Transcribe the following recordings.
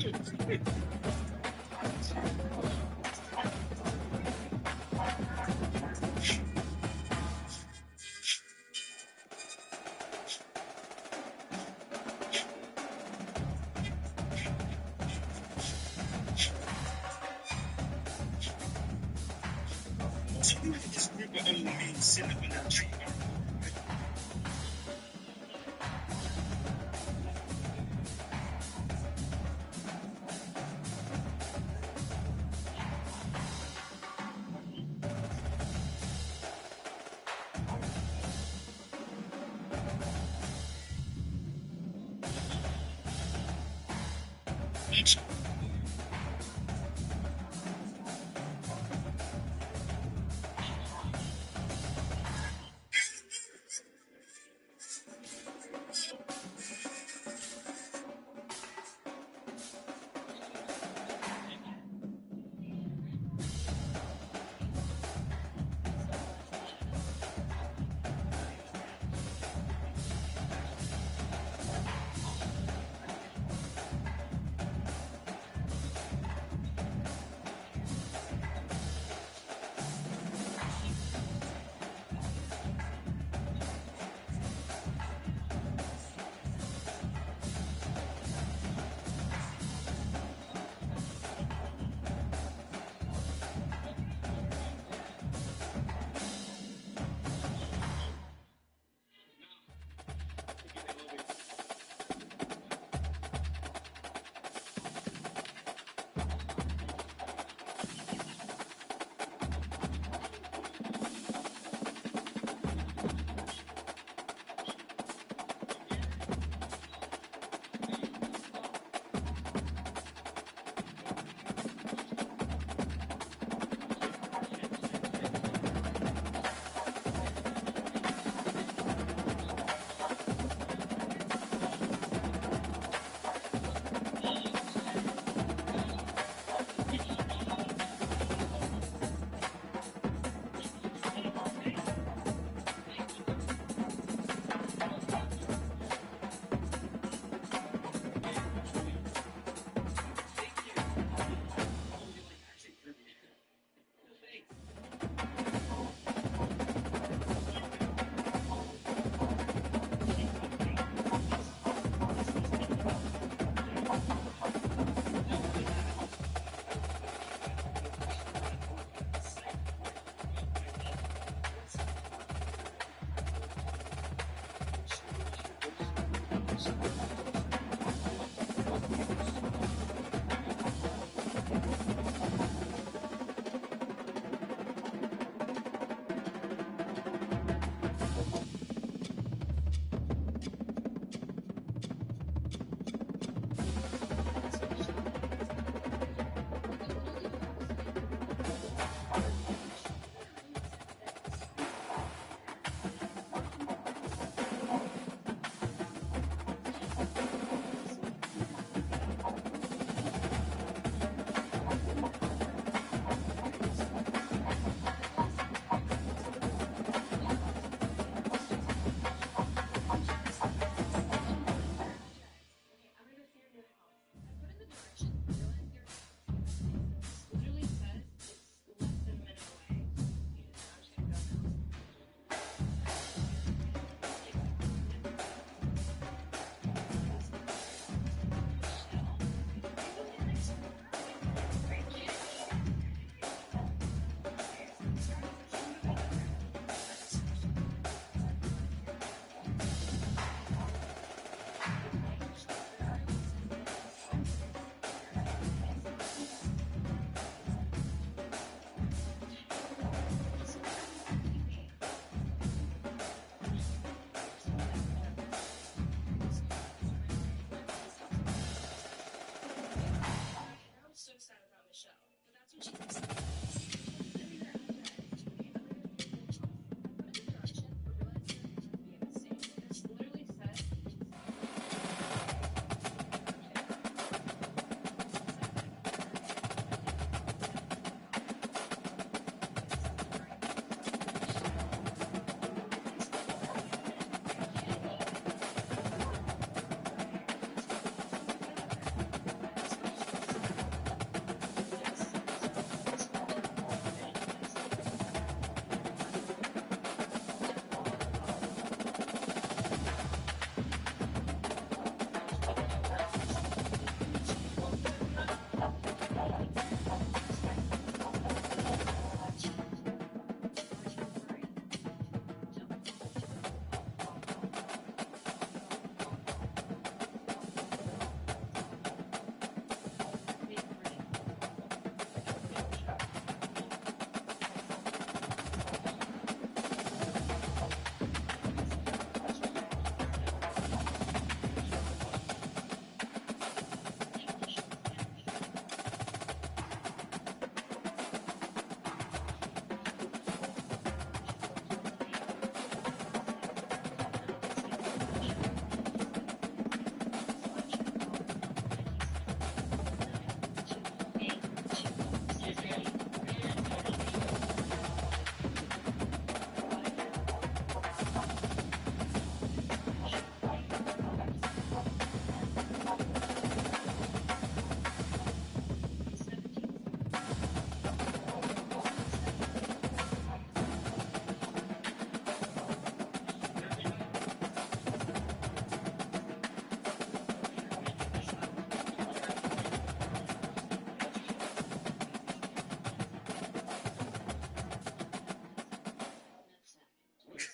This river only means cinnamon and tree.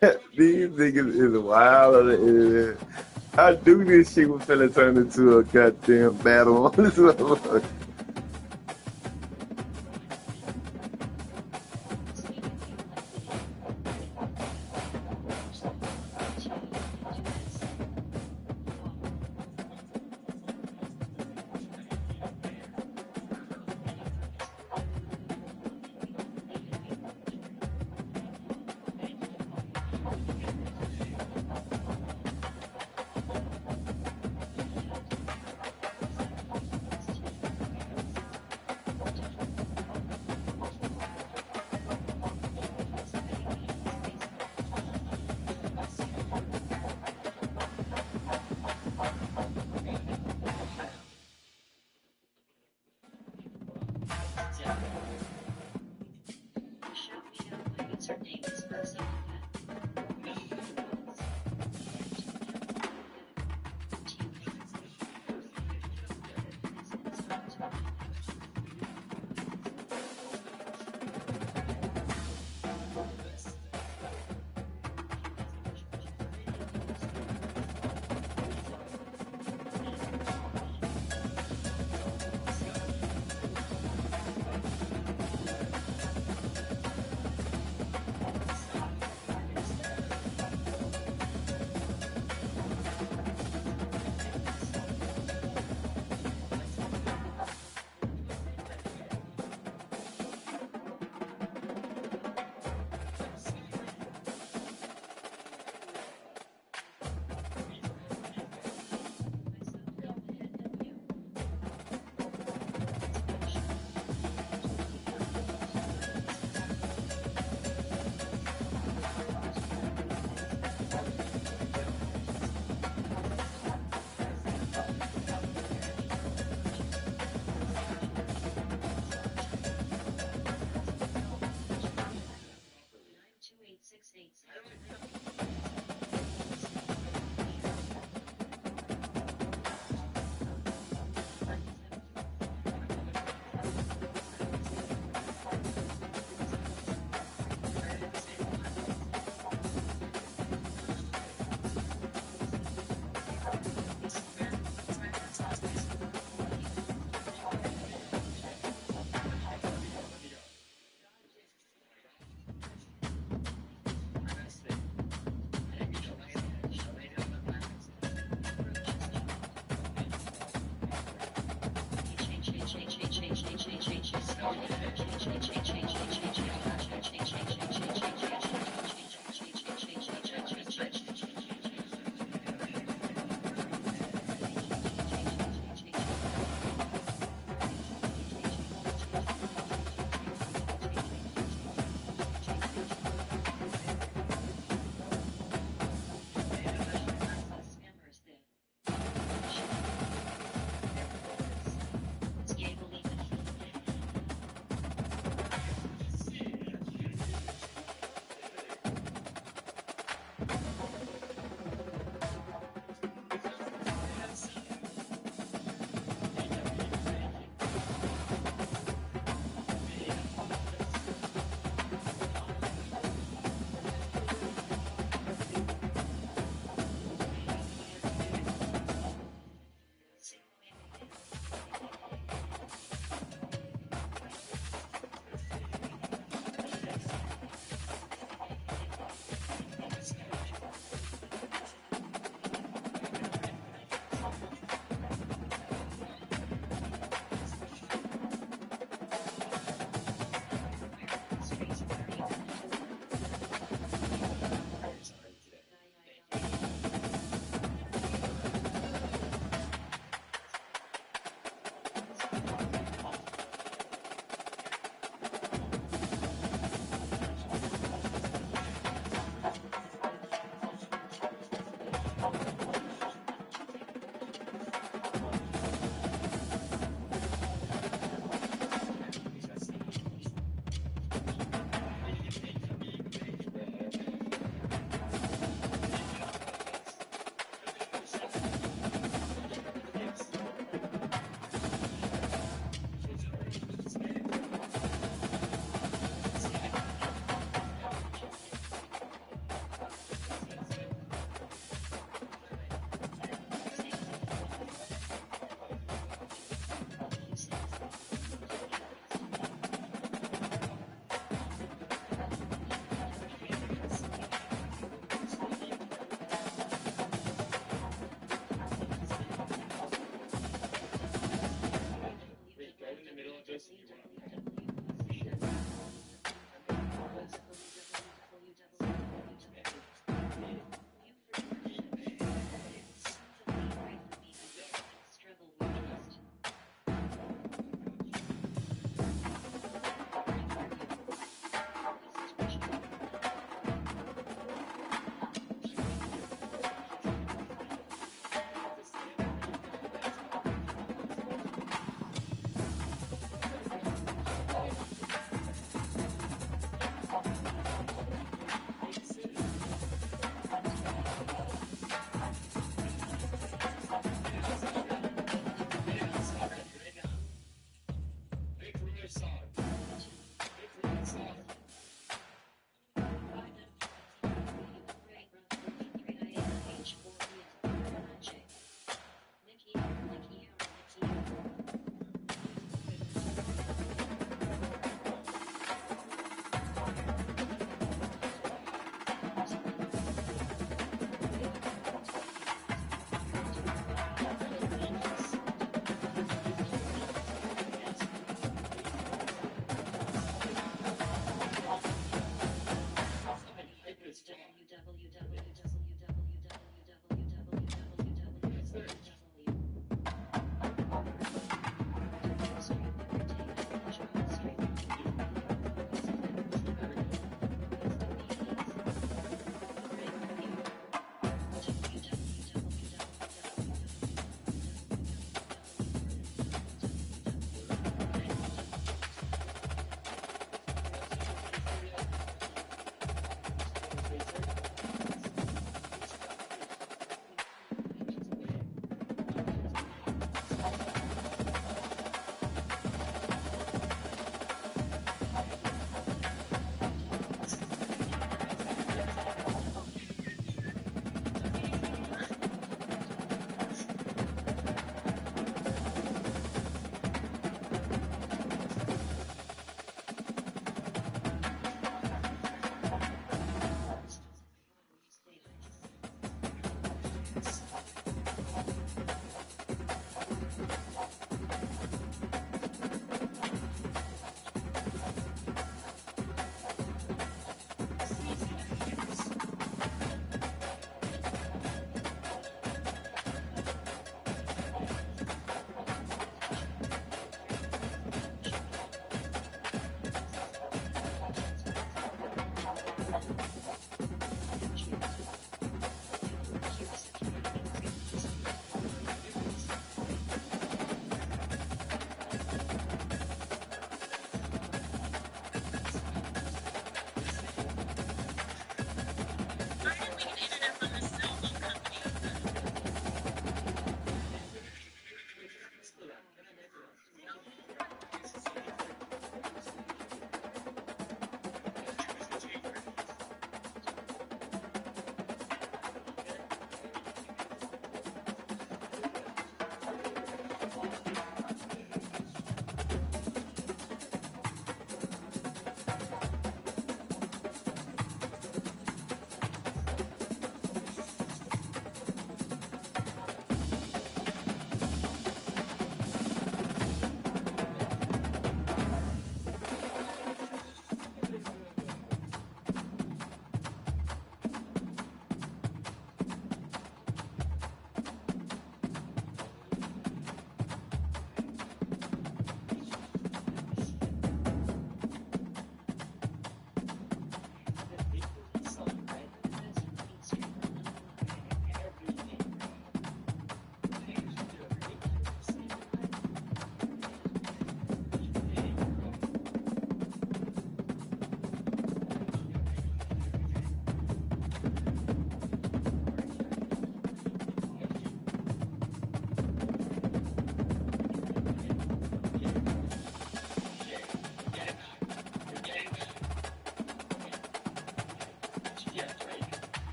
These niggas is wild on the internet. I do this shit was finna turn into a goddamn battle on this motherfucker.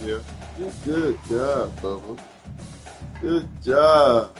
Yeah. Good job, Bubba. Good job.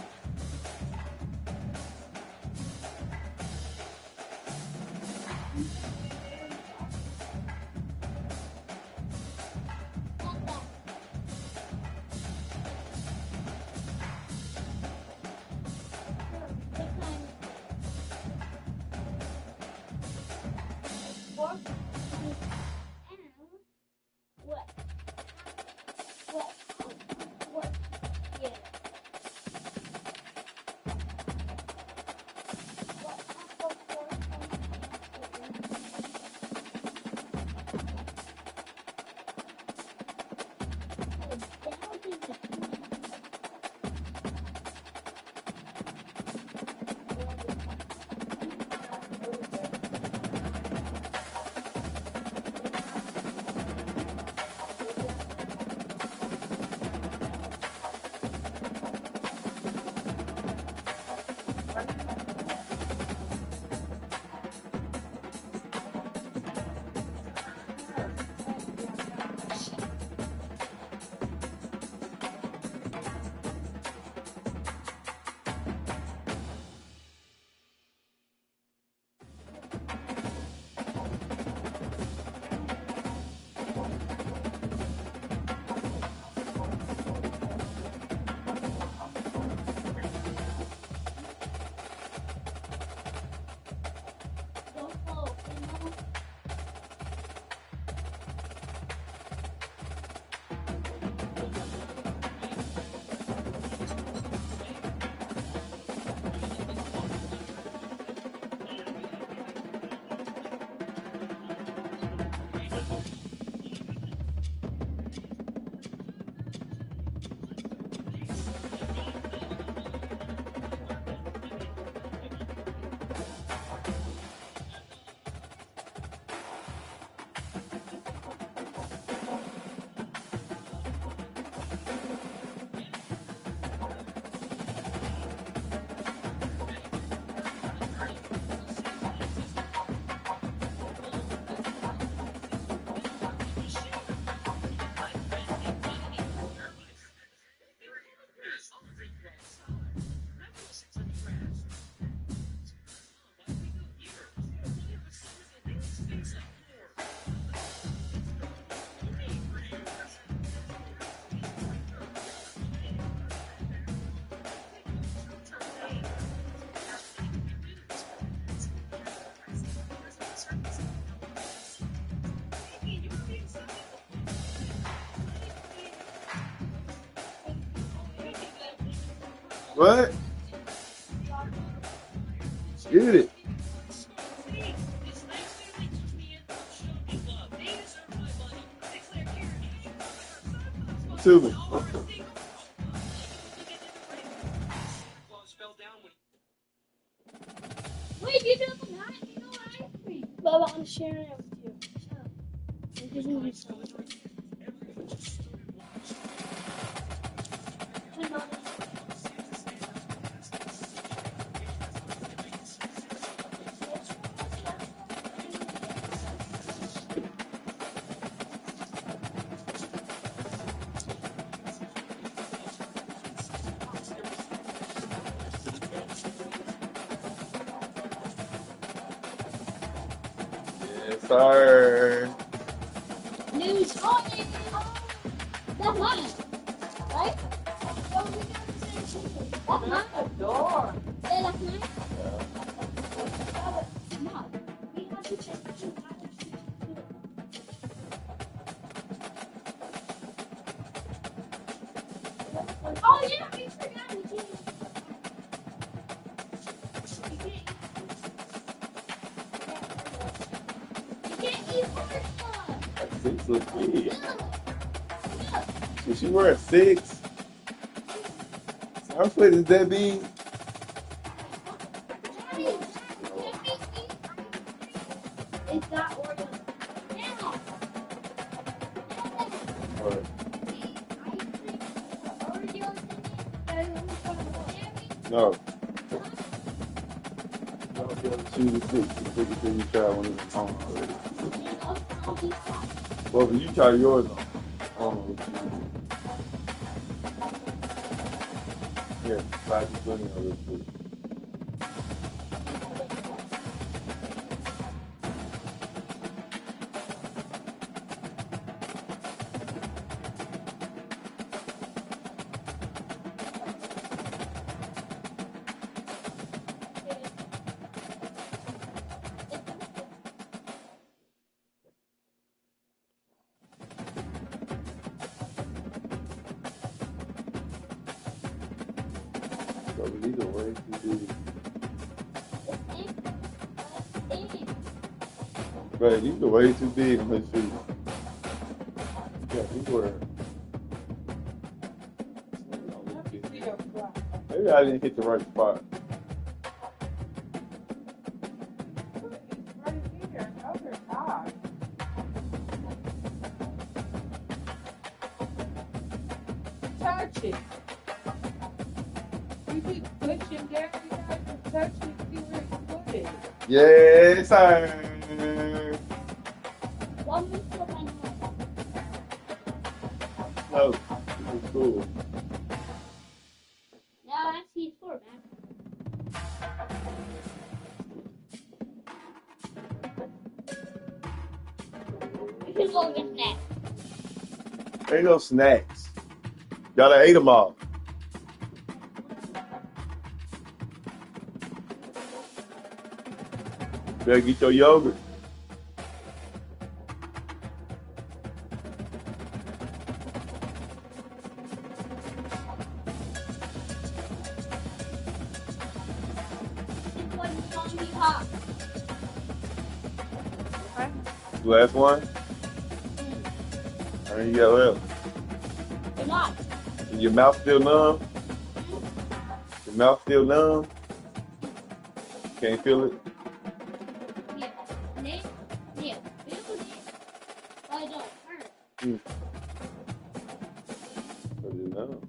What? Get it. To me. Wait, you don't have you know ice cream. Bubba, I'm sharing it with you. Shut up. I'm giving you some. Yes, sir. New toy. That's mine, right? Oh, we got the same shoe. That's mine. Door. Yeah, that's mine. No, we have to check the shoe. Oh yeah, we forgot. You can't eat first one. That's 6 looks big. Look. Is she wearing 6? Her foot is that big? It's not Oreo. Yeah. Or, no. Don't be able to choose a 6. You take it till you try one of them on already. Well, but you try yours on. Yeah, 5 to 20 on this foot. So these are way too big. But these are way too big on his feet. Yeah, these were. Maybe I didn't hit the right spot. Touch it. You keep pushing down, you have to touch it, see where you put it. Yes, sir. No, this is cool. Now that's C4, man. We can go get snacks. Ain't no snacks. Y'all done ate them all. Better get your yogurt. This one's gonna be hot. Last one? I mean, you got left. They're not. Is your mouth still numb? Your mouth still numb? Can't feel it? Yeah. Nick? Yeah. Feel it. But it don't hurt. But it's numb.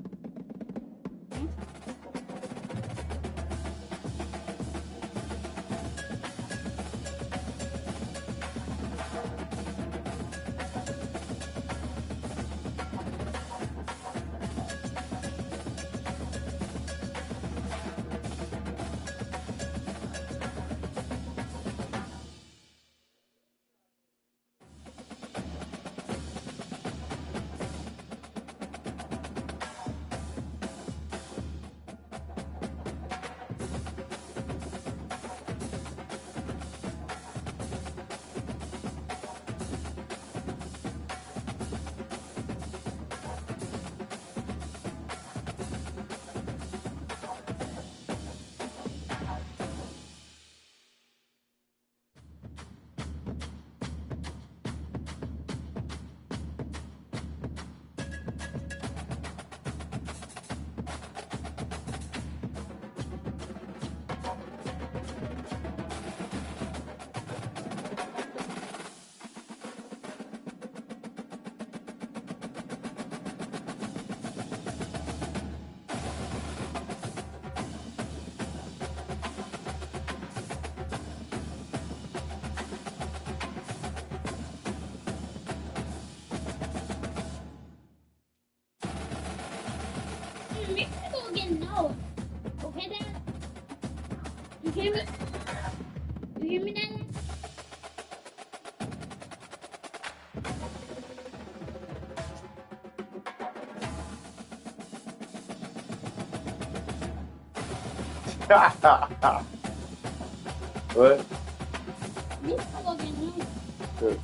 hear me? You hear me now? What? This fucking new. Good.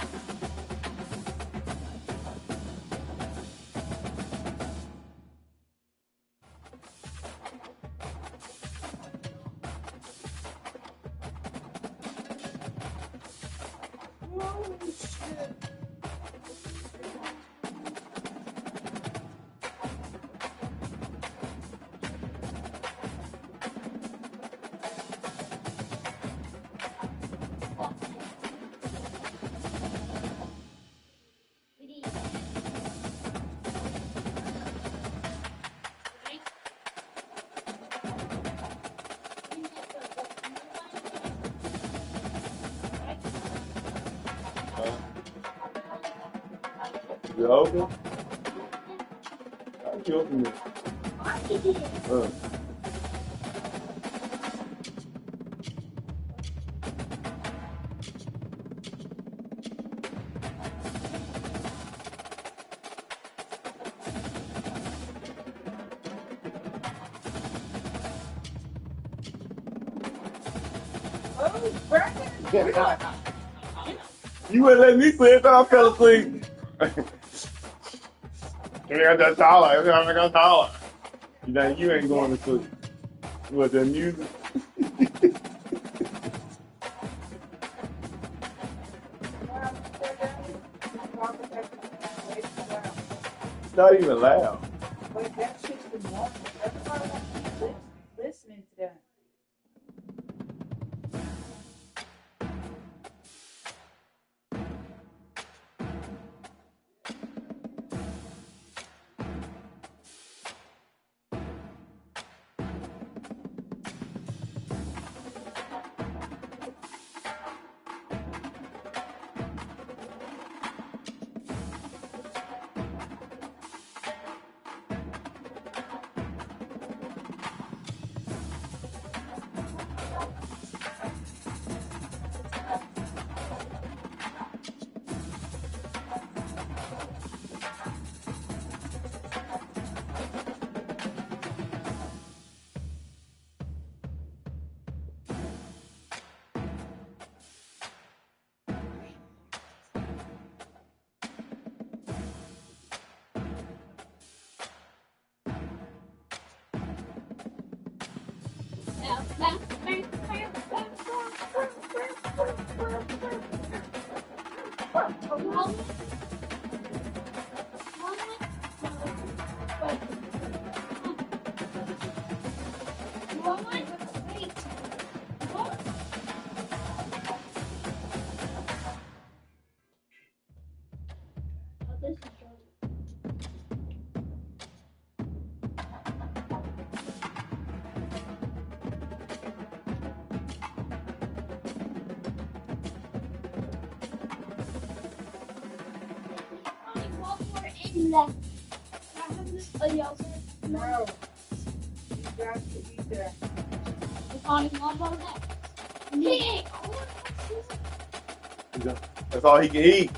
Holy shit. Is it open? How you open it? Oh, Brandon. You wouldn't let me sleep, I fell asleep. I got taller. You know, you ain't going to sleep. What, that music? It's not even loud. But that shit's been walking. Everybody wants to be listening to that. No. You got to eat that. That's all he can eat.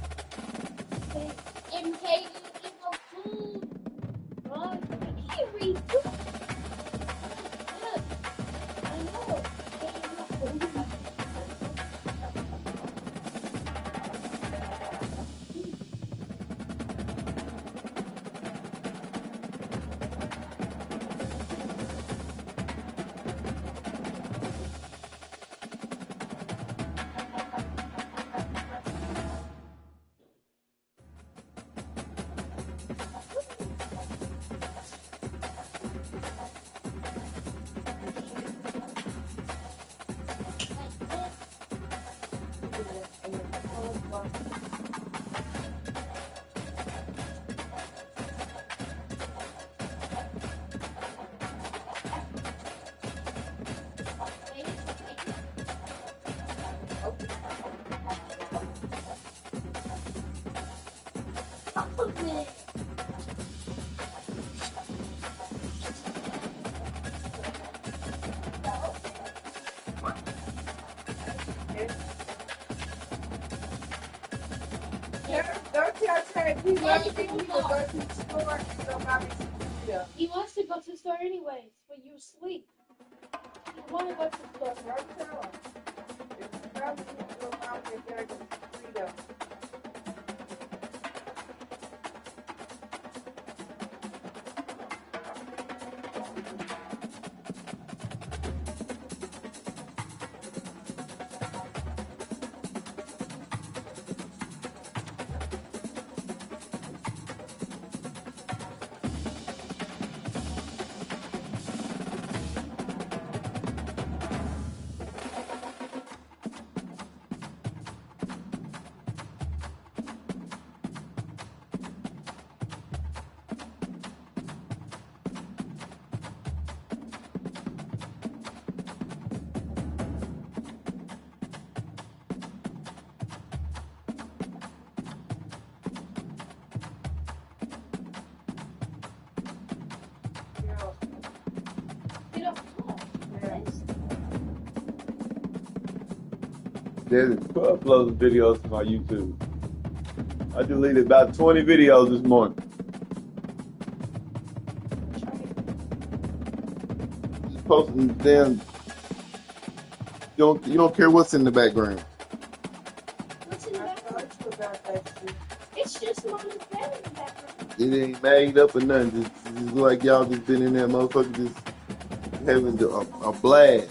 He wants to go to the store and go buy me some Frito. He wants to go to the store anyways, but you sleep. You want to go to the store. Don't tell him. If he tells me to go buy me a bag of Frito. You don't know. There's uploading videos to my YouTube. I deleted about 20 videos this morning. Just posting damn. You don't care what's in the background. What's in the I background? thought you about that shit. It's just Mama's bed in the background. It ain't made up or nothing. Just like y'all just been in there, motherfucker, just having a blast.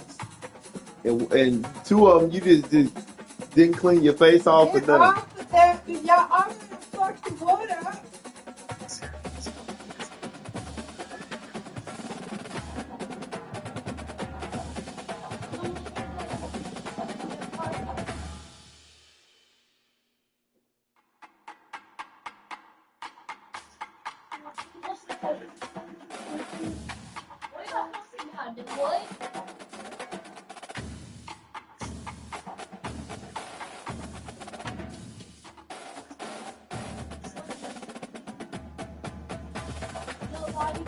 And two of them, you just didn't clean your face off or Get nothing. off of that. Y'all, I'm gonna fuck the water up. What are you talking about? The wood? Nobody.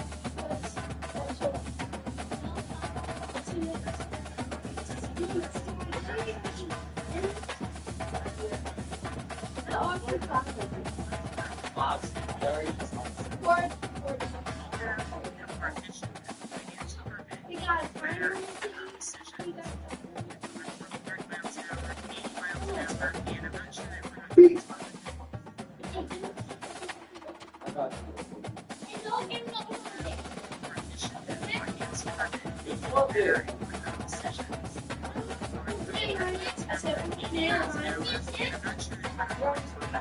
We got a friend.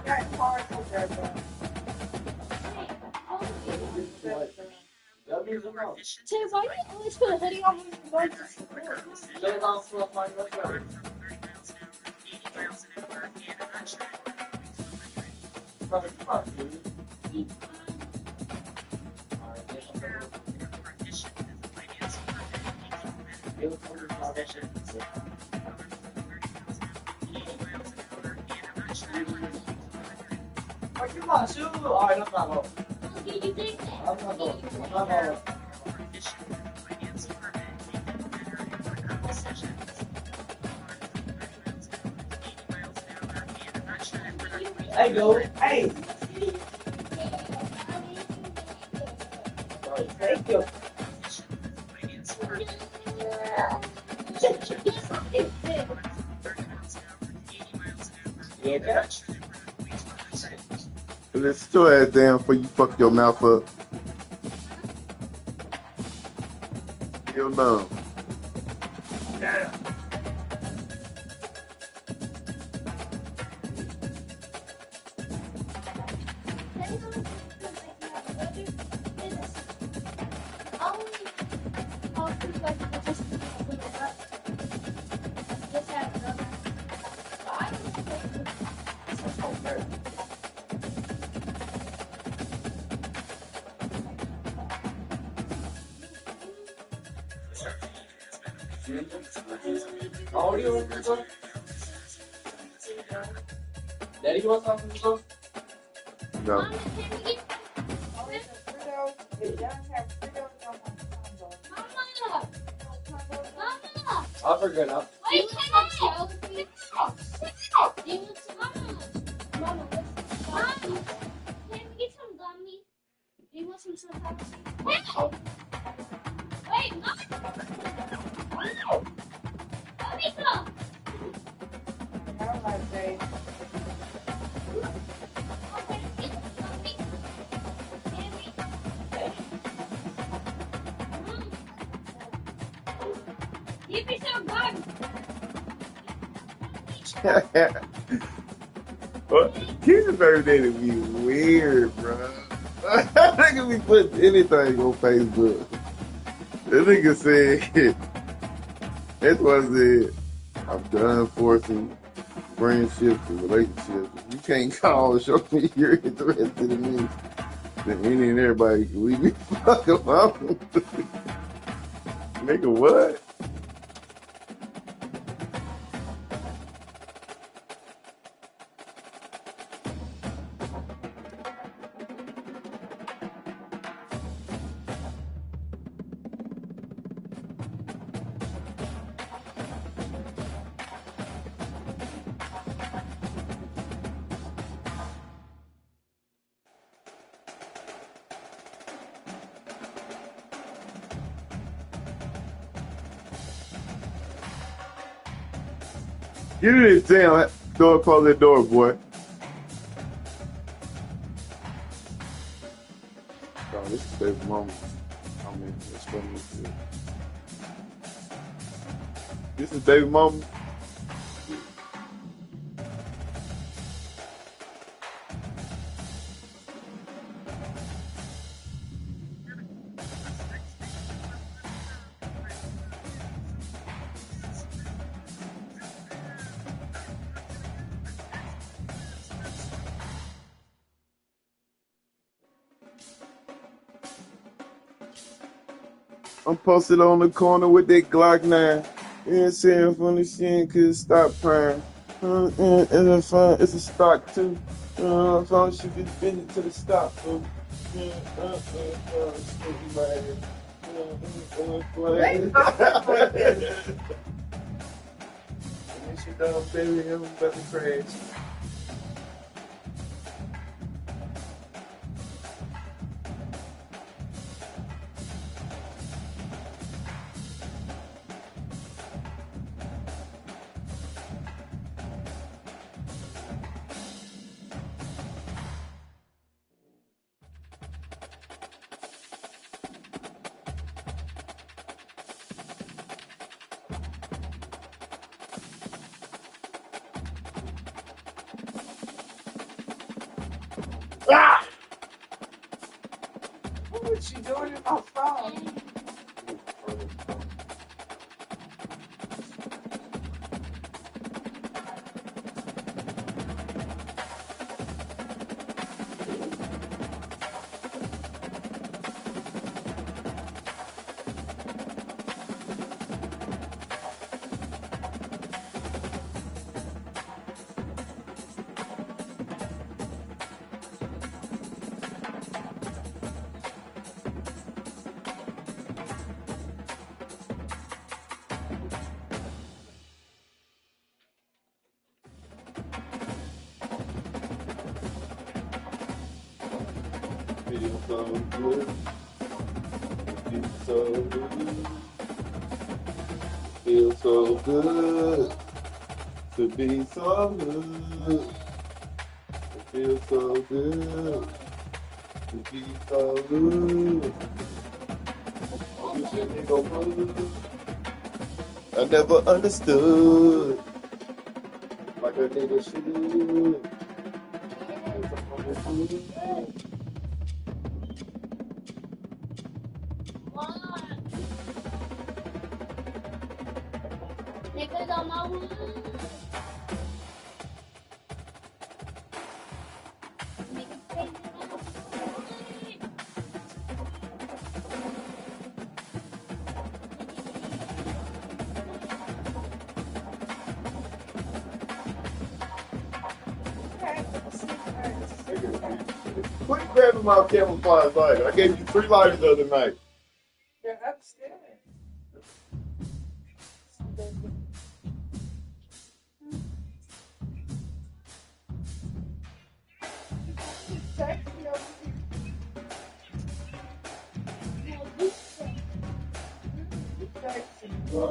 Got cars with that, bro. Tay, why do you always put a hoodie on when you're going to school? What do you think? Hey, go. Hey. Thank you. Yeah, Let's still ass down before you fuck your mouth up. Hell no. Audio on this one? Daddy, you want something from this one? No. Always a Frito. It doesn't have Fritos on my combo. I forgot now. Hey! Wait, what? Let me go. I like they. Give me some gun. What? Kids' birthday to be weird, bro. That nigga be putting anything on Facebook. That nigga said, that's what I said. I'm done forcing friendships and relationships. If you can't call and show me you're interested in me, then any and everybody can leave me fuck alone. Nigga, what? You didn't tell door, close that door, boy. Oh, this is baby mama. I mean, it's funny. This is baby mama. I'm posted on the corner with that Glock 9. You ain't saying from the shit, cause stop crying. It's a fun, it's a stock too. As long as you can fit it to the stop, boo. She done, baby, I'm about to crash. Ah! What was she doing in my phone? Feel so good. Feel so good. Feel so good. To be so good. It feels so good. To be so good. You said me go good. I never understood. Like a nigga should. Niggas on my room. Niggas crazy on my room. Quit grabbing my camouflage lighter. I gave you 3 lighters the other night. You're upstairs. Text me over here. Sit.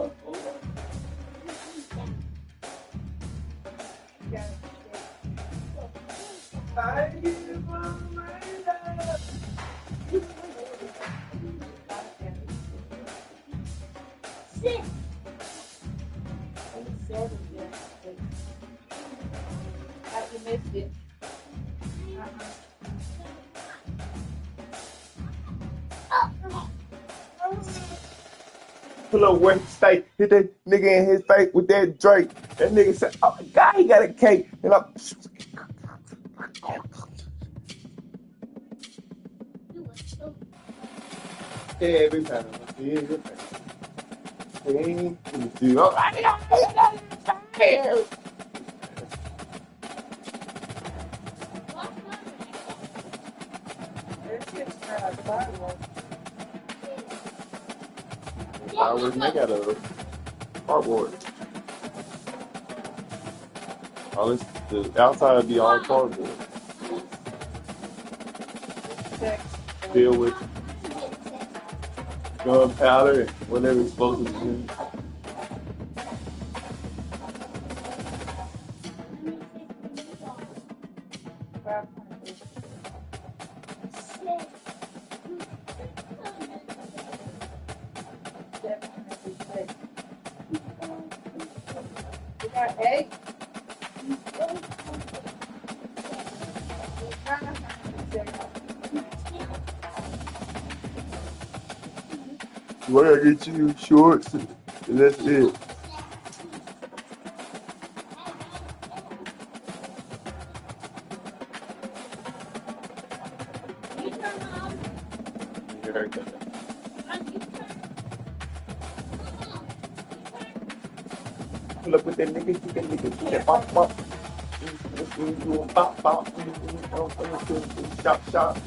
You missed it. Pull up West State, hit that nigga in his face with that Drake. That nigga said, "Oh my God, he got a cake." And I'm, every time I see it, fireworks, and they got a cardboard. All this, the outside be all cardboard, filled with gunpowder and whatever explosives in. You got egg? Well, I get you shorts, and that's it. Your haircut. Pull up with that nigga, pop, pop. Pop, pop. Shop, shop.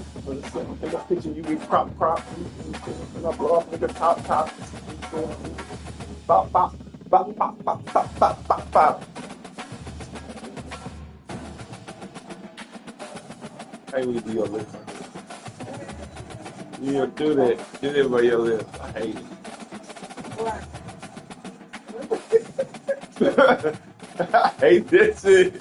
Take a picture, you be crop. And I blow off nigga top. Pop, pop. Hey, we do your lips. You don't do that. Do that by your lips. I hate it. I hate that shit.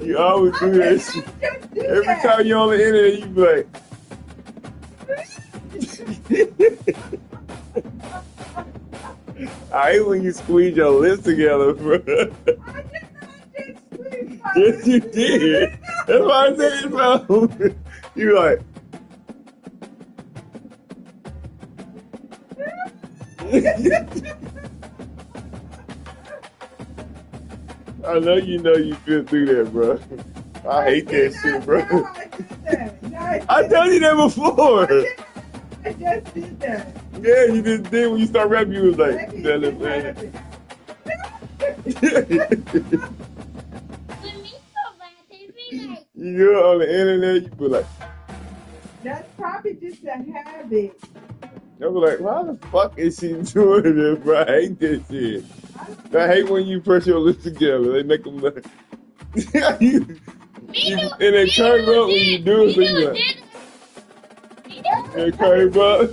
You always do that shit. Every time you're on the internet, you be like, I hate when you squeeze your lips together, bro. Yes, you did. That's why I said it, bro. You like. I know you feel through that, bro. I hate that shit, bro. I told you that before. I just did that. Yeah, you just did when you start rapping. You was like, man. You go on the internet, you be like, That's probably just a habit. I be like, why the fuck is she doing this, bro? I hate this shit. I hate when you press your lips together. They make them like, and they curve up when you do it, so you like, they curve up.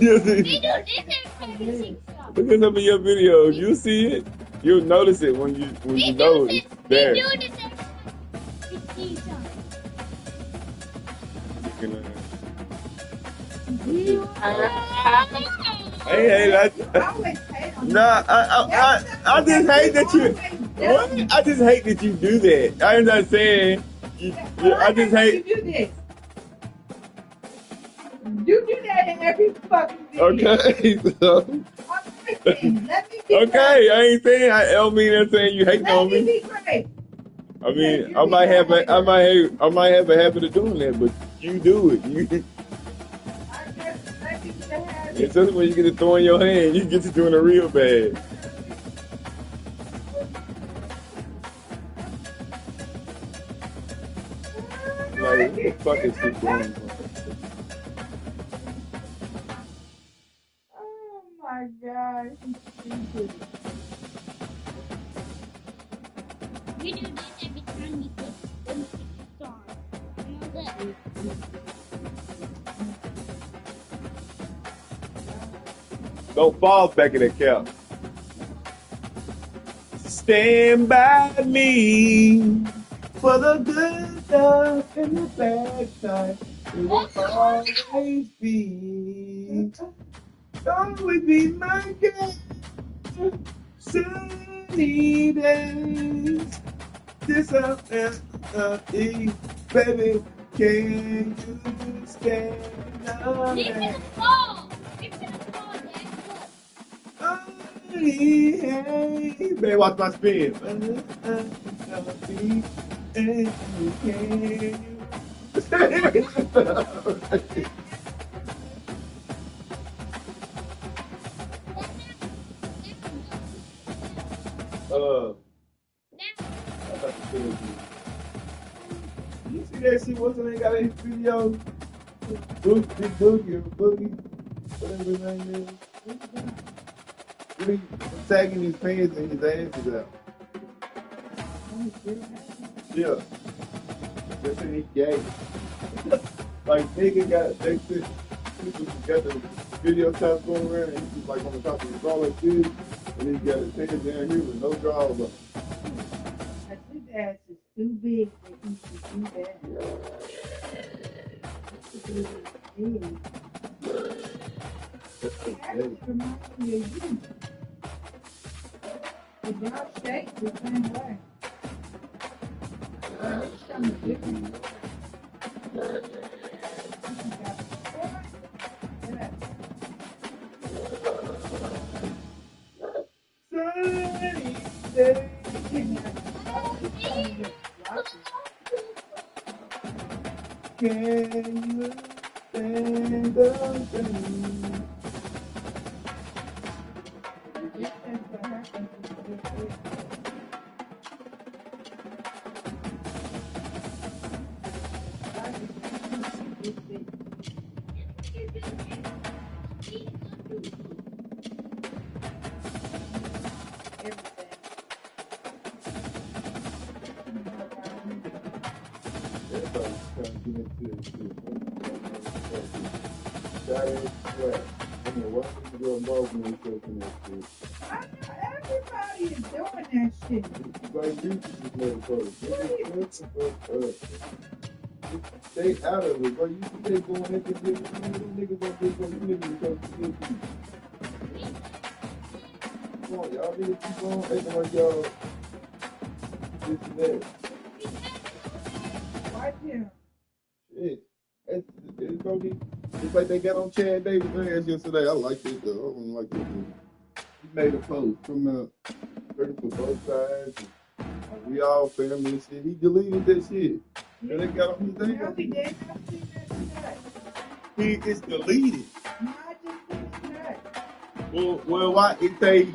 Look at some of your videos. You'll see it. You'll notice it when you know it's there. I just hate that you. What? I just hate that you do that. I'm not saying. I just hate. You do that in every fucking video. Okay, so. Okay, I ain't saying. I don't mean that saying you hating on me. Be great. I mean, I might have a habit of doing that, but you do it. Especially when you get to throw in your hand, you get to doing it real bad. Like, what the fuck is she doing? Oh my God. We do this every time we get star. Don't fall back in that couch. Stand by me for the good stuff and the bad times. It will always be. Always be my girl. Sunny days. This baby, can you stand on Leave me that? the phone. Leave me the phone, Dad. Hey, baby, watch my spin. I thought you said you see that shit? What's the name got in his video? Big Boogie or Boogie, whatever his name is. He tagging his pants and his ass is out. Yeah. They said he gay. Like nigga got the video shots going around and he's like on the top of his ball like this, and he's got his pants down here with no drawers on. His ass is too big for him to do that. It actually reminds me of you. The y'all shape the same way. But it's something different. Sunny day. Can you stand up to me? Everybody's trying to get into this shit. Everybody's doing that shit. Everybody is doing that shit. Like you just motherfuckers. Stay out of it, bro. You see they going at this nigga. Them niggas don't do something. You niggas don't do something. Come on, y'all niggas keep on acting like y'all this and that. Right here. Shit. It's gonna be just like they got on Chad Davis' ass yesterday. I like it though. I don't like it. He made a post from hurting for both sides. And we all family and shit. He deleted that shit. And they got on his name. No, he did not see that today. It's deleted. No, I just did today. Well, why it say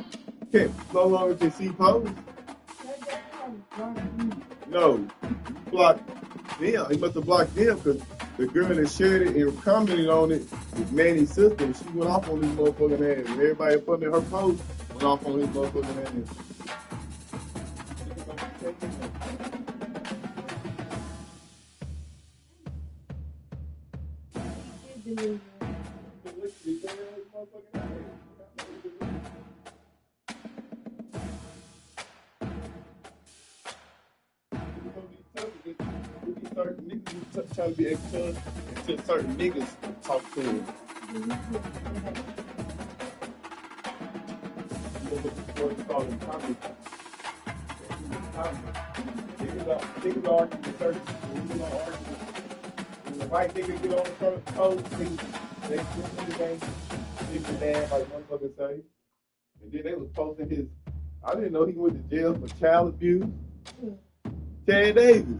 can't no longer can see posts? No, blocked them. He must have blocked them because the girl that shared it and commented on it was Manny's sister. And she went off on his motherfucking ass. And everybody up under her post went off on his motherfucking ass. Certain niggas trying to be ex-cuz until certain niggas talk to him. Niggas argue with certain people. When the white niggas get on the post, they the game, niggas mad like motherfuckers say. And then they was posting his, I didn't know he went to jail for child abuse. Chad Davis.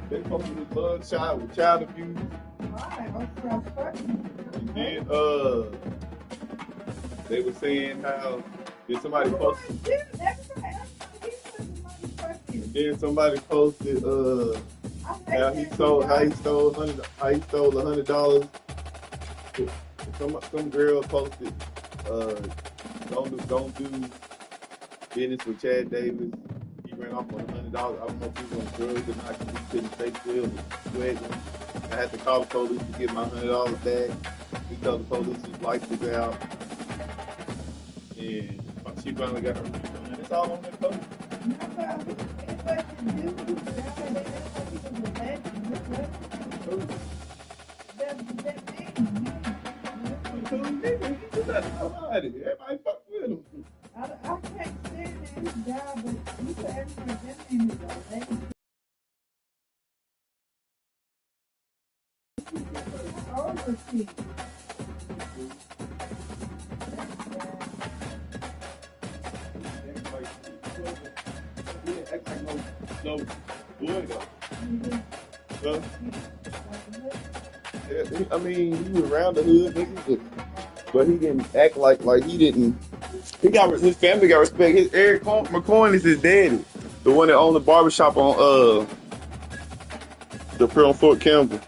They posted his mug shot with child abuse. And then they were saying how did somebody posted. And then somebody posted how he stole $100. Some girl posted don't do business with Chad Davis. He ran off on $100. I don't know if he was on drugs or not. He couldn't stay still. Was sweating. I had to call the police to get my $100 back. He told the police his lights was out. And she finally got her refund. It's all on that post. Everybody fuck with him. I can't stand his job, but you put everything that name is a legend. Overseas. No boy though. Huh? Yeah, I mean, he was around the hood, nigga, but he didn't act like he didn't. He got his family got respect. His Eric McCoy is his daddy, the one that owned the barbershop on the on Fort Campbell.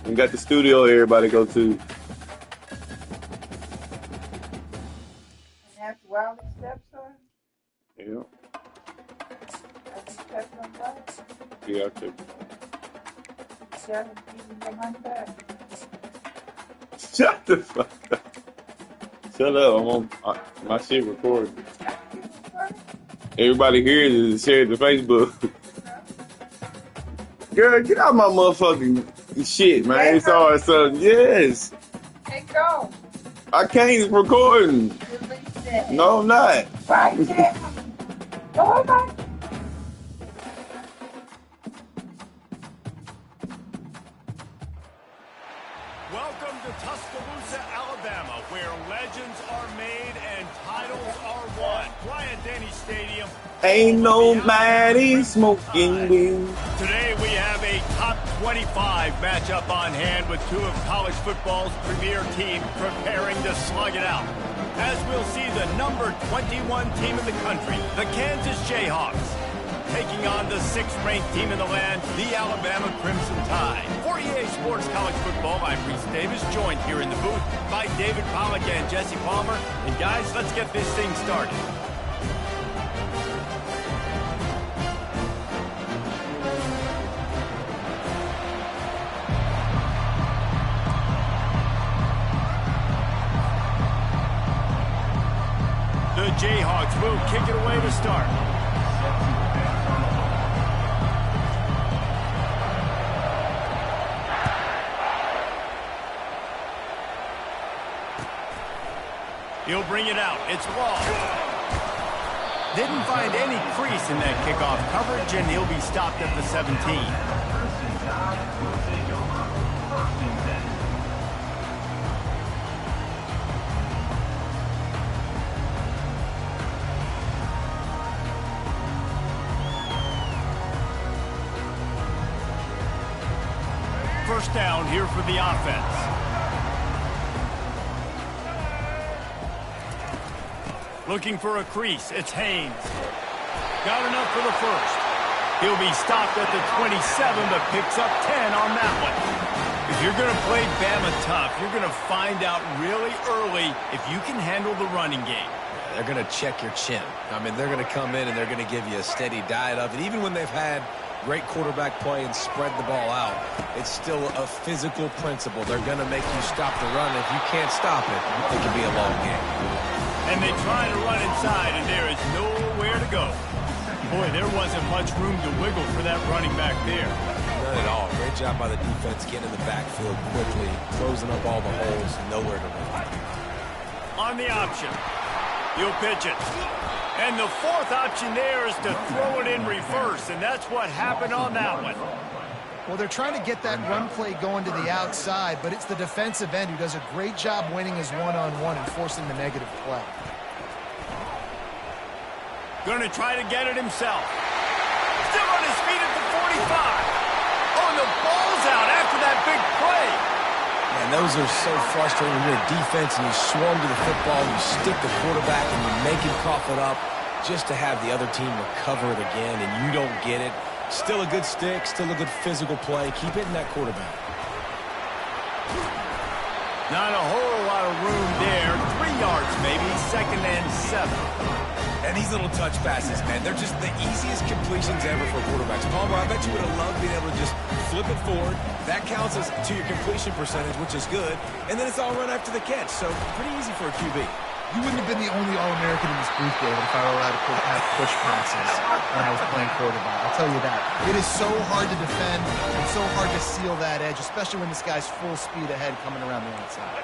And got the studio everybody go to. And that's Wiley's stepson? Yeah. That's his stepson, right? Yeah, I took. Tell him to give him your money back. Shut the fuck up. Shut up. I'm on my shit recording. Everybody here is shared to Facebook. Girl, get out my motherfucking shit, man. It's all so yes. Hey, go. I can't. It's recording. Release that. No, I'm not. Right there. Go back. Welcome to Tuscaloosa, Alabama, where legends are made and titles are won. Bryant-Denny Stadium. Ain't nobody smoking weed. Today we have a top 25 matchup on hand with two of college football's premier teams preparing to slug it out. As we'll see the number 21 team in the country, the Kansas Jayhawks, taking on the 6th-ranked team in the land, the Alabama Crimson Tide. For EA Sports College Football, I'm Reese Davis, joined here in the booth by David Pollack and Jesse Palmer. And guys, let's get this thing started. The Jayhawks will kick it away to start. He'll bring it out. It's long. Didn't find any crease in that kickoff coverage, and he'll be stopped at the 17. First down here for the offense. Looking for a crease. It's Haynes. Got enough for the first. He'll be stopped at the 27, but picks up 10 on that one. If you're going to play Bama tough, you're going to find out really early if you can handle the running game. They're going to check your chin. I mean, they're going to come in and they're going to give you a steady diet of it. Even when they've had great quarterback play and spread the ball out, it's still a physical principle. They're going to make you stop the run. If you can't stop it, it can be a long game. And they try to run inside, and there is nowhere to go. Boy, there wasn't much room to wiggle for that running back there. None at all. Great job by the defense getting in the backfield quickly, closing up all the holes, nowhere to run. On the option, he'll pitch it. And the fourth option there is to throw it in reverse, and that's what happened on that one. Well, they're trying to get that run play going to the outside, but it's the defensive end who does a great job winning his one-on-one and forcing the negative play. Going to try to get it himself. Still on his feet at the 45. Oh, and the ball's out after that big play. And those are so frustrating when you're a defense and you swarm to the football, you stick the quarterback and you make him cough it up just to have the other team recover it again, and you don't get it. Still a good stick, still a good physical play. Keep hitting that quarterback. Not a whole lot of room there. 3 yards maybe, 2nd and 7. And these little touch passes, man, they're just the easiest completions ever for quarterbacks. Palmer, I bet you would have loved being able to just flip it forward. That counts as to your completion percentage, which is good. And then it's all run after the catch, so pretty easy for a QB. You wouldn't have been the only All-American in this booth, David, if I were allowed to have push passes when I was playing quarterback. I'll tell you that. It is so hard to defend and so hard to seal that edge, especially when this guy's full speed ahead coming around the outside.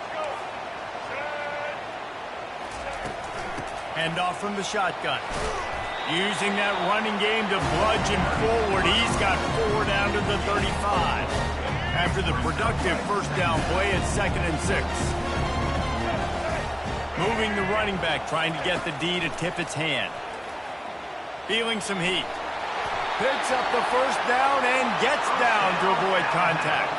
Hand off from the shotgun. Using that running game to bludgeon forward. He's got 4 down to the 35. After the productive first down play at 2nd and 6. Moving the running back, trying to get the D to tip its hand. Feeling some heat. Picks up the first down and gets down to avoid contact.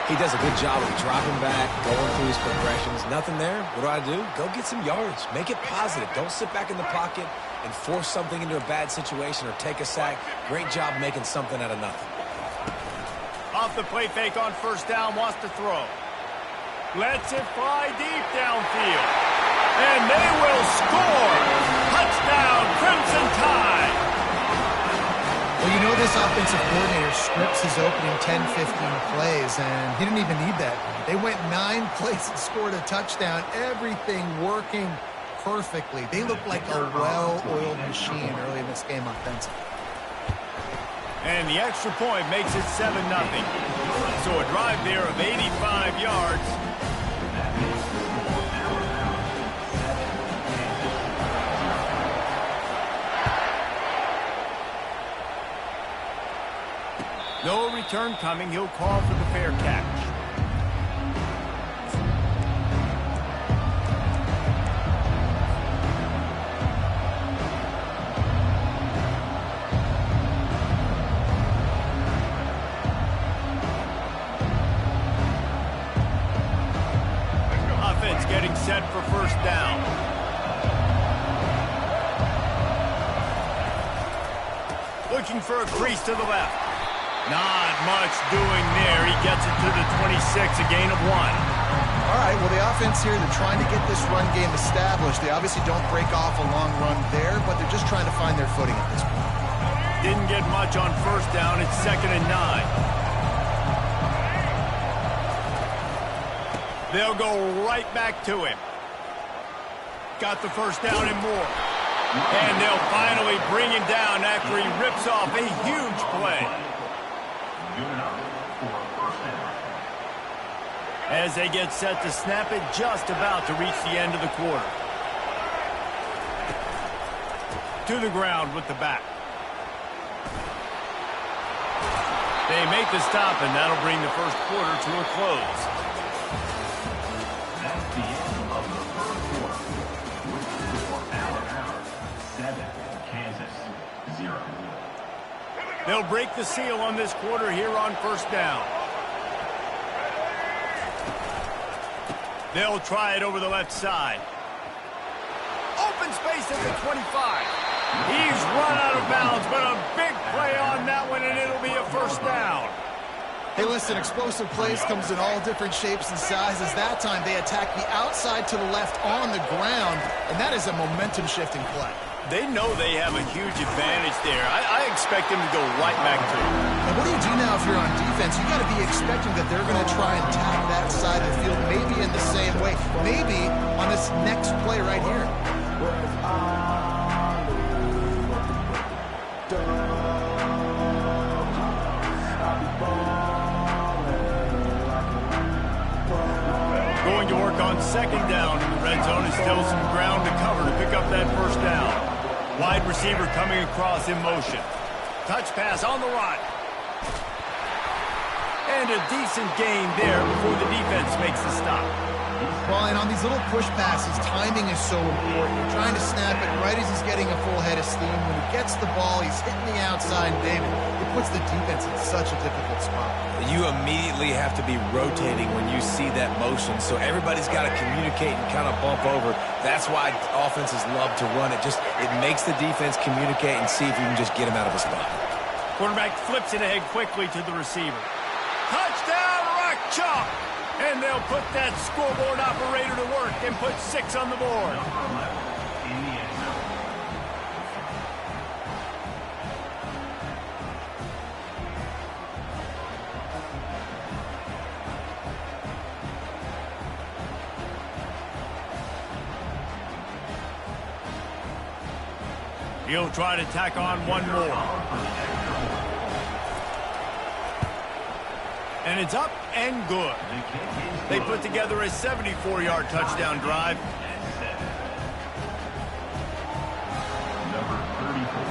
He does a good job of dropping back, going through his progressions. Nothing there. What do? Go get some yards. Make it positive. Don't sit back in the pocket and force something into a bad situation or take a sack. Great job making something out of nothing. Off the play fake on first down, wants to throw. Lets it fly deep downfield. And they will score. Touchdown, Crimson Tide. Well, you know this offensive coordinator scripts his opening 10, 15 plays, and he didn't even need that. They went 9 plays and scored a touchdown. Everything working perfectly. They look like a well-oiled machine early in this game offensively. And the extra point makes it 7-0. So a drive there of 85 yards. No return coming. He'll call for the fair catch. Offense getting set for first down. Looking for a crease to the left. Not much doing there. He gets it to the 26, a gain of 1. All right, well, the offense here, they're trying to get this run game established. They obviously don't break off a long run there, but they're just trying to find their footing at this point. Didn't get much on first down. It's 2nd and 9. They'll go right back to him. Got the first down and more. And they'll finally bring him down after he rips off a huge play. As they get set to snap it, just about to reach the end of the quarter. To the ground with the back. They make the stop, and that'll bring the first quarter to a close. That's the end of the first quarter. With the score Alabama 7, Kansas 0. They'll break the seal on this quarter here on first down. They'll try it over the left side. Open space at the 25. He's run out of bounds, but a big play on that one, and it'll be a first down. Hey, listen, explosive plays comes in all different shapes and sizes. That time, they attack the outside to the left on the ground, and that is a momentum-shifting play. They know they have a huge advantage there. I expect them to go right back to it. And what do you do now if you're on defense? You got to be expecting that they're going to try and tack that side of the field, maybe in the same way, maybe on this next play right here. Going to work on second down in the red zone. Is still some ground to cover to pick up that first down. Wide receiver coming across in motion. Touch pass on the run. And a decent gain there before the defense makes the stop. Well, and on these little push passes, timing is so important. You're trying to snap it right as he's getting a full head of steam. When he gets the ball, he's hitting the outside, David. It puts the defense in such a difficult spot. You immediately have to be rotating when you see that motion, so everybody's got to communicate and kind of bump over. That's why offenses love to run it. It makes the defense communicate and see if you can just get him out of a spot. Quarterback flips it ahead quickly to the receiver. Touchdown, Rock Chalk! And they'll put that scoreboard operator to work and put 6 on the board. He'll try to tack on one more. And it's up and good. They put together a 74-yard touchdown drive. Number 34.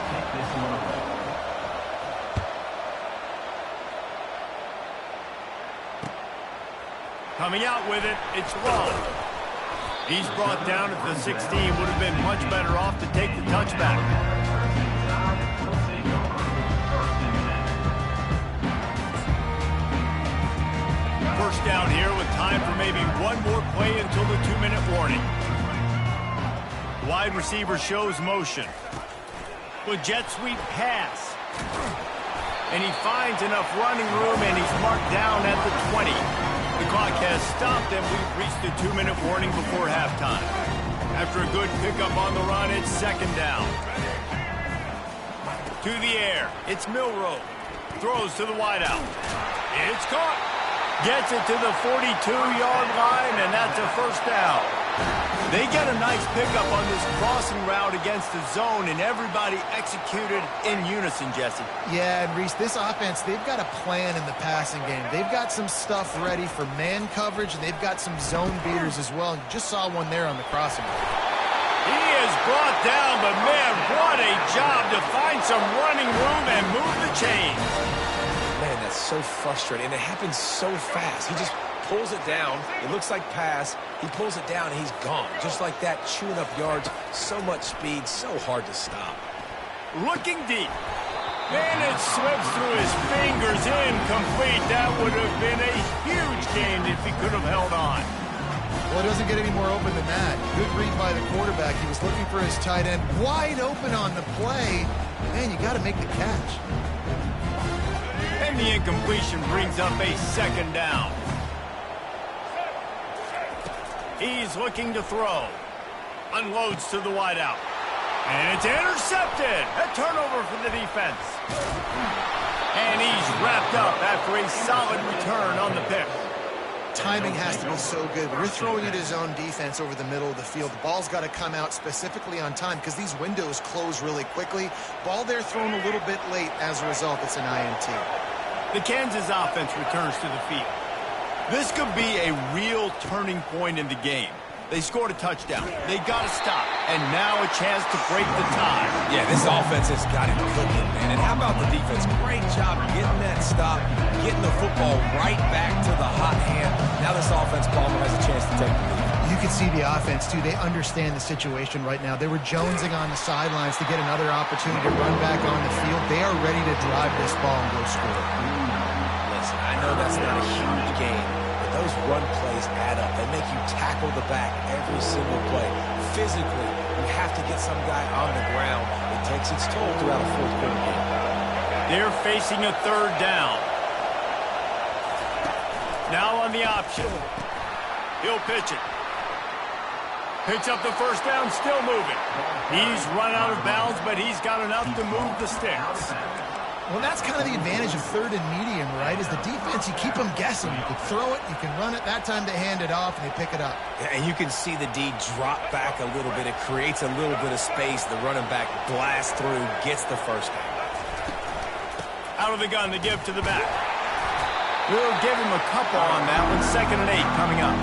Take this one away. Coming out with it, it's Lowe. He's brought down at the 16. Would have been much better off to take the touchback. First down here with time for maybe one more play until the 2-minute warning. Wide receiver shows motion. With jet sweep pass. And he finds enough running room, and he's marked down at the 20. The clock has stopped, and we've reached the 2-minute warning before halftime. After a good pickup on the run, it's second down. To the air, it's Milroe. Throws to the wideout. It's caught. Gets it to the 42-yard line, and that's a first down. They get a nice pickup on this crossing route against the zone, and everybody executed in unison, Jesse. Yeah, and Reese, this offense, they've got a plan in the passing game. They've got some stuff ready for man coverage, and they've got some zone beaters as well. And you just saw one there on the crossing route. He is brought down, but man, what a job to find some running room and move the chains. Man, that's so frustrating, and it happens so fast. He just pulls it down. It looks like pass. He pulls it down, and he's gone. Just like that, chewing up yards. So much speed, so hard to stop. Looking deep. Man, it slips through his fingers, incomplete. That would have been a huge gain if he could have held on. Well, it doesn't get any more open than that. Good read by the quarterback. He was looking for his tight end wide open on the play. Man, you got to make the catch. And the incompletion brings up a second down. He's looking to throw. Unloads to the wideout. And it's intercepted. A turnover for the defense. And he's wrapped up after a solid return on the pick. Timing has to be so good. When you're throwing at his own defense over the middle of the field, the ball's got to come out specifically on time because these windows close really quickly. Ball there thrown a little bit late. As a result, it's an INT. The Kansas offense returns to the field. This could be a real turning point in the game. They scored a touchdown. They got to stop. And now a chance to break the tie. Yeah, this offense has got it cooking, man. And how about the defense? Great job getting that stop, getting the football right back to the hot hand. Now this offense, Palmer, has a chance to take the lead. You can see the offense, too. They understand the situation right now. They were jonesing on the sidelines to get another opportunity to run back on the field. They are ready to drive this ball and go score. Listen, I know that's not a huge game, but those run plays add up. They make you tackle the back every single play. Physically, you have to get some guy on the ground. It takes its toll throughout a fourth quarter game. They're facing a third down. Now on the option. He'll pitch it. Picks up the first down, still moving. He's run out of bounds, but he's got enough to move the sticks. Well, that's kind of the advantage of third and medium, right? Is the defense, you keep them guessing. You can throw it, you can run it. That time they hand it off, and they pick it up. Yeah, and you can see the D drop back a little bit. It creates a little bit of space. The running back blasts through, gets the first down. Out of the gun, the give to the back. We'll give him a couple on that one. 2nd and 8 coming up.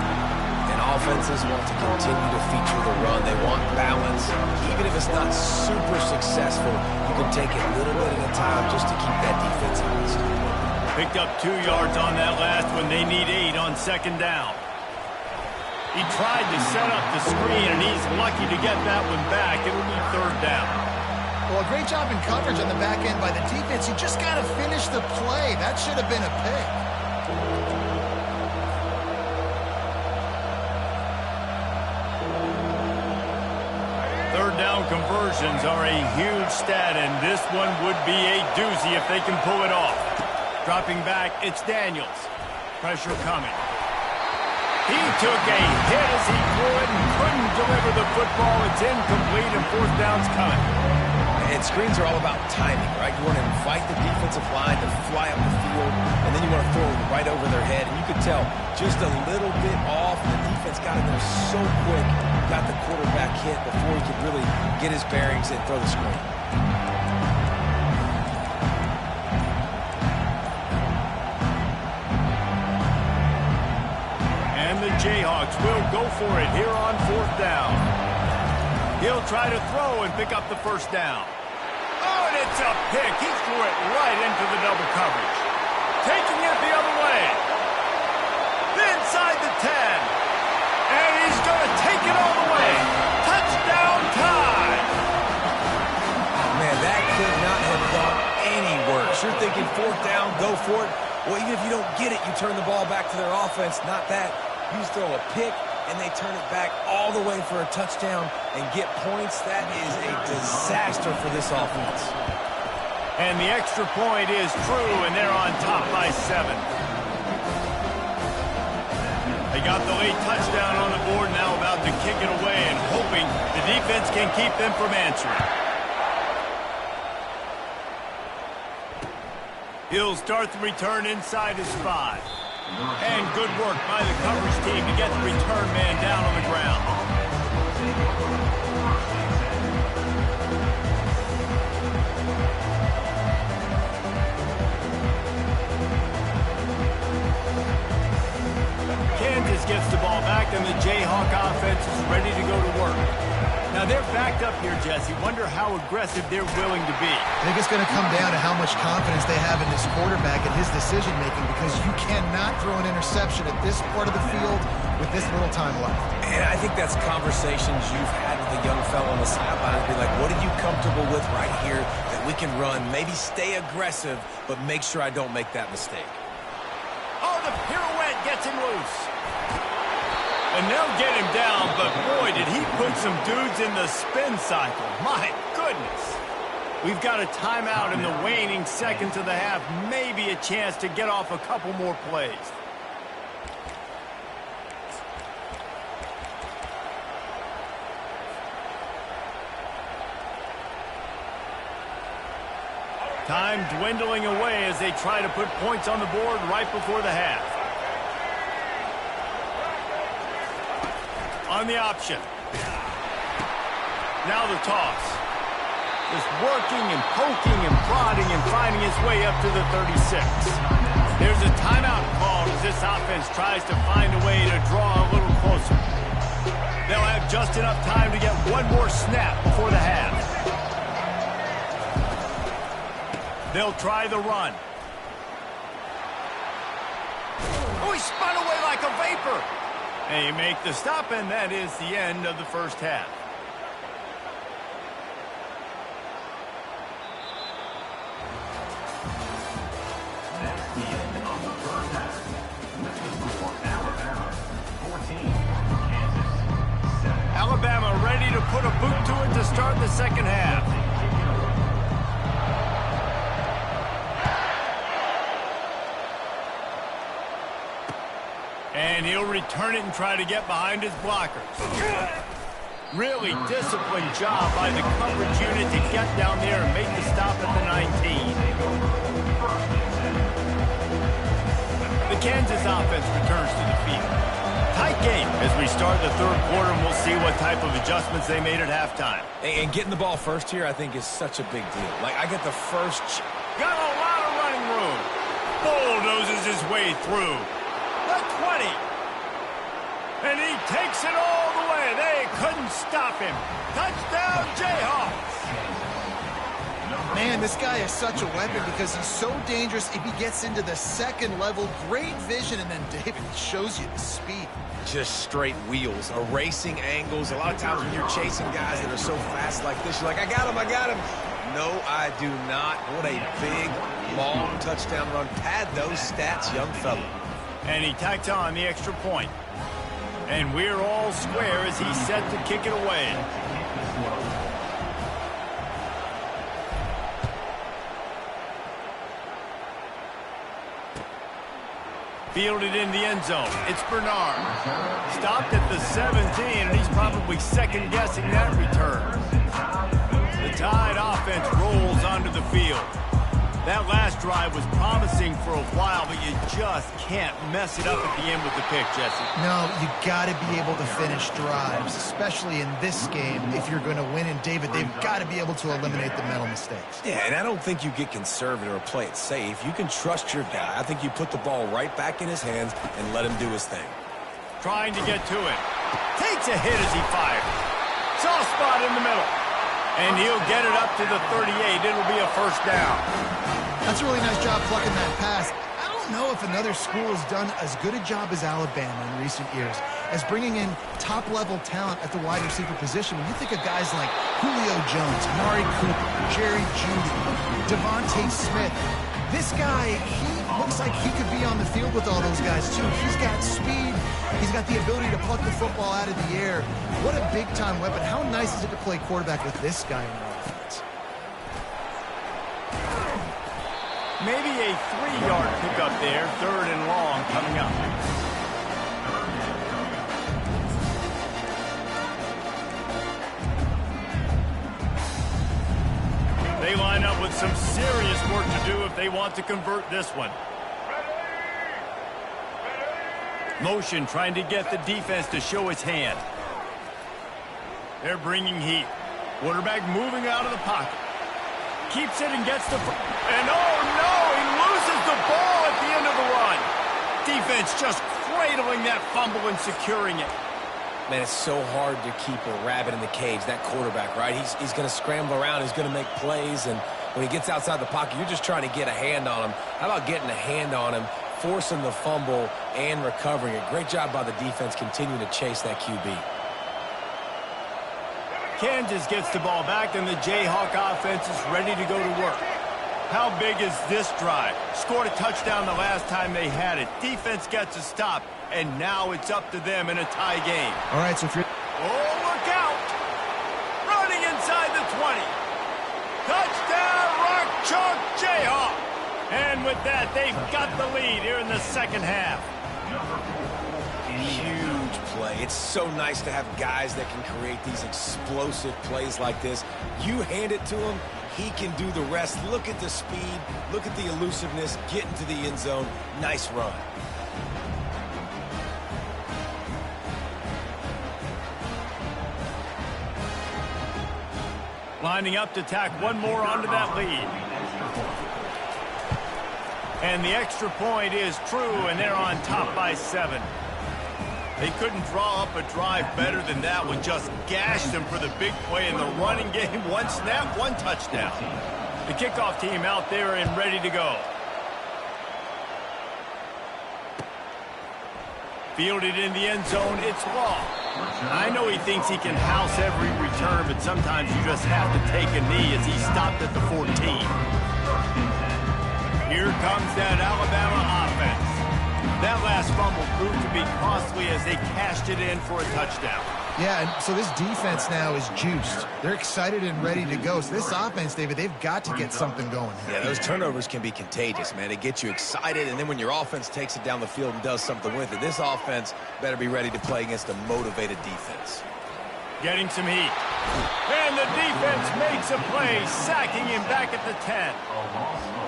And offenses want to continue to feature the run. They want balance. Even if it's not super successful, you can take it little bit at a time just to keep that defense honest. Picked up 2 yards on that last one. They need 8 on 2nd down. He tried to set up the screen, and he's lucky to get that one back. It'll be 3rd down. Well, a great job in coverage on the back end by the defense. You just got to finish the play. That should have been a pick. Third down conversions are a huge stat, and this one would be a doozy if they can pull it off. Dropping back, it's Daniels. Pressure coming. He took a hit as he threw it and couldn't deliver the football. It's incomplete, and 4th down's coming. And screens are all about timing, right? You want to invite the defensive line to fly up the field, and then you want to throw it right over their head. And you could tell just a little bit off, and the defense got in there so quick. got the quarterback hit before he could really get his bearings and throw the screen. And the Jayhawks will go for it here on 4th down. He'll try to throw and pick up the first down. Oh, and it's a pick. He threw it right into the double coverage. Taking it the other way. Inside the 10. And he's going to take it all the way. Touchdown time. Man, that could not have gone any worse. You're thinking 4th down, go for it. Well, even if you don't get it, you turn the ball back to their offense. Not that. You just throw a pick, and they turn it back all the way for a touchdown and get points. That is a disaster for this offense. And the extra point is true, and they're on top by 7. They got the late touchdown on the board, now about to kick it away and hoping the defense can keep them from answering. He'll start the return inside his 5. And good work by the coverage team to get the return man down on the ground. Kansas gets the ball back, and the Jayhawk offense is ready to go to work. Now, they're backed up here, Jesse. Wonder how aggressive they're willing to be. I think it's going to come down to how much confidence they have in this quarterback and his decision-making, because you cannot throw an interception at this part of the field with this little time left. And I think that's conversations you've had with the young fellow on the sideline. Be like, what are you comfortable with right here that we can run? Maybe stay aggressive, but make sure I don't make that mistake. Oh, the pirouette gets him loose. And they'll get him down, but boy, did he put some dudes in the spin cycle. My goodness. We've got a timeout in the waning seconds of the half. Maybe a chance to get off a couple more plays. Time dwindling away as they try to put points on the board right before the half. On the option. Now the toss. Just working and poking and prodding and finding his way up to the 36. There's a timeout called as this offense tries to find a way to draw a little closer. They'll have just enough time to get one more snap before the half. They'll try the run. Oh, he spun away like a vapor. They make the stop, and that is the end of the first half. That's the end of the first half. With the score, Alabama 14, Kansas 7. Alabama ready to put a boot to it to start the second half. And he'll return it and try to get behind his blockers. Really disciplined job by the coverage unit to get down there and make the stop at the 19. The Kansas offense returns to the field. Tight game as we start the third quarter, and we'll see what type of adjustments they made at halftime. And getting the ball first here, I think, is such a big deal. Like, I get the first... Got a lot of running room. Bulldozes his way through. The 20. And he takes it all the way. They couldn't stop him. Touchdown, Jayhawks. Man, this guy is such a weapon because he's so dangerous if he gets into the second level. Great vision, and then David shows you the speed. Just straight wheels, erasing angles. A lot of times when you're chasing guys that are so fast like this, you're like, I got him, I got him. No, I do not. What a big, long touchdown run. Pad those stats, young fella. And he tacked on the extra point. And we're all square as he's set to kick it away. Fielded in the end zone. It's Bernard. Stopped at the 17, and he's probably second-guessing that return. The Tide offense rolls onto the field. That last drive was promising for a while, but you just can't mess it up at the end with the pick, Jesse. No, you got to be able to finish drives, especially in this game. If you're going to win, and David, they've got to be able to eliminate the mental mistakes. Yeah, and I don't think you get conservative or play it safe. You can trust your guy. I think you put the ball right back in his hands and let him do his thing. Trying to get to it. Takes a hit as he fires. Soft spot in the middle. And he'll get it up to the 38. It'll be a first down. That's a really nice job plucking that pass. I don't know if another school has done as good a job as Alabama in recent years as bringing in top-level talent at the wide receiver position. When you think of guys like Julio Jones, Amari Cooper, Jerry Jeudy, Devontae Smith, this guy, he looks like he could be on the field with all those guys, too. He's got speed. He's got the ability to pluck the football out of the air. What a big-time weapon. How nice is it to play quarterback with this guy in the offense? Maybe a 3-yard pickup there. 3rd and long coming up. They line up with some serious work to do if they want to convert this one. Motion trying to get the defense to show its hand. They're bringing heat. Quarterback moving out of the pocket. Keeps it and gets the... And oh no, he loses the ball at the end of the run. Defense just cradling that fumble and securing it. Man, it's so hard to keep a rabbit in the cage, that quarterback, right? He's going to scramble around. He's going to make plays, and when he gets outside the pocket, you're just trying to get a hand on him. How about getting a hand on him, forcing the fumble, and recovering it? Great job by the defense continuing to chase that QB. Kansas gets the ball back, and the Jayhawk offense is ready to go to work. How big is this drive? Scored a touchdown the last time they had it. Defense gets a stop, and now it's up to them in a tie game. All right, so if you're... Oh, look out! Running inside the 20. Touchdown, Rock Chalk Jayhawk! And with that, they've got the lead here in the second half. Huge play. It's so nice to have guys that can create these explosive plays like this. You hand it to him, he can do the rest. Look at the speed. Look at the elusiveness. Get into the end zone. Nice run. Lining up to tack one more onto that lead. And the extra point is true, and they're on top by 7. They couldn't draw up a drive better than that one. Just gashed them for the big play in the running game. 1 snap, 1 touchdown. The kickoff team out there and ready to go. Fielded in the end zone, it's Law. I know he thinks he can house every return, but sometimes you just have to take a knee as he stopped at the 14. Here comes that Alabama offense. That last fumble proved to be costly as they cashed it in for a touchdown. Yeah, and so this defense now is juiced. They're excited and ready to go. So this offense, David, they've got to get something going here. Yeah, those turnovers can be contagious, man. They get you excited, and then when your offense takes it down the field and does something with it, this offense better be ready to play against a motivated defense. Getting some heat. And the defense makes a play, sacking him back at the 10.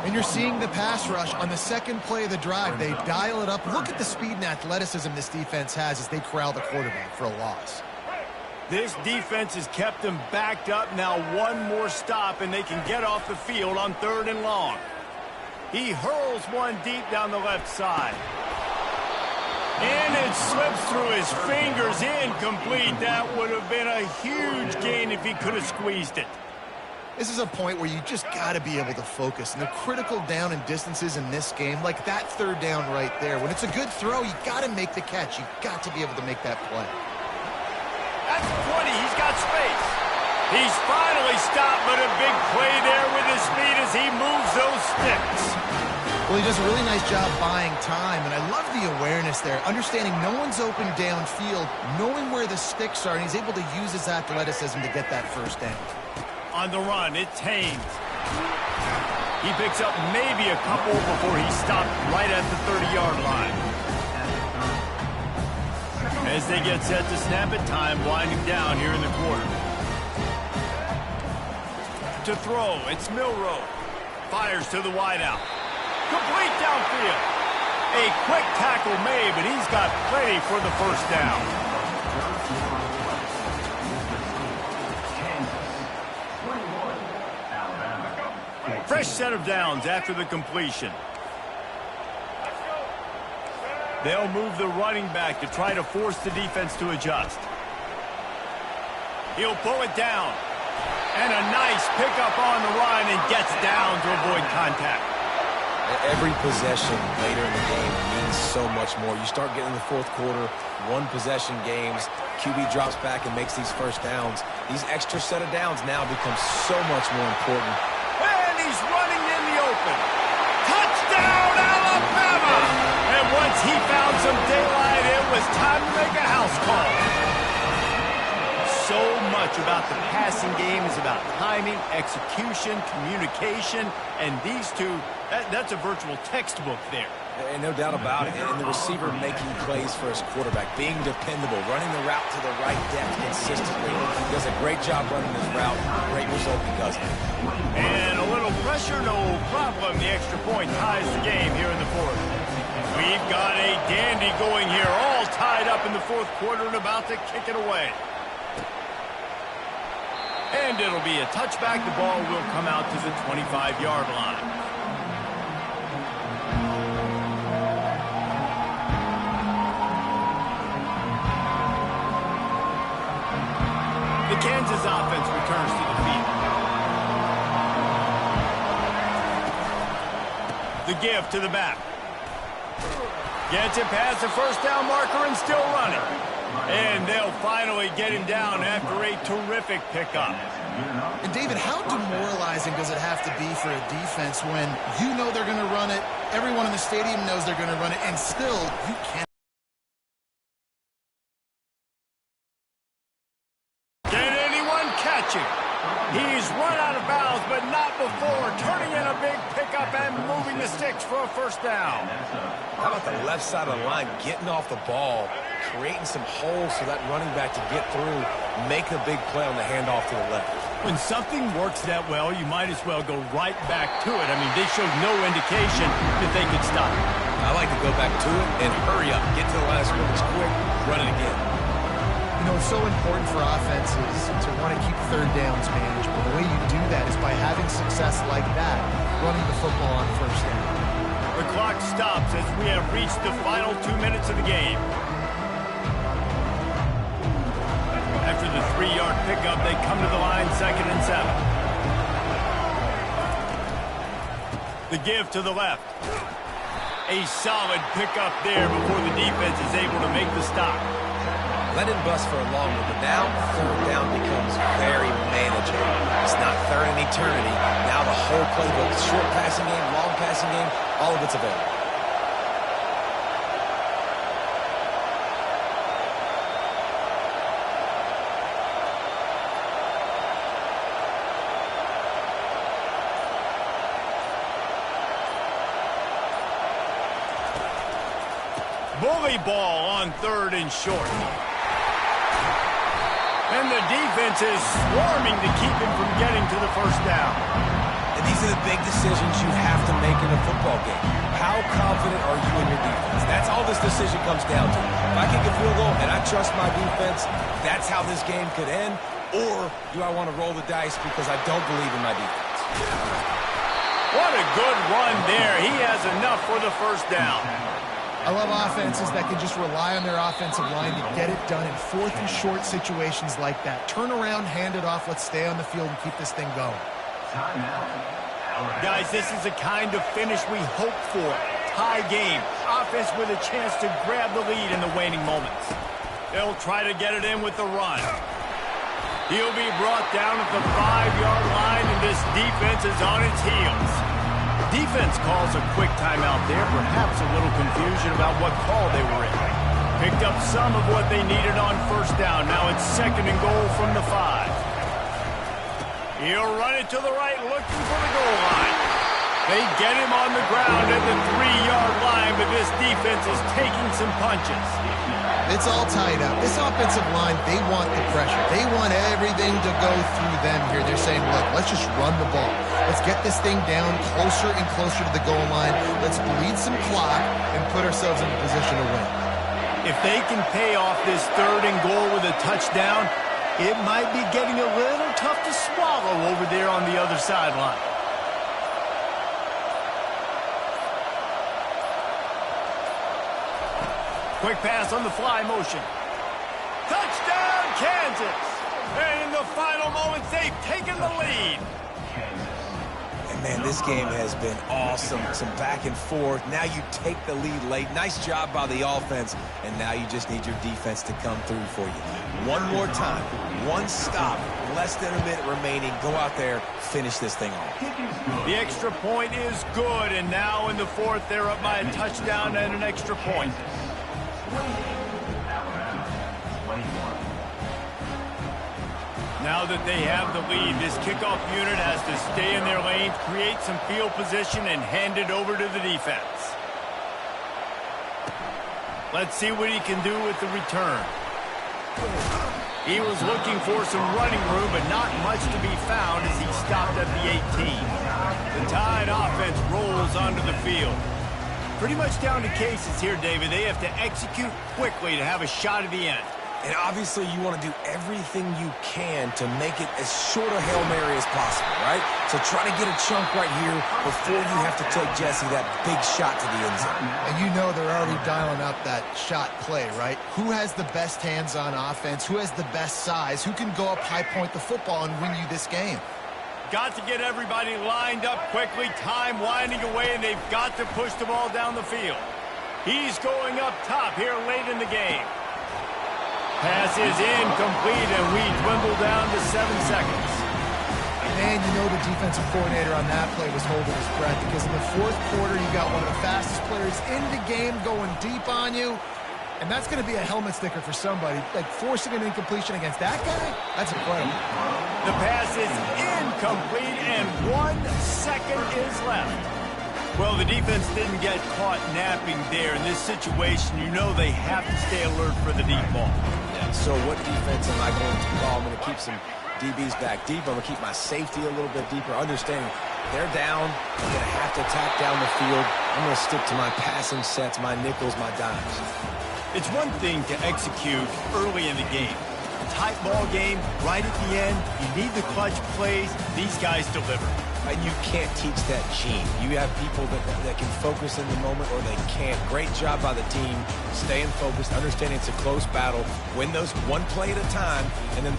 And you're seeing the pass rush on the second play of the drive. They dial it up. Look at the speed and athleticism this defense has as they corral the quarterback for a loss. This defense has kept them backed up. Now one more stop, and they can get off the field on 3rd and long. He hurls one deep down the left side. And it slips through his fingers, incomplete. That would have been a huge gain if he could have squeezed it. This is a point where you just got to be able to focus. And the critical down and distances in this game, like that 3rd down right there, when it's a good throw, you got to make the catch. You got to be able to make that play. That's 20. He's got space. He's finally stopped, but a big play there with his speed as he moves those sticks. Well, he does a really nice job buying time, and I love the awareness there, understanding no one's open downfield, knowing where the sticks are, and he's able to use his athleticism to get that 1st down. On the run, it's Haynes. He picks up maybe a couple before he stopped right at the 30-yard line. As they get set to snap it, time winding down here in the quarter. To throw, it's Milroe. Fires to the wideout. Complete downfield. A quick tackle made, but he's got plenty for the first down. Fresh set of downs after the completion. They'll move the running back to try to force the defense to adjust. He'll pull it down. And a nice pickup on the run and gets down to avoid contact. Every possession later in the game means so much more. You start getting the fourth quarter, one-possession games, QB drops back and makes these first downs. These extra set of downs now become so much more important. And he's running in the open. Touchdown, Alabama! And once he found some daylight, it was time to make a house call. So much about the passing game is about timing, execution, communication, and these two, that's a virtual textbook there. And no doubt about it. And the receiver making plays for his quarterback, being dependable, running the route to the right depth consistently. He does a great job running his route. Great result because of it. And a little pressure, no problem. The extra point ties the game here in the fourth. We've got a dandy going here, all tied up in the fourth quarter and about to kick it away. And it'll be a touchback. The ball will come out to the 25-yard line. The Kansas offense returns to the field. The give to the back. Gets it past the first down marker and still running. And they'll finally get him down after a terrific pickup. And David, how demoralizing does it have to be for a defense when you know they're going to run it, everyone in the stadium knows they're going to run it, and still you can't. Can anyone catch him? He's run out of bounds, but not before turning in a big pickup and moving the sticks for a first down. How about the left side of the line getting off the ball, creating some holes for that running back to get through, make a big play on the handoff to the left. When something works that well, you might as well go right back to it. I mean, they showed no indication that they could stop it. I like to go back to it and hurry up, get to the line of scrimmage quick, run it again. You know, it's so important for offenses to want to keep third downs manageable. The way you do that is by having success like that, running the football on first down. The clock stops as we have reached the final 2 minutes of the game. After the 3-yard pickup, they come to the line 2nd and 7. The give to the left. A solid pickup there before the defense is able to make the stop. Let him bust for a long one, but now third down becomes very manageable. It's not third in eternity. Now the whole playbook, short passing game, long passing game, all of it's available. Bully ball on 3rd and short. And the defense is swarming to keep him from getting to the first down. And these are the big decisions you have to make in a football game. How confident are you in your defense? That's all this decision comes down to. If I kick a field goal and I trust my defense, that's how this game could end. Or do I want to roll the dice because I don't believe in my defense? What a good run there. He has enough for the first down. I love offenses that can just rely on their offensive line to get it done in 4th and short situations like that. Turn around, hand it off, let's stay on the field and keep this thing going. Guys, this is the kind of finish we hope for. Tie game. Offense with a chance to grab the lead in the waning moments. They'll try to get it in with the run. He'll be brought down at the 5-yard line, and this defense is on its heels. Defense calls a quick timeout there, perhaps a little confusion about what call they were in. Picked up some of what they needed on first down. Now it's 2nd and goal from the 5. He'll run it to the right, looking for the goal line. They get him on the ground at the 3-yard line, but this defense is taking some punches. It's all tied up. This offensive line, they want the pressure. They want everything to go through them here. They're saying, look, let's just run the ball. Let's get this thing down closer and closer to the goal line. Let's bleed some clock and put ourselves in a position to win. If they can pay off this 3rd and goal with a touchdown, it might be getting a little tough to swallow over there on the other sideline. Quick pass on the fly motion. Touchdown, Kansas! And in the final moments, they've taken the lead. And man, this game has been awesome. Some back and forth. Now you take the lead late. Nice job by the offense. And now you just need your defense to come through for you. One more time. One stop. Less than a minute remaining. Go out there. Finish this thing off. The extra point is good. And now in the 4th, they're up by a touchdown and an extra point. Now that they have the lead, this kickoff unit has to stay in their lanes, create some field position, and hand it over to the defense. Let's see what he can do with the return. He was looking for some running room, but not much to be found as he stopped at the 18. The Tide offense rolls onto the field. Pretty much down to cases here, David. They have to execute quickly to have a shot at the end. And obviously you want to do everything you can to make it as short a Hail Mary as possible, right? So try to get a chunk right here before you have to take Jesse that big shot to the end zone. And you know they're already dialing up that shot play, right? Who has the best hands on offense? Who has the best size? Who can go up high point the football and win you this game? Got to get everybody lined up quickly. Time winding away, and they've got to push the ball down the field. He's going up top here late in the game. Pass is incomplete, and we dwindle down to 7 seconds. Man, you know the defensive coordinator on that play was holding his breath because in the 4th quarter, you got one of the fastest players in the game going deep on you. And that's going to be a helmet sticker for somebody. Like forcing an incompletion against that guy, that's incredible. The pass is incomplete, and 1 second is left. Well, the defense didn't get caught napping there. In this situation, you know they have to stay alert for the deep ball. Yeah, so what defense am I going to call? I'm going to keep some DBs back deep. I'm going to keep my safety a little bit deeper, understanding they're down. I'm going to have to attack down the field. I'm going to stick to my passing sets, my nickels, my dimes. It's one thing to execute early in the game. Tight ball game, right at the end, you need the clutch plays. These guys deliver. And you can't teach that gene. You have people that can focus in the moment or they can't. Great job by the team, staying focused, understanding it's a close battle, win those one play at a time, and then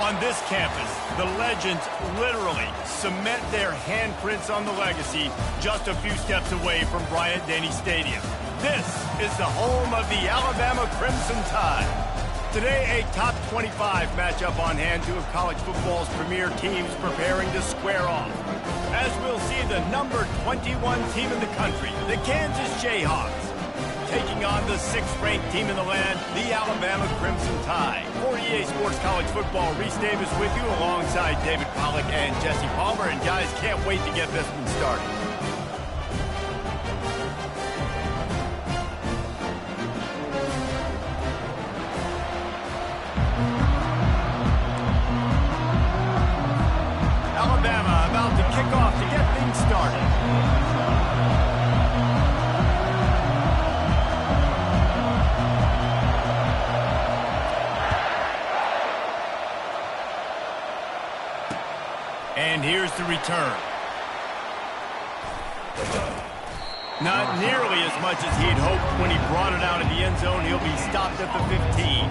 On this campus, the legends literally cement their handprints on the legacy just a few steps away from Bryant-Denny Stadium. This is the home of the Alabama Crimson Tide. Today, a top 25 matchup on hand, two of college football's premier teams preparing to square off. As we'll see the number 21 team in the country, the Kansas Jayhawks, taking on the 6th-ranked team in the land, the Alabama Crimson Tide. For EA Sports College Football, Reese Davis with you alongside David Pollack and Jesse Palmer. And guys, can't wait to get this one started. getting started. And here's the return. Not nearly as much as he'd hoped when he brought it out of the end zone. He'll be stopped at the 15.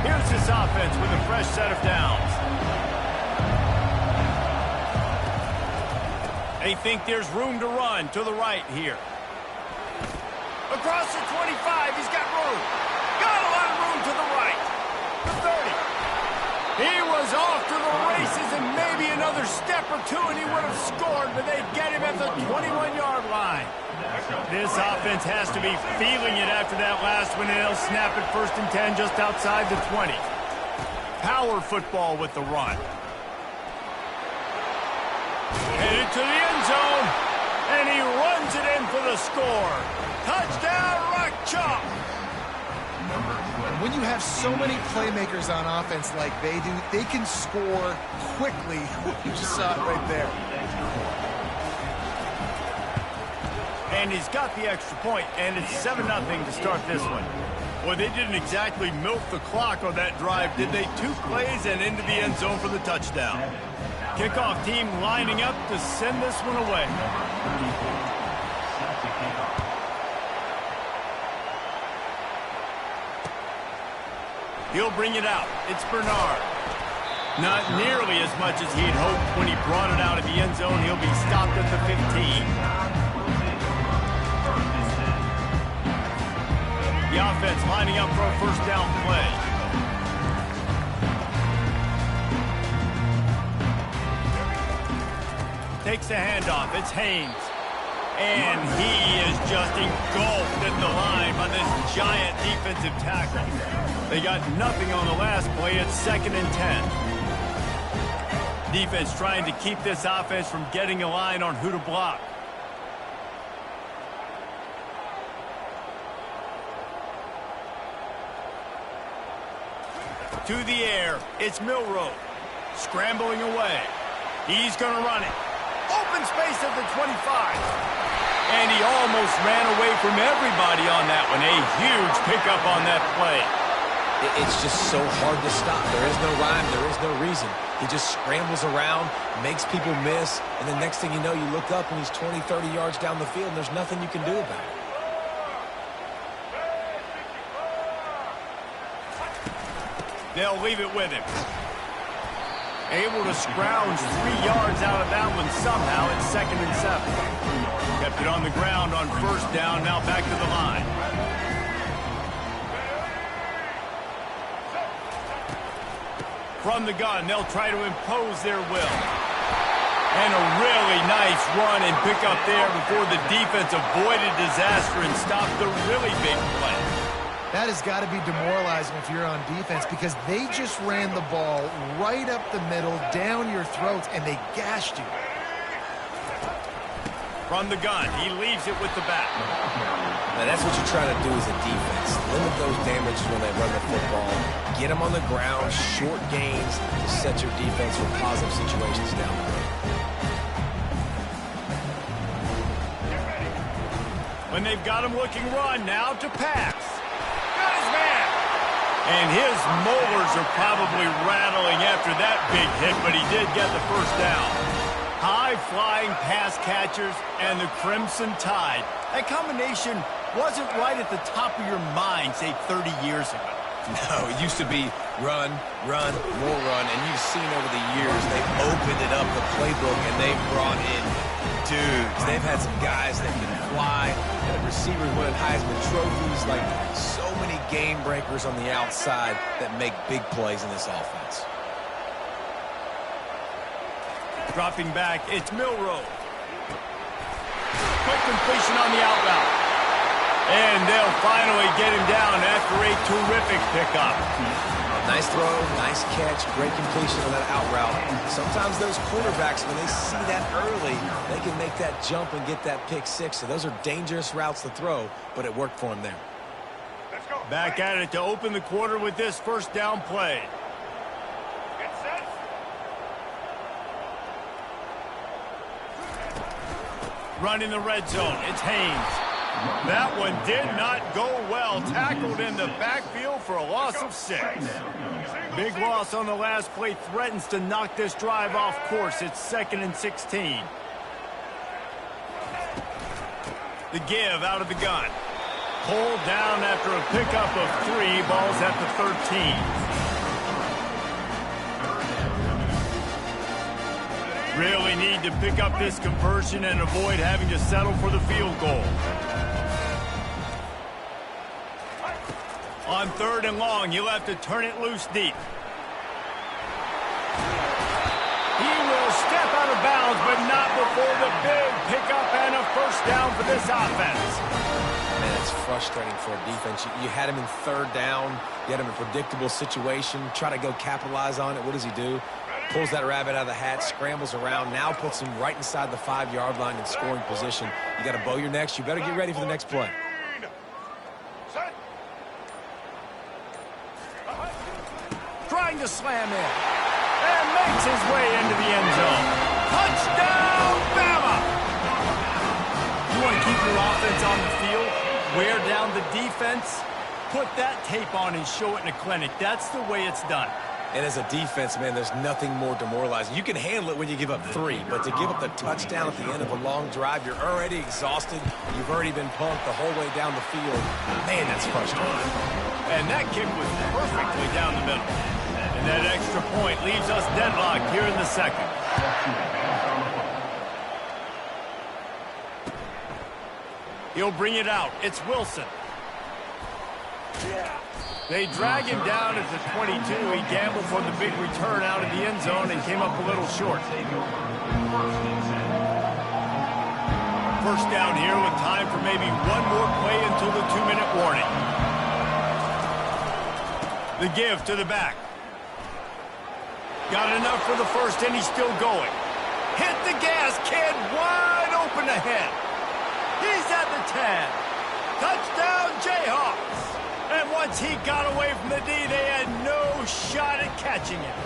Here's this offense with a fresh set of downs. They think there's room to run to the right here. Across the 25, he's got room. Got a lot of room to the right. The 30. He was off to the races and maybe another step or two and he would have scored, but they get him at the 21-yard line. This offense has to be feeling it after that last one, and they'll snap it 1st and 10 just outside the 20. Power football with the run. Headed to the end zone, and he runs it in for the score. Touchdown, Rock Chalk! When you have so many playmakers on offense like they do, they can score quickly. You just saw it right there. And he's got the extra point, and it's 7-0 to start this one. Well, they didn't exactly milk the clock on that drive, did they? 2 plays and into the end zone for the touchdown. Kickoff team lining up to send this one away. He'll bring it out. It's Bernard. Not nearly as much as he'd hoped when he brought it out of the end zone. He'll be stopped at the 15. The offense lining up for a 1st down play. Takes the handoff. It's Haynes. And he is just engulfed at the line by this giant defensive tackle. They got nothing on the last play. It's 2nd and 10. Defense trying to keep this offense from getting a line on who to block. To the air. It's Milroe. Scrambling away. He's going to run it. Open space at the 25. And he almost ran away from everybody on that one. A huge pickup on that play. It's just so hard to stop. There is no rhyme. There is no reason. He just scrambles around, makes people miss, and the next thing you know, you look up and he's 20, 30 yards down the field, and there's nothing you can do about it. They'll leave it with him. Able to scrounge 3 yards out of that one somehow. It's 2nd and 7. Kept it on the ground on 1st down. Now back to the line. From the gun, they'll try to impose their will. And a really nice run and pick up there before the defense avoided disaster and stopped the really big play. That has got to be demoralizing if you're on defense because they just ran the ball right up the middle, down your throats, and they gashed you. From the gun, he leaves it with the back. Now that's what you try to do as a defense. Limit those damages when they run the football. Get them on the ground, short gains to set your defense for positive situations down the road. When they've got him looking run, now to pass. Got his man. And his molars are probably rattling after that big hit, but he did get the 1st down. High-flying pass catchers and the Crimson Tide. That combination wasn't right at the top of your mind, say, 30 years ago. No, it used to be run, run, more run, and you've seen over the years they've opened it up, the playbook, and they've brought in dudes. They've had some guys that can fly, and receivers winning Heisman trophies, like so many game breakers on the outside that make big plays in this offense. Dropping back, it's Milroe. Quick completion on the out route. And they'll finally get him down after a terrific pickup. Nice throw, nice catch, great completion on that out route. Sometimes those quarterbacks, when they see that early, they can make that jump and get that pick 6. So those are dangerous routes to throw, but it worked for him there. Back at it to open the quarter with this first down play. Get set. Running the red zone. It's Haynes. That one did not go well. Tackled in the backfield for a loss of 6. Big loss on the last play. Threatens to knock this drive off course. It's 2nd and 16. The give out of the gun. Pulled down after a pickup of 3. Ball's at the 13. Really need to pick up this conversion and avoid having to settle for the field goal. On 3rd and long, you'll have to turn it loose deep. He will step out of bounds, but not before the big pickup and a first down for this offense. Man, it's frustrating for a defense. You had him in 3rd down. You had him in a predictable situation. Try to go capitalize on it. What does he do? Pulls that rabbit out of the hat, scrambles around, now puts him right inside the 5-yard line in scoring position. You got to bow your necks. You better get ready for the next play. Trying to slam in. And makes his way into the end zone. Touchdown, Bama! You want to keep your offense on the field? Wear down the defense? Put that tape on and show it in a clinic. That's the way it's done. And as a defense, man, there's nothing more demoralizing. You can handle it when you give up 3, but to give up the touchdown at the end of a long drive, you're already exhausted. You've already been punked the whole way down the field. Man, that's frustrating. And that kick was perfectly down the middle. And that extra point leaves us deadlocked here in the 2nd. He'll bring it out. It's Wilson. They drag him down at the 22. He gambled for the big return out of the end zone and came up a little short. First down here with time for maybe one more play until the 2-minute warning. The give to the back. Got enough for the first, and he's still going. Hit the gas, kid. Wide open ahead. He's at the 10. Touchdown, Jayhawks. And once he got away from the D, they had no shot at catching him.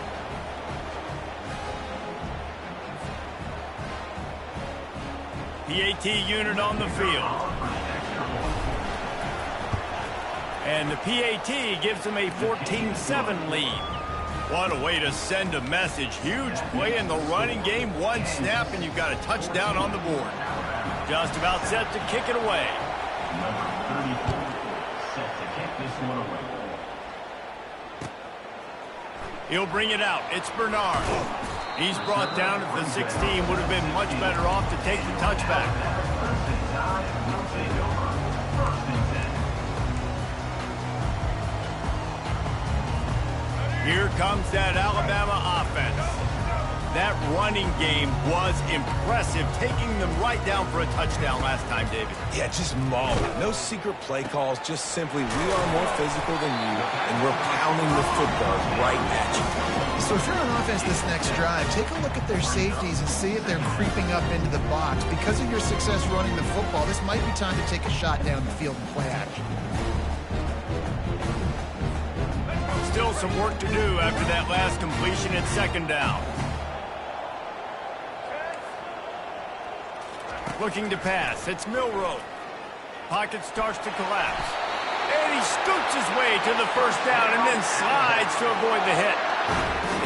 PAT unit on the field. And the PAT gives them a 14-7 lead. What a way to send a message. Huge play in the running game. 1 snap, and you've got a touchdown on the board. Just about set to kick it away. Number 34 set to kick this one away. He'll bring it out. It's Bernard. He's brought down at the 16. Would have been much better off to take the touchback. First and 10. We'll take over. First and 10. Here comes that Alabama offense. That running game was impressive, taking them right down for a touchdown last time, David. Yeah, just mauled. No secret play calls, just simply we are more physical than you, and we're pounding the football right at you. So if you're on offense this next drive, take a look at their safeties and see if they're creeping up into the box. Because of your success running the football, this might be time to take a shot down the field and play action. Still some work to do after that last completion at 2nd down. Looking to pass. It's Milroe. Pocket starts to collapse. And he scoots his way to the first down and then slides to avoid the hit.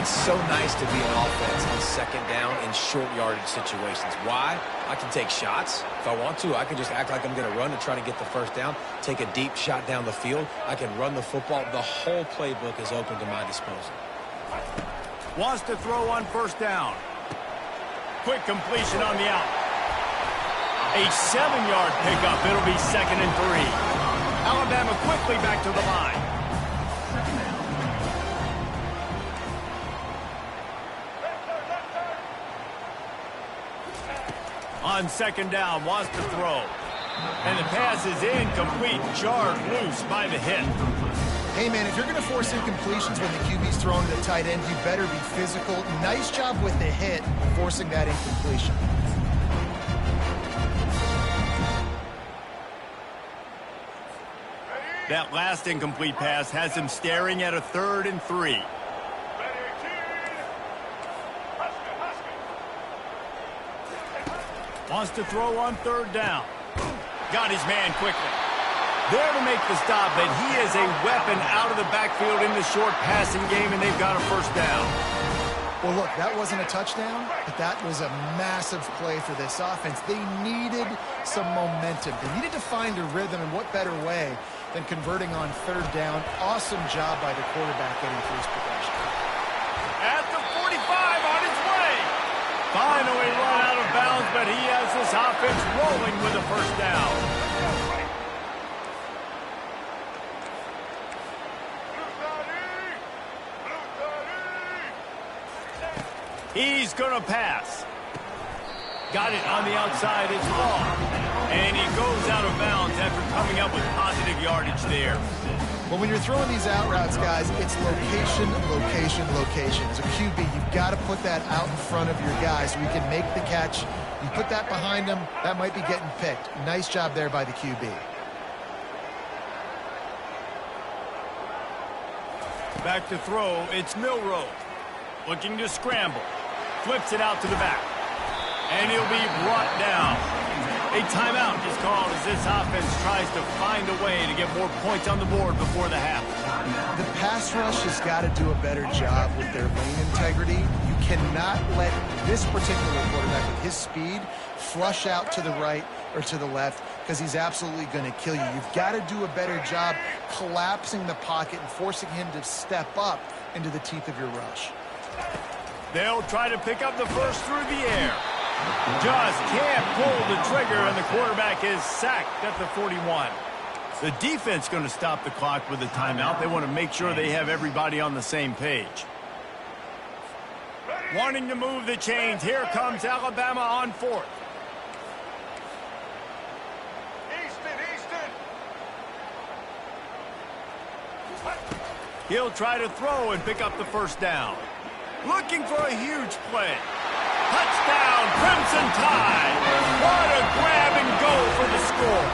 It's so nice to be an offense on 2nd down in short yardage situations. Why? I can take shots. If I want to, I can just act like I'm going to run and try to get the first down, take a deep shot down the field. I can run the football. The whole playbook is open to my disposal. Wants to throw on first down. Quick completion on the out. A 7-yard pickup. It'll be 2nd and 3. Alabama quickly back to the line. On 2nd down, wants to throw. And the pass is incomplete, jarred loose by the hit. Hey, man, if you're going to force incompletions when the QB's throwing to the tight end, you better be physical. Nice job with the hit, forcing that incompletion. That last incomplete pass has him staring at a 3rd and 3. Wants to throw on 3rd down. Got his man quickly. There to make the stop, but he is a weapon out of the backfield in the short passing game, and they've got a 1st down. Well, look, that wasn't a touchdown, but that was a massive play for this offense. They needed some momentum. They needed to find a rhythm, and what better way than converting on 3rd down. Awesome job by the quarterback getting through his progression. At the 45, on his way. Finally run out of bounds, but he has this offense rolling with a 1st down. He's going to pass. Got it on the outside. It's long. And he goes out of bounds after coming up with positive yardage there. Well, when you're throwing these out routes, guys, it's location, location, location. As a QB, you've got to put that out in front of your guy so he can make the catch. You put that behind him, that might be getting picked. Nice job there by the QB. Back to throw. It's Milroe. Looking to scramble. Flips it out to the back. And he'll be brought down. A timeout is called as this offense tries to find a way to get more points on the board before the half. The pass rush has got to do a better job with their lane integrity. You cannot let this particular quarterback with his speed flush out to the right or to the left because he's absolutely going to kill you. You've got to do a better job collapsing the pocket and forcing him to step up into the teeth of your rush. They'll try to pick up the 1st through the air. Just can't pull the trigger, and the quarterback is sacked at the 41. The defense going to stop the clock with a timeout. They want to make sure they have everybody on the same page. Wanting to move the chains. Here comes Alabama on 4th. He'll try to throw and pick up the 1st down. Looking for a huge play. Touchdown, Crimson Tide. What a grab and go for the score.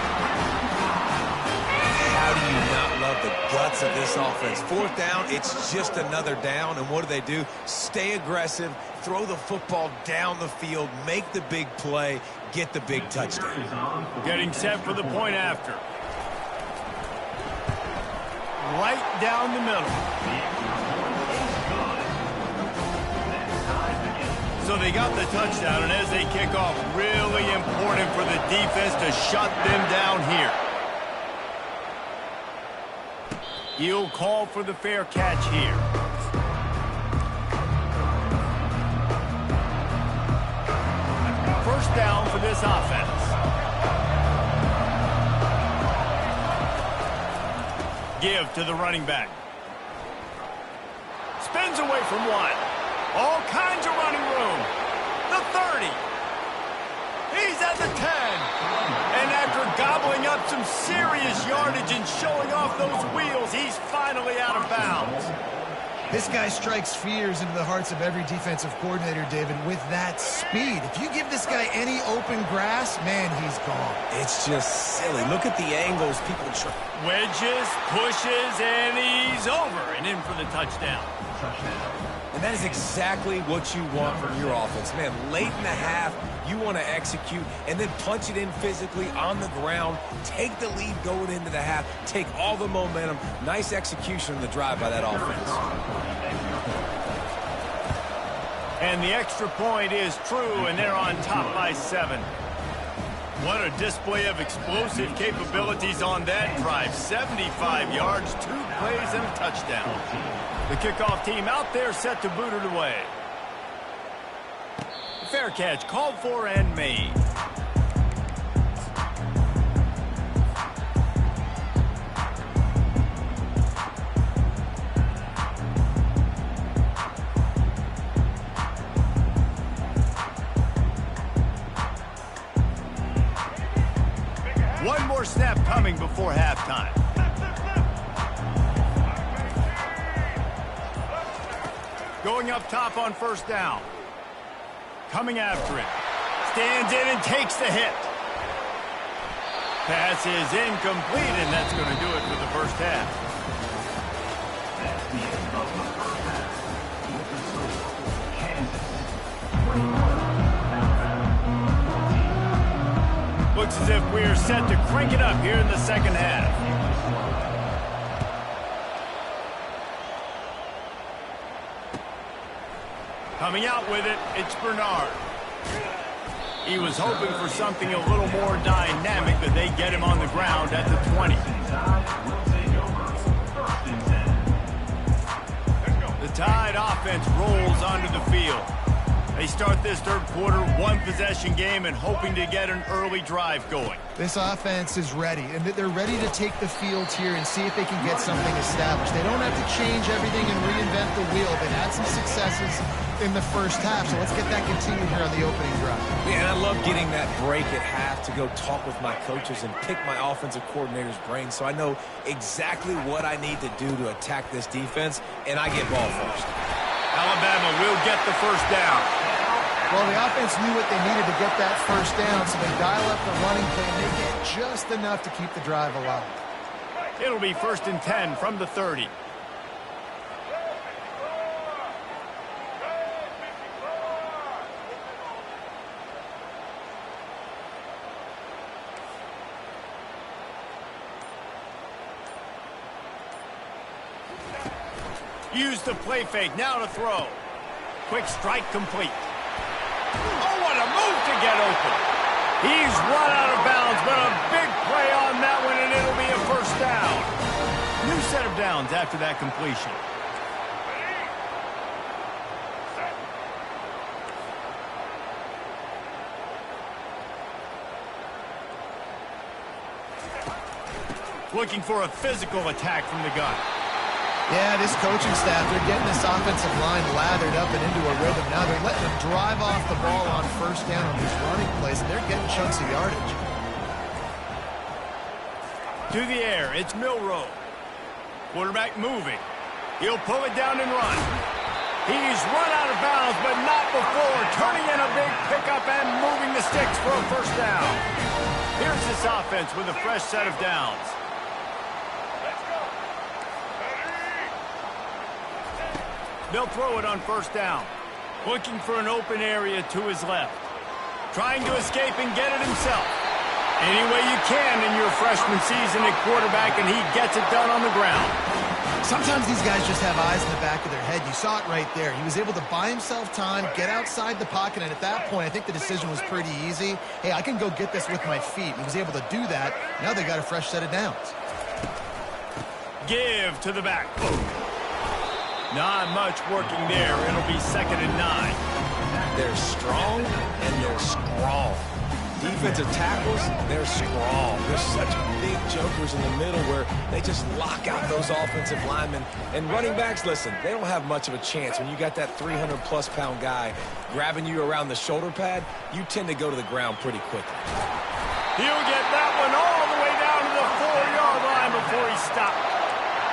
How do you not love the guts of this offense? 4th down, it's just another down, and what do? Stay aggressive, throw the football down the field, make the big play, get the big touchdown. Getting set for the point after. Right down the middle. So they got the touchdown, and as they kick off, really important for the defense to shut them down here. He'll call for the fair catch here. First down for this offense. Give to the running back. Spins away from one. All kinds of running room. The 30. He's at the 10. And after gobbling up some serious yardage and showing off those wheels, he's finally out of bounds. This guy strikes fears into the hearts of every defensive coordinator, David, with that speed. If you give this guy any open grass, man, he's gone. It's just silly. Look at the angles people try. Wedges, pushes, and he's over and in for the touchdown. And that is exactly what you want from your offense. Man, late in the half, you want to execute and then punch it in physically on the ground, take the lead going into the half, take all the momentum. Nice execution on the drive by that offense. And the extra point is true, and they're on top by 7. What a display of explosive capabilities on that drive. 75 yards, 2 plays, and a touchdown. The kickoff team out there set to boot it away. Fair catch called for and made. One more snap coming before halftime. Going up top on first down. Coming after it. Stands in and takes the hit. Pass is incomplete, and that's going to do it for the first half. That's the end of the first half. With the score, Kansas 21, Alabama 14. Looks as if we are set to crank it up here in the second half. Coming out with it, it's Bernard. He was hoping for something a little more dynamic, but they get him on the ground at the 20. The Tide offense rolls onto the field. They start this third quarter, one-possession game, and hoping to get an early drive going. This offense is ready, and they're ready to take the field here and see if they can get something established. They don't have to change everything and reinvent the wheel. They've had some successes in the first half, so let's get that continued here on the opening drive. Yeah, and I love getting that break at half to go talk with my coaches and pick my offensive coordinator's brain so I know exactly what I need to do to attack this defense, and I get ball first. Alabama will get the first down. Well, the offense knew what they needed to get that first down, so they dial up the running play, and they get just enough to keep the drive alive. It'll be 1st and 10 from the 30. Use the play fake, now to throw. Quick strike complete. Oh, what a move to get open. He's run out of bounds, but a big play on that one, and it'll be a first down. New set of downs after that completion. Looking for a physical attack from the gun. Yeah, this coaching staff, they're getting this offensive line lathered up and into a rhythm. Now they're letting them drive off the ball on first down on these running plays, and they're getting chunks of yardage. To the air, it's Milroe. Quarterback moving. He'll pull it down and run. He's run out of bounds, but not before turning in a big pickup and moving the sticks for a first down. Here's this offense with a fresh set of downs. They'll throw it on first down. Looking for an open area to his left. Trying to escape and get it himself. Any way you can in your freshman season at quarterback, and he gets it done on the ground. Sometimes these guys just have eyes in the back of their head. You saw it right there. He was able to buy himself time, get outside the pocket, and at that point, I think the decision was pretty easy. Hey, I can go get this with my feet. He was able to do that. Now they got a fresh set of downs. Give to the back. Not much working there. It'll be 2nd and 9. They're strong and they're strong. Defensive tackles, they're strong. There's such big jokers in the middle where they just lock out those offensive linemen. And running backs, listen, they don't have much of a chance. When you got that 300-plus pound guy grabbing you around the shoulder pad, you tend to go to the ground pretty quickly. He'll get that one all the way down to the 4-yard line before he stopped.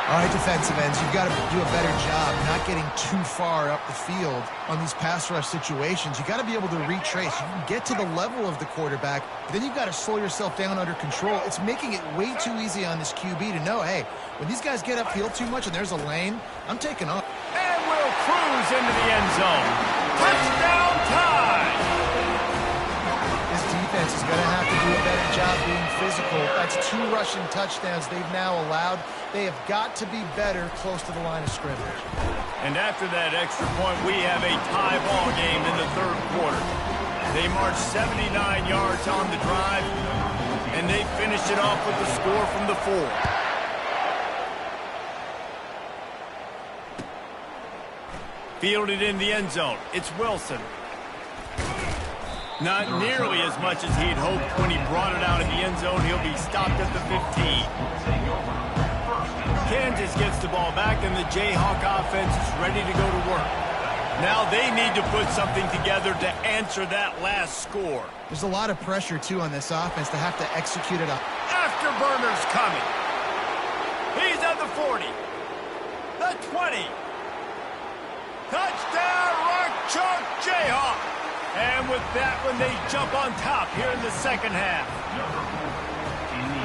All right, defensive ends, you've got to do a better job not getting too far up the field on these pass rush situations. You've got to be able to retrace. You can get to the level of the quarterback, but then you've got to slow yourself down under control. It's making it way too easy on this QB to know, hey, when these guys get upfield too much and there's a lane, I'm taking off. And we'll cruise into the end zone. Touchdown Tide! This defense is going to have to do a better job being physical. That's 2 rushing touchdowns they've now allowed. They have got to be better close to the line of scrimmage. And after that extra point, we have a tie ball game in the third quarter. They marched 79 yards on the drive, and they finished it off with the score from the 4. Fielded in the end zone. It's Wilson. Not nearly as much as he'd hoped when he brought it out in the end zone. He'll be stopped at the 15. Kansas gets the ball back, and the Jayhawk offense is ready to go to work. Now they need to put something together to answer that last score. There's a lot of pressure, too, on this offense to have to execute it. Afterburner's coming. He's at the 40. The 20. Touchdown, Rock Chalk Jayhawk. And with that one, they jump on top here in the second half.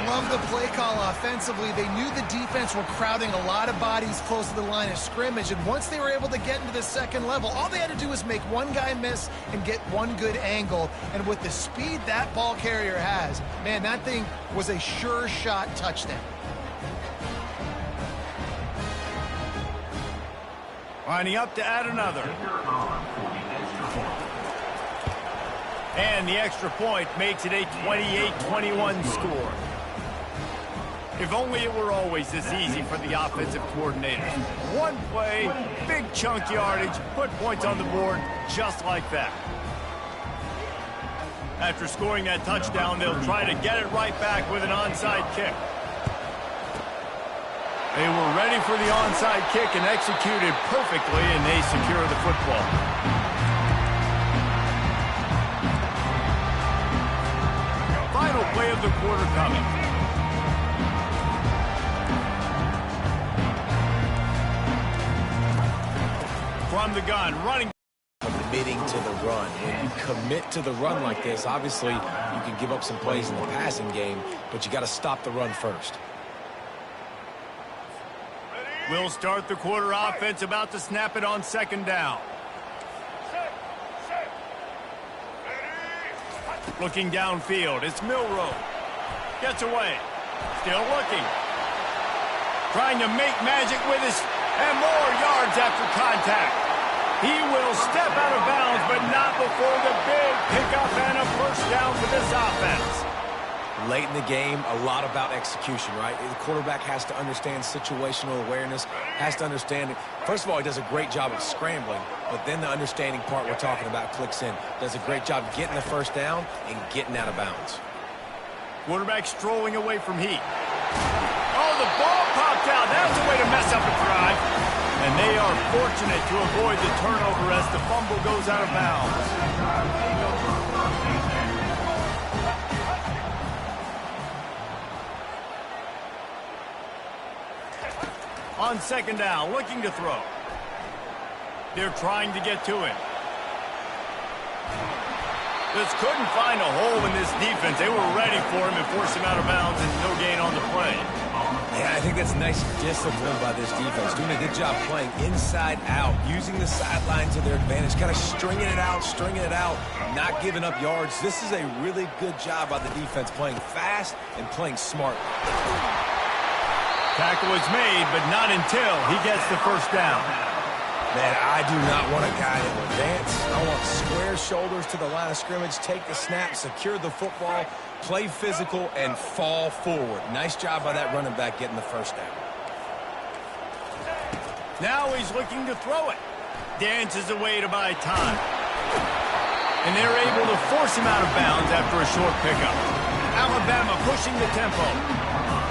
love the play call offensively. They knew the defense were crowding a lot of bodies close to the line of scrimmage, and once they were able to get into the second level, all they had to do was make one guy miss and get one good angle. And with the speed that ball carrier has, man, that thing was a sure shot touchdown. Lining up to add another. And the extra point makes it a 28-21 score. If only it were always this easy for the offensive coordinators. One play, big chunk yardage, put points on the board just like that. After scoring that touchdown, they'll try to get it right back with an onside kick. They were ready for the onside kick and executed perfectly, and they secure the football. Final play of the quarter coming. From the gun, running. Committing to the run. When you commit to the run like this, obviously you can give up some plays in the passing game, but you got to stop the run first. We'll start the quarter offense, about to snap it on second down. Looking downfield, it's Milroe. Gets away. Still looking. Trying to make magic with his... and more yards after contact. He will step out of bounds, but not before the big pickup and a first down for this offense. Late in the game, a lot about execution, right? The quarterback has to understand situational awareness, has to understand it. First of all, he does a great job of scrambling, but then the understanding part we're talking about clicks in. Does a great job getting the first down and getting out of bounds. Quarterback strolling away from heat. Oh, the ball popped out. That's a way to mess up a drive. And they are fortunate to avoid the turnover as the fumble goes out of bounds. On second down, looking to throw. They're trying to get to him. Just couldn't find a hole in this defense. They were ready for him and forced him out of bounds, and no gain on the play. Yeah, I think that's nice discipline by this defense. Doing a good job playing inside out, using the sidelines to their advantage, kind of stringing it out, not giving up yards. This is a really good job by the defense, playing fast and playing smart. Tackle was made, but not until he gets the first down. Man, I do not want a guy that will advance. I want square shoulders to the line of scrimmage, take the snap, secure the football, play physical, and fall forward. Nice job by that running back getting the first down. Now he's looking to throw it. Dances away to buy time. And they're able to force him out of bounds after a short pickup. Alabama pushing the tempo.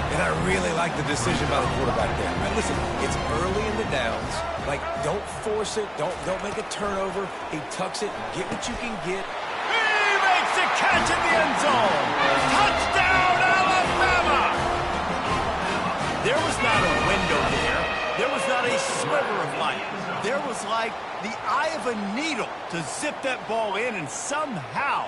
And I really like the decision by the quarterback there. Right, listen, it's early in the downs. Like, don't force it. Don't make a turnover. He tucks it. Get what you can get. He makes the catch in the end zone. Touchdown, Alabama! There was not a window there. There was not a sliver of light. There was like the eye of a needle to zip that ball in, and somehow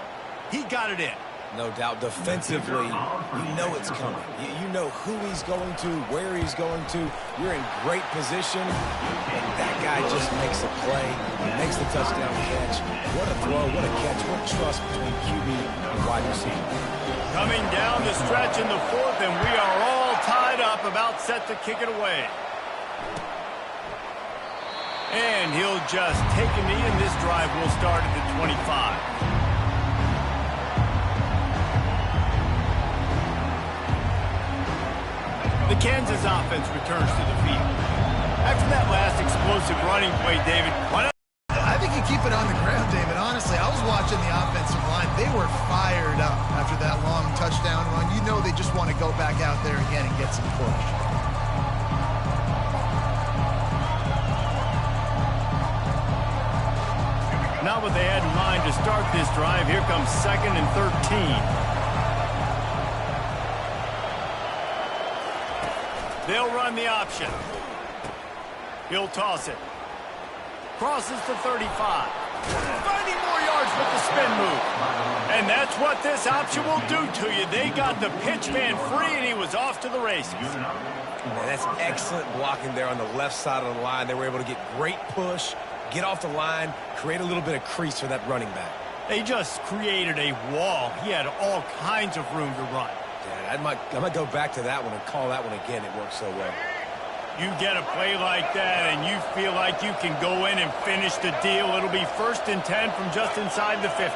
he got it in. No doubt, defensively, you know it's coming. You know who he's going to, where he's going to. You're in great position, and that guy just makes a play. He makes the touchdown catch. What a throw, what a catch, what trust between QB and wide receiver. Coming down the stretch in the fourth, and we are all tied up, about set to kick it away. And he'll just take a knee, and this drive will start at the 25. The Kansas offense returns to the field. After that last explosive running play, David, why not? I think you keep it on the ground, David. Honestly, I was watching the offensive line. They were fired up after that long touchdown run. You know they just want to go back out there again and get some push. Not what they had in mind to start this drive. Here comes 2nd and 13. They'll run the option. He'll toss it. Crosses the 35. Finding more yards with the spin move. And that's what this option will do to you. They got the pitch man free, and he was off to the races. Man, that's excellent blocking there on the left side of the line. They were able to get great push, get off the line, create a little bit of crease for that running back. They just created a wall. He had all kinds of room to run. Yeah, I might go back to that one and call that one again. It worked so well. You get a play like that, and you feel like you can go in and finish the deal. It'll be 1st and 10 from just inside the 50.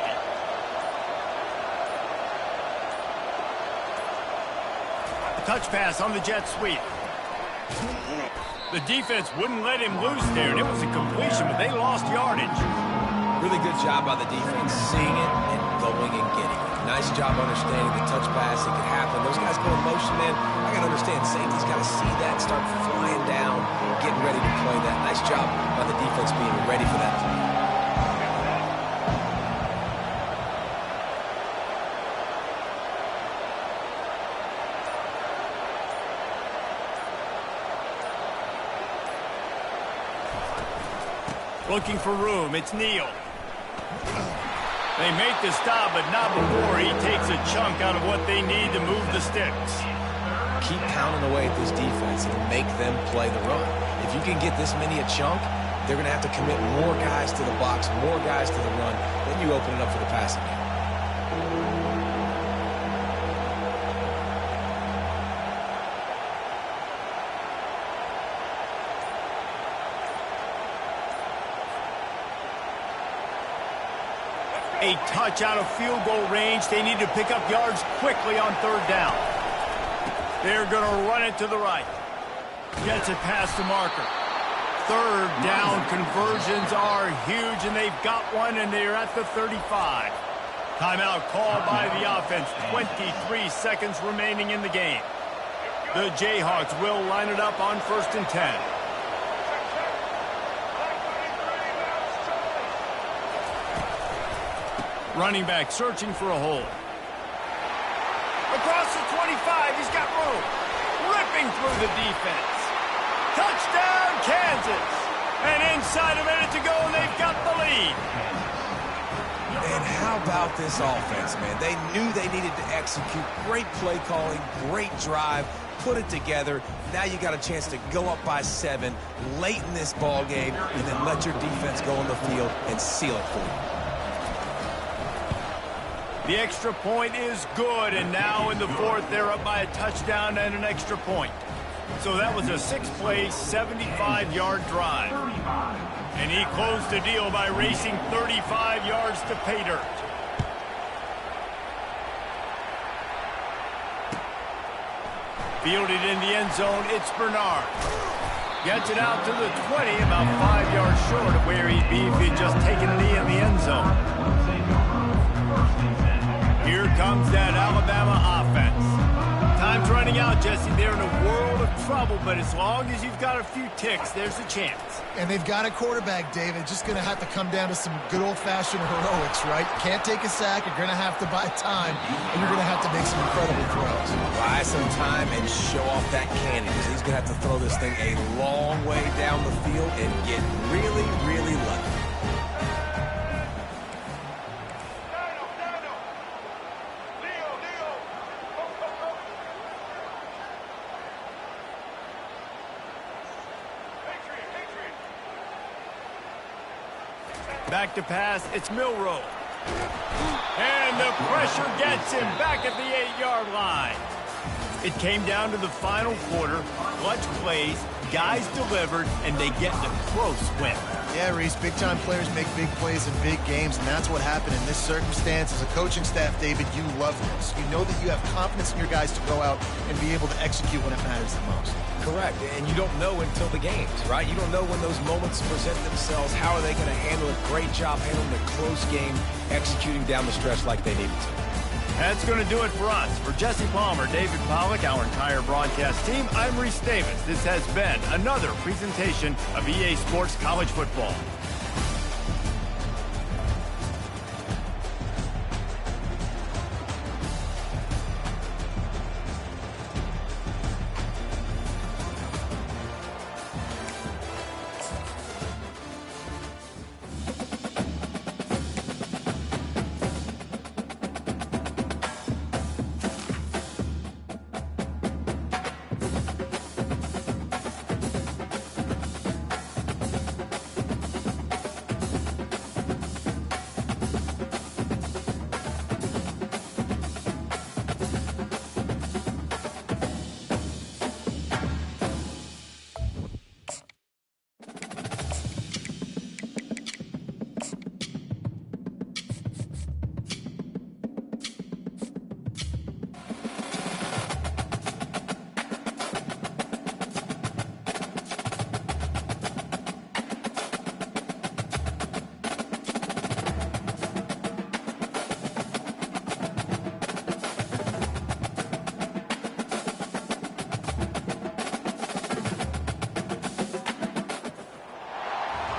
Touch pass on the jet sweep. The defense wouldn't let him loose there, and it was a completion, but they lost yardage. Really good job by the defense, seeing it and going and getting it. Nice job understanding the touch pass. It could happen. Those guys go in motion, man. I got to understand, safety's got to see that, start flying down, getting ready to play that. Nice job by the defense being ready for that play. Looking for room. It's Neal. They make the stop, but not before he takes a chunk out of what they need to move the sticks. Keep pounding away at this defense and make them play the run. If you can get this many a chunk, they're going to have to commit more guys to the box, more guys to the run. Then you open it up for the passing game. A touch out of field goal range. They need to pick up yards quickly on 3rd down. They're going to run it to the right. Gets it past the marker. 3rd down conversions are huge, and they've got one, and they're at the 35. Timeout called by the offense. 23 seconds remaining in the game. The Jayhawks will line it up on 1st and 10. Running back searching for a hole. Across the 25, he's got room. Ripping through the defense. Touchdown, Kansas. And inside a minute to go, and they've got the lead. And how about this offense, man? They knew they needed to execute. Great play calling, great drive, put it together. Now you got a chance to go up by 7 late in this ball game, and then let your defense go on the field and seal it for you. The extra point is good, and now in the 4th, they're up by a touchdown and an extra point. So that was a 6-play, 75-yard drive. And he closed the deal by racing 35 yards to pay dirt. Fielded in the end zone, it's Bernard. Gets it out to the 20, about 5 yards short of where he'd be if he'd just taken a knee in the end zone. Here comes that Alabama offense. Time's running out, Jesse. They're in a world of trouble, but as long as you've got a few ticks, there's a chance. And they've got a quarterback, David. Just going to have to come down to some good old-fashioned heroics, right? Can't take a sack. You're going to have to buy time, and you're going to have to make some incredible throws. Buy some time and show off that cannon, because he's going to have to throw this thing a long way down the field and get really, really lucky. Back to pass, it's Milroe. And the pressure gets him back at the 8-yard line. It came down to the final quarter. Clutch plays, guys delivered, and they get the close win. Yeah, Reese, big-time players make big plays in big games, and that's what happened in this circumstance. As a coaching staff, David, you love this. You know that you have confidence in your guys to go out and be able to execute when it matters the most. Correct, and you don't know until the games, right? You don't know when those moments present themselves. How are they going to handle it? Great job handling the close game, executing down the stretch like they needed to. That's going to do it for us. For Jesse Palmer, David Pollack, our entire broadcast team, I'm Reese Davis. This has been another presentation of EA Sports College Football.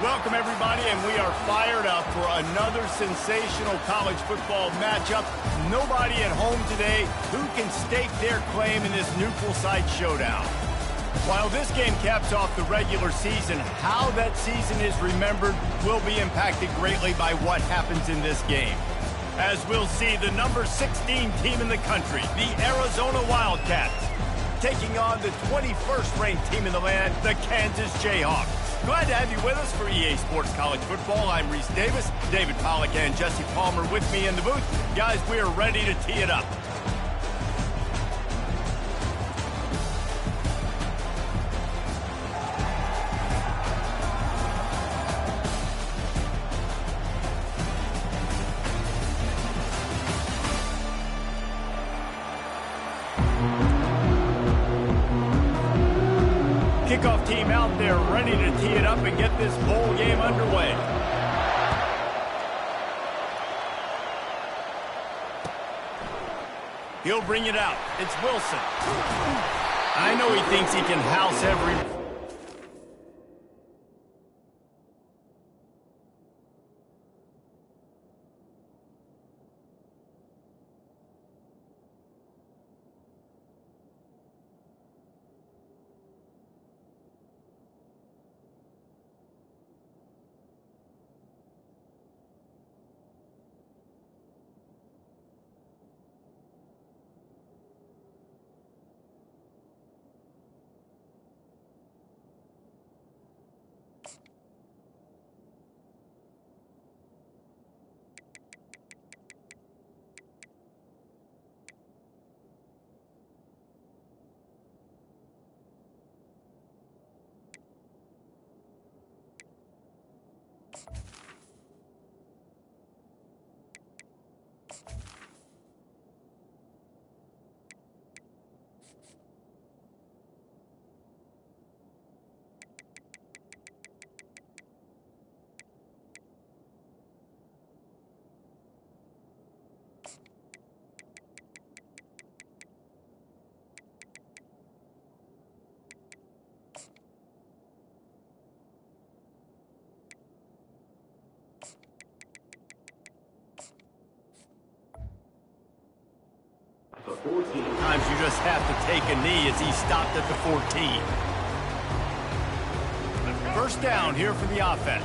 Welcome, everybody, and we are fired up for another sensational college football matchup. Nobody at home today who can stake their claim in this neutral site showdown. While this game caps off the regular season, how that season is remembered will be impacted greatly by what happens in this game. As we'll see, the number 16 team in the country, the Arizona Wildcats, taking on the 21st ranked team in the land, the Kansas Jayhawks. Glad to have you with us for EA Sports College Football. I'm Reese Davis, David Pollack and Jesse Palmer with me in the booth. Guys, we are ready to tee it up. Kickoff team out there ready to tee it up and get this bowl game underway. He'll bring it out. It's Wilson. I know he thinks he can house every... Sometimes you just have to take a knee as he stopped at the 14. First down here for the offense.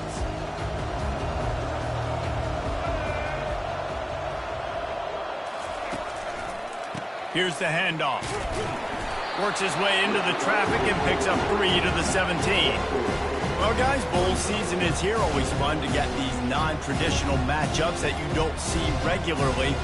Here's the handoff. Works his way into the traffic and picks up 3 to the 17. Well, guys, bowl season is here. Always fun to get these non-traditional matchups that you don't see regularly.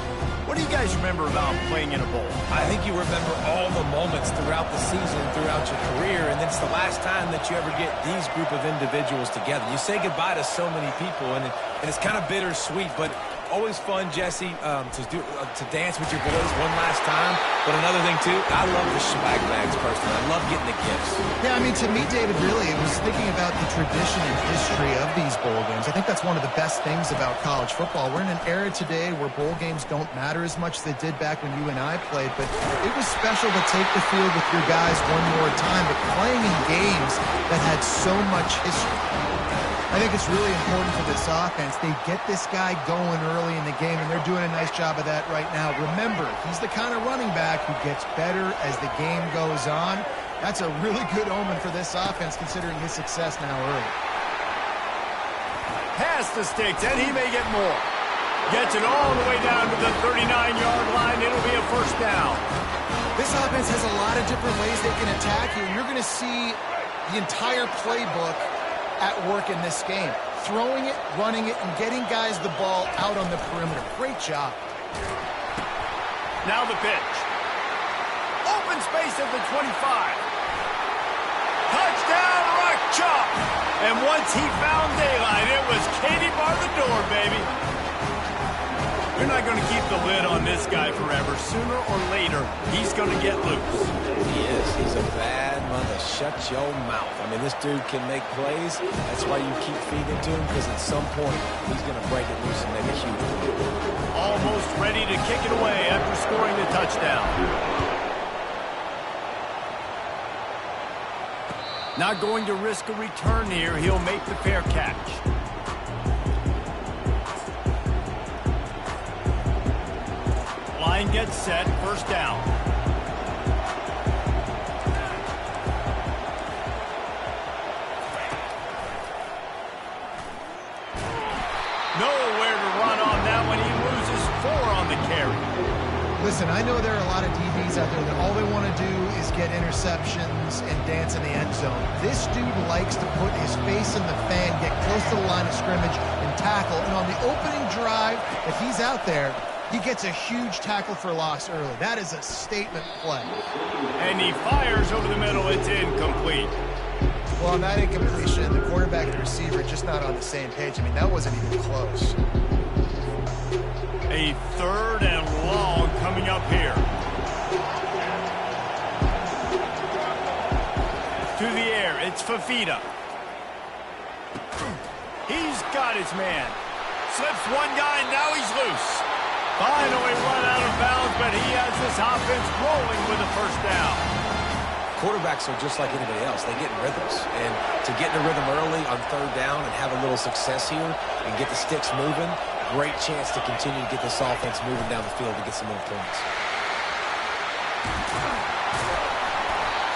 What do you guys remember about playing in a bowl? I think you remember all the moments throughout the season, throughout your career, and then it's the last time that you ever get these group of individuals together. You say goodbye to so many people, and it's kind of bittersweet, but always fun, Jesse, to dance with your boys one last time. But another thing, too, I love the swag bags, personally. I love getting the gifts. Yeah, I mean, to me, David, really, it was thinking about the tradition and history of these bowl games. I think that's one of the best things about college football. We're in an era today where bowl games don't matter as much as they did back when you and I played, but it was special to take the field with your guys one more time, but playing in games that had so much history. I think it's really important for this offense. They get this guy going early in the game, and they're doing a nice job of that right now. Remember, he's the kind of running back who gets better as the game goes on. That's a really good omen for this offense, considering his success now early. Pass the sticks, and he may get more. Gets it all the way down to the 39-yard line. It'll be a first down. This offense has a lot of different ways they can attack you. You're going to see the entire playbook at work in this game. Throwing it, running it, and getting guys the ball out on the perimeter. Great job. Now the pitch. Open space at the 25. Touchdown, Rock Chalk. And once he found daylight, it was Katie bar the door, baby. You're not going to keep the lid on this guy forever. Sooner or later, he's going to get loose. He is. He's a bad mother. Shut your mouth. I mean, this dude can make plays. That's why you keep feeding to him, because at some point, he's going to break it loose and make a huge play. Almost ready to kick it away after scoring the touchdown. Not going to risk a return here. He'll make the fair catch. Line gets set. First down. Nowhere to run on that one. He loses 4 on the carry. Listen, I know there are a lot of DBs out there that all they want to do is get interceptions and dance in the end zone. This dude likes to put his face in the fan, get close to the line of scrimmage, and tackle. And on the opening drive, if he's out there, he gets a huge tackle for loss early. That is a statement play. And he fires over the middle. It's incomplete. Well, on that incompletion, the quarterback and the receiver are just not on the same page. I mean, that wasn't even close. A 3rd and long coming up here. To the air, it's Fafita. He's got his man. Slips one guy, now he's loose. Finally run out of bounds, but he has this offense rolling with a first down. Quarterbacks are just like anybody else. They get in rhythms. And to get in a rhythm early on 3rd down and have a little success here and get the sticks moving, great chance to continue to get this offense moving down the field to get some more points.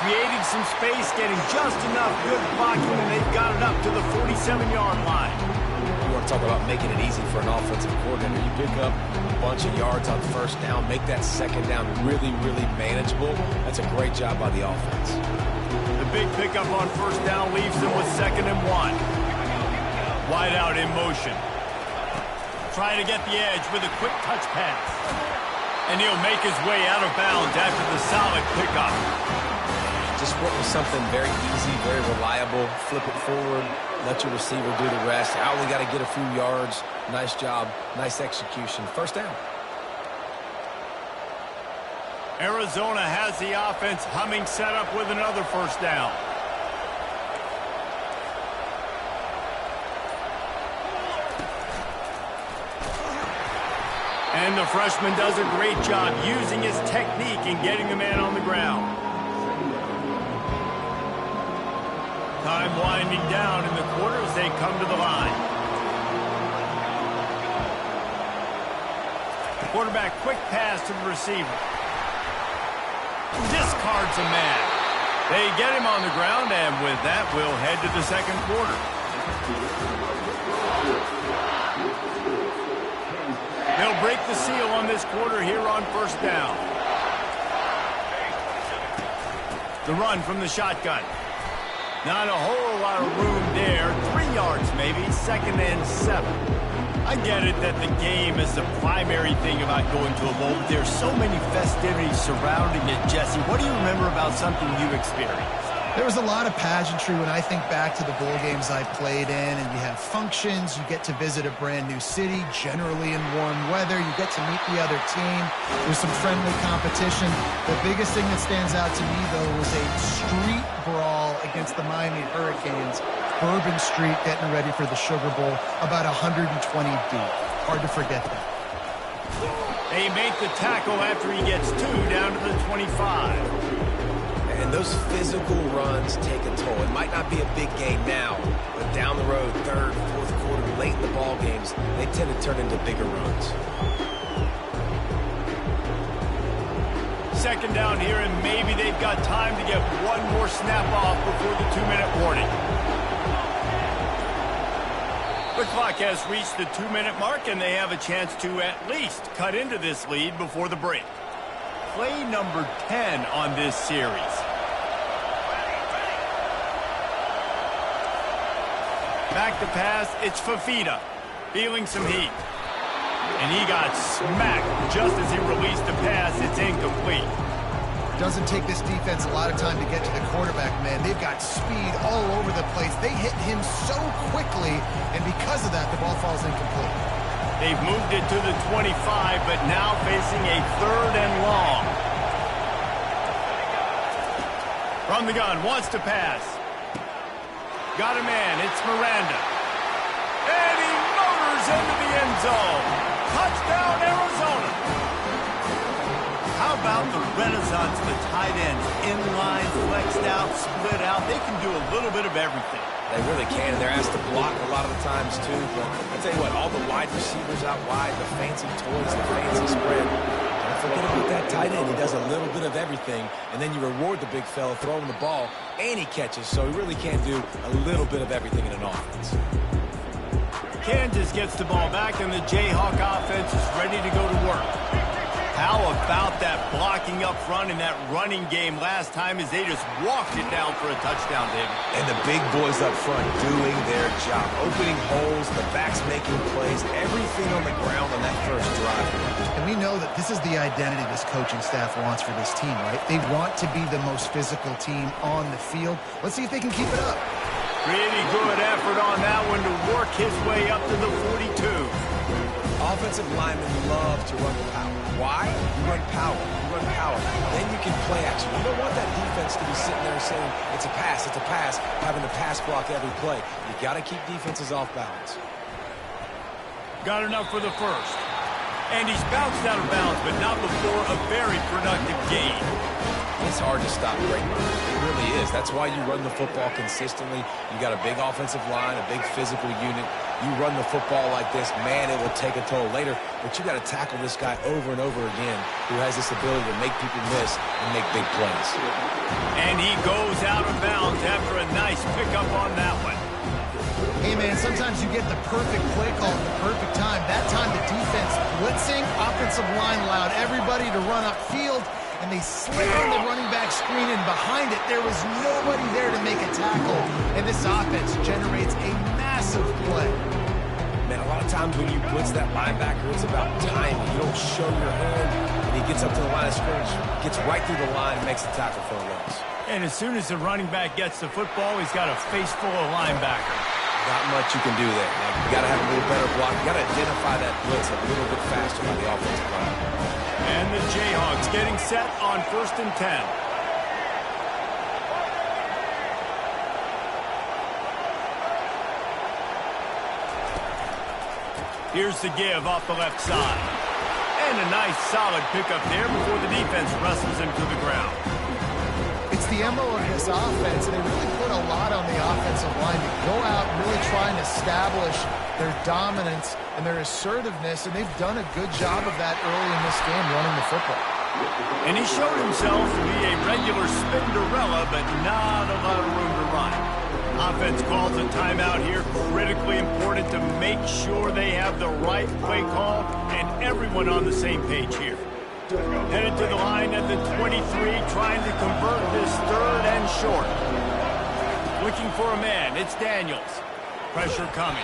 Creating some space, getting just enough good blocking, and they've got it up to the 47-yard line. You want to talk about making it easy for an offensive coordinator. You pick up a bunch of yards on first down, make that second down really, really manageable. That's a great job by the offense. The big pickup on first down leaves them with 2nd and 1. Wide out in motion. Trying to get the edge with a quick touch pass. And he'll make his way out of bounds after the solid pickup. Just went with something very easy, very reliable. Flip it forward, let your receiver do the rest. I only got to get a few yards. Nice job, nice execution. First down. Arizona has the offense humming, set up with another first down. And the freshman does a great job using his technique and getting the man on the ground. Time winding down in the quarter as they come to the line. Quarterback, quick pass to the receiver. Discards a man. They get him on the ground, and with that, we'll head to the 2nd quarter. They'll break the seal on this quarter here on first down. The run from the shotgun. Not a whole lot of room there. 3 yards maybe, 2nd and 7. I get it that the game is the primary thing about going to a bowl, but there's so many festivities surrounding it, Jesse. What do you remember about something you experienced? There was a lot of pageantry when I think back to the bowl games I played in, and you have functions, you get to visit a brand new city, generally in warm weather, you get to meet the other team, there's some friendly competition. The biggest thing that stands out to me, though, was a street brawl against the Miami Hurricanes, Bourbon Street getting ready for the Sugar Bowl, about 120 deep. Hard to forget that. They make the tackle after he gets 2 down to the 25. And those physical runs take a toll. It might not be a big gain now, but down the road, 3rd, 4th quarter, late in the ball games, they tend to turn into bigger runs. 2nd down here, and maybe they've got time to get one more snap off before the 2-minute warning. The clock has reached the 2-minute mark, and they have a chance to at least cut into this lead before the break. Play number 10 on this series. Back to pass, it's Fafita, feeling some heat. And he got smacked just as he released the pass. It's incomplete. Doesn't take this defense a lot of time to get to the quarterback, man. They've got speed all over the place. They hit him so quickly, and because of that, the ball falls incomplete. They've moved it to the 25, but now facing a 3rd and long. From the gun, wants to pass. Got a man, it's Miranda. And he motors into the end zone. Touchdown, Arizona. How about the renaissance of the tight ends? Inline, flex, boxed out, split out. They can do a little bit of everything. They really can, and they're asked to block a lot of the times, too. But I'll tell you what, all the wide receivers out wide, the fancy toys, the fancy spread, don't forget about that tight end. He does a little bit of everything, and then you reward the big fella throwing the ball, and he catches, so he really can do a little bit of everything in an offense. Kansas gets the ball back, and the Jayhawk offense is ready to go to work. How about that blocking up front in that running game last time as they just walked it down for a touchdown, David? And the big boys up front doing their job, opening holes, the backs making plays, everything on the ground on that first drive. And we know that this is the identity this coaching staff wants for this team, right? They want to be the most physical team on the field. Let's see if they can keep it up. Pretty good effort on that one to work his way up to the 42. Offensive linemen love to run power. Why? You run power. You run power. Then you can play action. You don't want that defense to be sitting there saying, it's a pass, having to pass block every play. You got to keep defenses off balance. Got enough for the first. And he's bounced out of bounds, but not before a very productive gain. It's hard to stop great runs. It really is. That's why you run the football consistently. You got a big offensive line, a big physical unit. You run the football like this, man, it will take a toll later. But you got to tackle this guy over and over again who has this ability to make people miss and make big plays. And he goes out of bounds after a nice pickup on that one. Hey, man, sometimes you get the perfect play call at the perfect time. That time the defense blitzing, offensive line allowed everybody to run upfield, and they slid on the running back screen, and behind it, there was nobody there to make a tackle. And this offense generates a massive play. Man, a lot of times when you blitz that linebacker, it's about timing. You don't show your hand, and he gets up to the line of scrimmage, gets right through the line, and makes the tackle for a loss. And as soon as the running back gets the football, he's got a face full of linebacker. Not much you can do there. You got to have a little better block. You got to identify that blitz a little bit faster by the offensive line. And the Jayhawks getting set on 1st and 10. Here's the give off the left side. And a nice solid pickup there before the defense wrestles him to the ground. It's the MO of this offense, and they really put a lot on the offensive line to go out and really try and establish their dominance and their assertiveness, and they've done a good job of that early in this game running the football. And he showed himself to be a regular Spinderella, but not a lot of room to run. Offense calls a timeout here, critically important to make sure they have the right play call and everyone on the same page here. Headed to the line at the 23, trying to convert this 3rd and short. Looking for a man, it's Daniels. Pressure coming.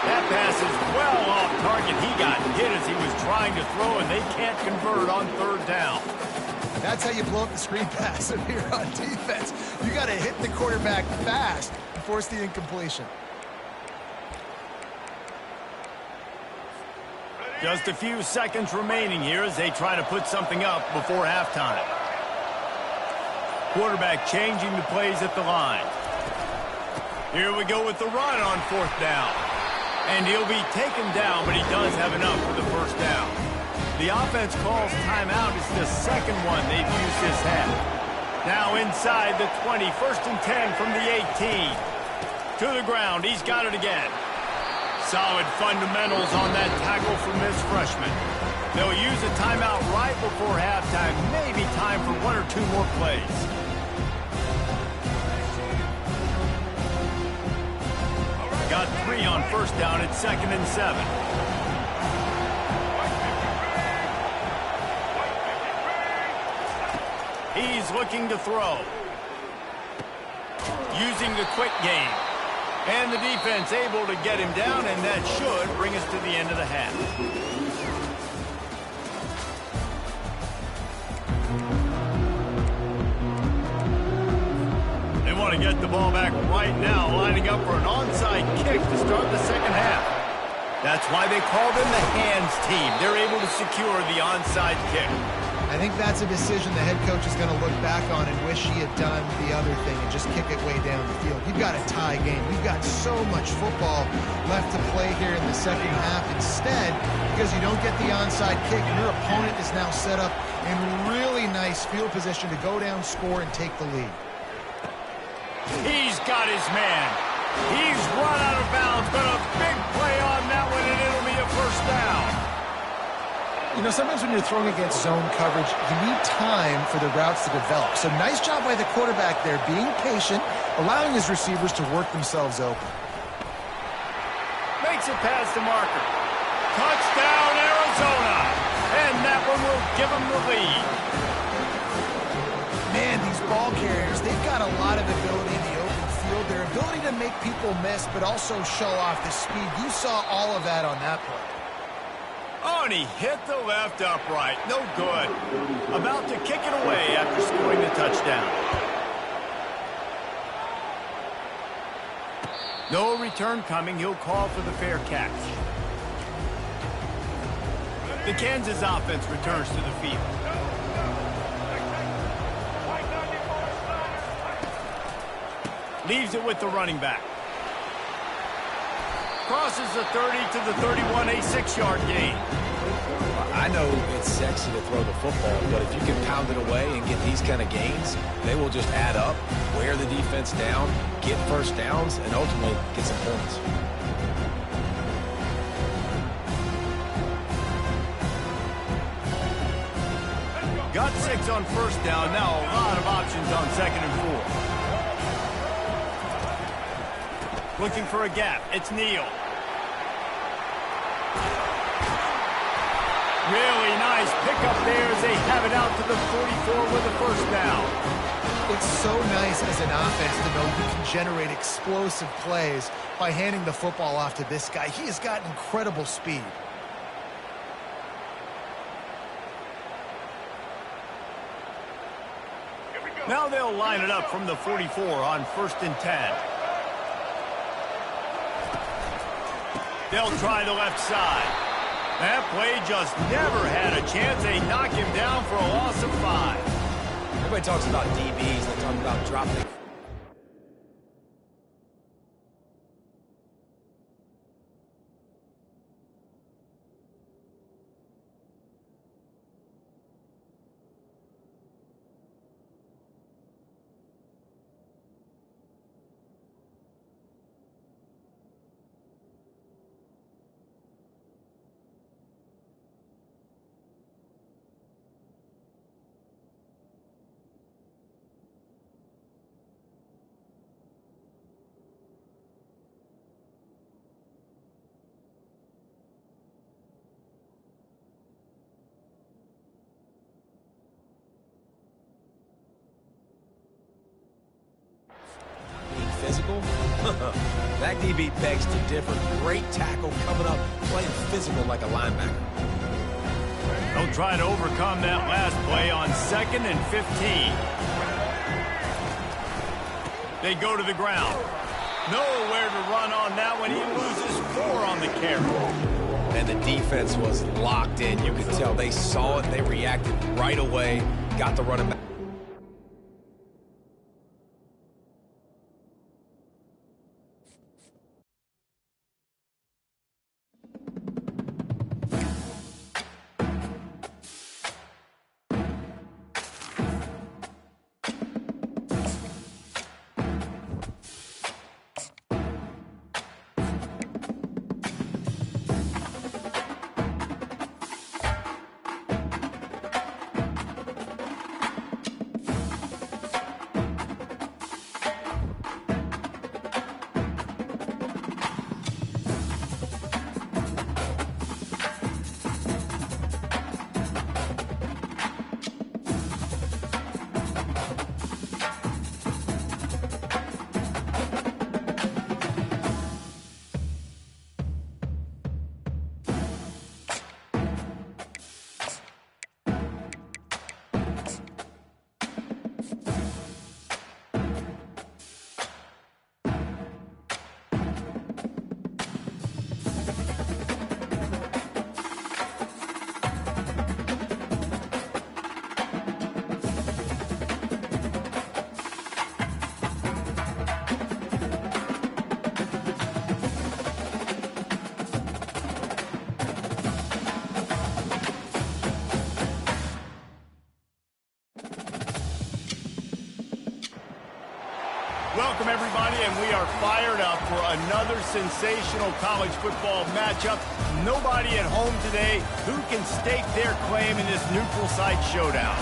That pass is well off target. He got hit as he was trying to throw, and they can't convert on 3rd down. That's how you blow up the screen pass if you're on defense. You got to hit the quarterback fast and force the incompletion. Just a few seconds remaining here as they try to put something up before halftime. Quarterback changing the plays at the line. Here we go with the run on 4th down. And he'll be taken down, but he does have enough for the 1st down. The offense calls timeout. It's the second one they've used this half. Now inside the 20, 1st and 10 from the 18. To the ground, he's got it again. Solid fundamentals on that tackle from this freshman. They'll use a timeout right before halftime. Maybe time for 1 or 2 more plays. Got 3 on 1st down at 2nd and 7. He's looking to throw. Using the quick game. And the defense able to get him down, and that should bring us to the end of the half. They want to get the ball back right now, lining up for an onside kick to start the second half. That's why they called in the hands team. They're able to secure the onside kick. I think that's a decision the head coach is going to look back on and wish he had done the other thing and just kick it way down the field. You've got a tie game. We've got so much football left to play here in the second half. Instead, because you don't get the onside kick, your opponent is now set up in really nice field position to go down, score, and take the lead. He's got his man. He's run out of bounds, but a big play on that one, and it'll be a first down. You know, sometimes when you're throwing against zone coverage, you need time for the routes to develop. So nice job by the quarterback there, being patient, allowing his receivers to work themselves open. Makes it past the marker. Touchdown, Arizona. And that one will give them the lead. Man, these ball carriers, they've got a lot of ability in the open field. Their ability to make people miss, but also show off the speed. You saw all of that on that play. Oh, and he hit the left upright. No good. About to kick it away after scoring the touchdown. No return coming. He'll call for the fair catch. The Kansas offense returns to the field. Leaves it with the running back. Crosses the 30 to the 31, a 6-yard gain. I know it's sexy to throw the football, but if you can pound it away and get these kind of gains, they will just add up, wear the defense down, get first downs, and ultimately get some points. Got 6 on first down. Now a lot of options on 2nd and 4. Looking for a gap. It's Neal. Really nice pickup there as they have it out to the 44 with a first down. It's so nice as an offense to know you can generate explosive plays by handing the football off to this guy. He has got incredible speed. Now they'll line it up from the 44 on 1st and 10. They'll try the left side. That play just never had a chance. They knock him down for a loss of 5. Everybody talks about DBs. They're talking about dropping. Physical? That DB begs to differ. Great tackle coming up, playing physical like a linebacker. They'll try to overcome that last play on 2nd and 15. They go to the ground. Nowhere to run on that one. He loses 4 on the carry. And the defense was locked in. You could tell they saw it. They reacted right away. Got the running back. Welcome, everybody, and we are fired up for another sensational college football matchup. Nobody at home today who can stake their claim in this neutral site showdown.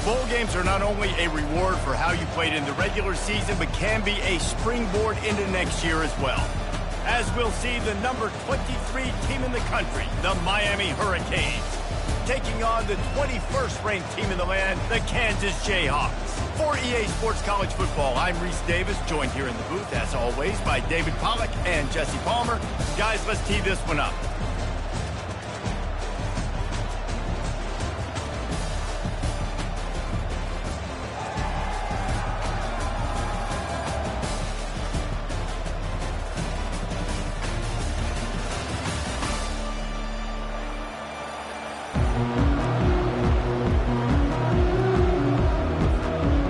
Bowl games are not only a reward for how you played in the regular season, but can be a springboard into next year as well. As we'll see, the number 23 team in the country, the Miami Hurricanes, taking on the 21st ranked team in the land, the Kansas Jayhawks. For EA Sports College Football, I'm Reese Davis, joined here in the booth, as always, by David Pollack and Jesse Palmer. Guys, let's tee this one up.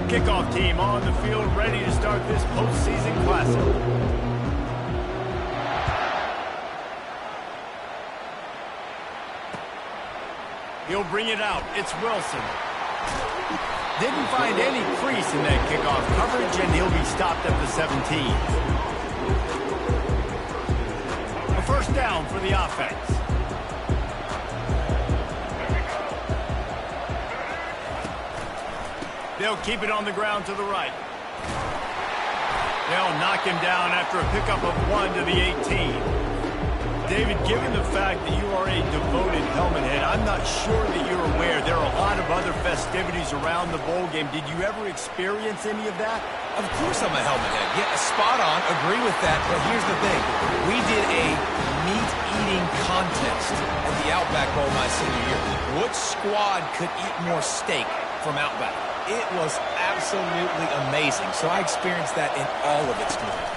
Kickoff team on the field, ready to start this postseason classic. He'll bring it out. It's Wilson. Didn't find any crease in that kickoff coverage, and he'll be stopped at the 17. A first down for the offense. They'll keep it on the ground to the right. They'll knock him down after a pickup of 1 to the 18. David, given the fact that you are a devoted helmet head, I'm not sure that you're aware there are a lot of other festivities around the bowl game. Did you ever experience any of that? Of course I'm a helmet head. Yeah, spot on. Agree with that. But here's the thing. We did a meat-eating contest at the Outback Bowl my senior year. What squad could eat more steak from Outback? It was absolutely amazing. So I experienced that in all of its glory.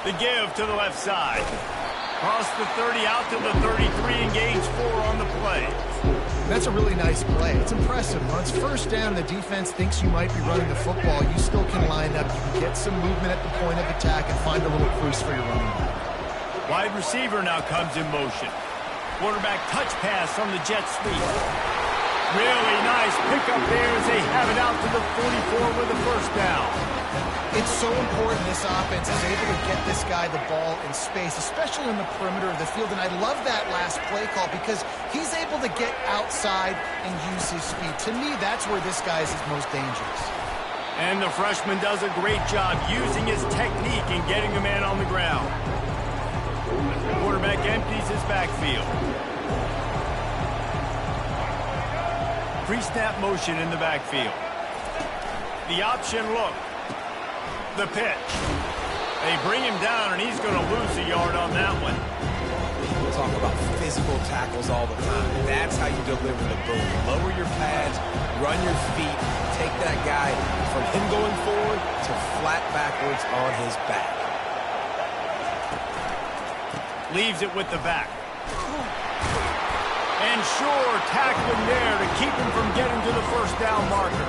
The give to the left side. Cross the 30 out to the 33 and gains 4 on the play. That's a really nice play. It's impressive. When it's first down and the defense thinks you might be running the football, you still can line up. You can get some movement at the point of attack and find a little crease for your running back. Wide receiver now comes in motion. Quarterback touch pass on the jet sweep. Really nice pickup there as they have it out to the 44 with a first down. It's so important this offense is able to get this guy the ball in space, especially on the perimeter of the field. And I love that last play call because he's able to get outside and use his speed. To me, that's where this guy is his most dangerous. And the freshman does a great job using his technique and getting the man on the ground. Quarterback empties his backfield. Pre-snap motion in the backfield. The option look. The pitch. They bring him down, and he's going to lose a yard on that one. We'll talk about physical tackles all the time. That's how you deliver the boom. Lower your pads, run your feet, take that guy from him going forward to flat backwards on his back. Leaves it with the back. And sure, tackling there to keep him from getting to the first down marker.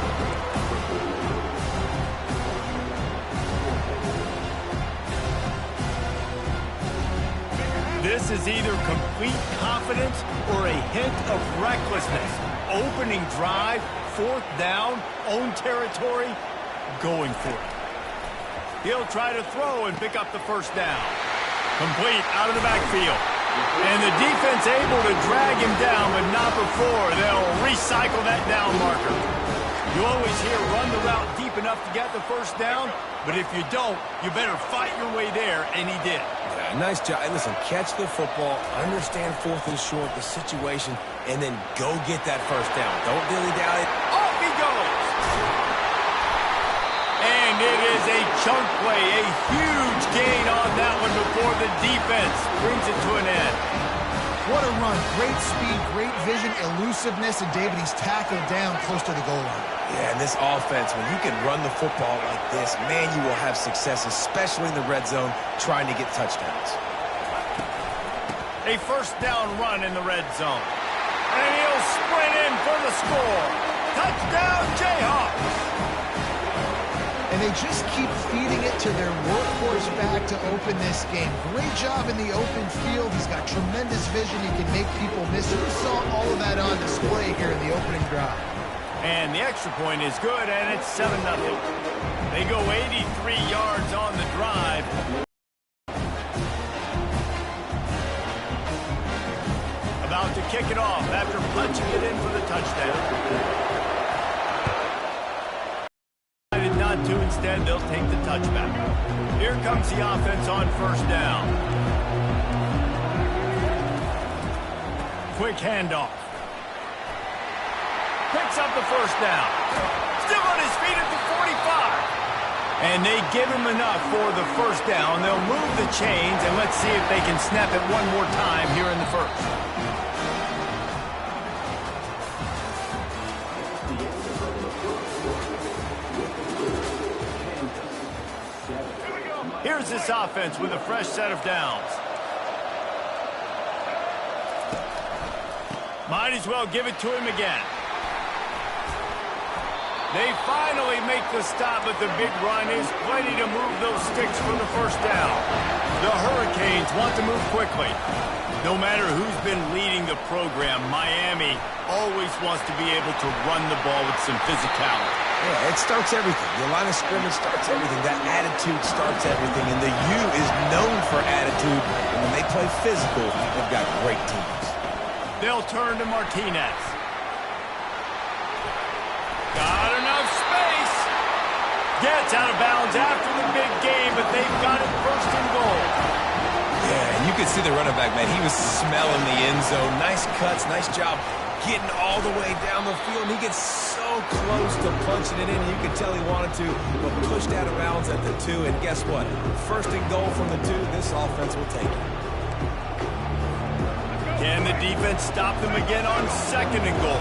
This is either complete confidence or a hint of recklessness. Opening drive, fourth down, own territory, going for it. He'll try to throw and pick up the first down. Complete out of the backfield. And the defense able to drag him down, but not before they'll recycle that down marker. You always hear run the route deep enough to get the first down, but if you don't, you better fight your way there, and he did. Yeah, nice job. And listen, catch the football, understand fourth and short, the situation, and then go get that first down. Don't dilly-dally. Off he goes! And it is a chunk play, a huge gain on that one before the defense brings it to an end. What a run. Great speed, great vision, elusiveness, and David, he's tackled down close to the goal line. Yeah, and this offense, when you can run the football like this, man, you will have success, especially in the red zone, trying to get touchdowns. A first down run in the red zone. And he'll sprint in for the score. Touchdown, Jayhawks! And they just keep feeding it to their workhorse back to open this game. Great job in the open field. He's got tremendous vision. He can make people miss. We saw all of that on display here in the opening drive. And the extra point is good, and it's 7-0. They go 83 yards on the drive. About to kick it off after punching it in for the touchdown. Decided not to. Instead, they'll take the touchback. Here comes the offense on first down. Quick handoff. Picks up the first down. Still on his feet at the 45. And they give him enough for the first down. They'll move the chains, and let's see if they can snap it one more time here in the first. Here's this offense with a fresh set of downs. Might as well give it to him again. They finally make the stop, but the big run is plenty to move those sticks for the first down. The Hurricanes want to move quickly. No matter who's been leading the program, Miami always wants to be able to run the ball with some physicality. Yeah, it starts everything. The line of scrimmage starts everything. That attitude starts everything. And the U is known for attitude. And when they play physical, they've got great teams. They'll turn to Martinez. Got enough space. Gets out of bounds after the big game, but they've got it first and goal. Yeah, and you could see the running back, man. He was smelling the end zone. Nice cuts, nice job getting all the way down the field. And he gets so close to punching it in. You could tell he wanted to, but pushed out of bounds at the 2. And guess what? First and goal from the 2. This offense will take it. Can the defense stop them again on second and goal?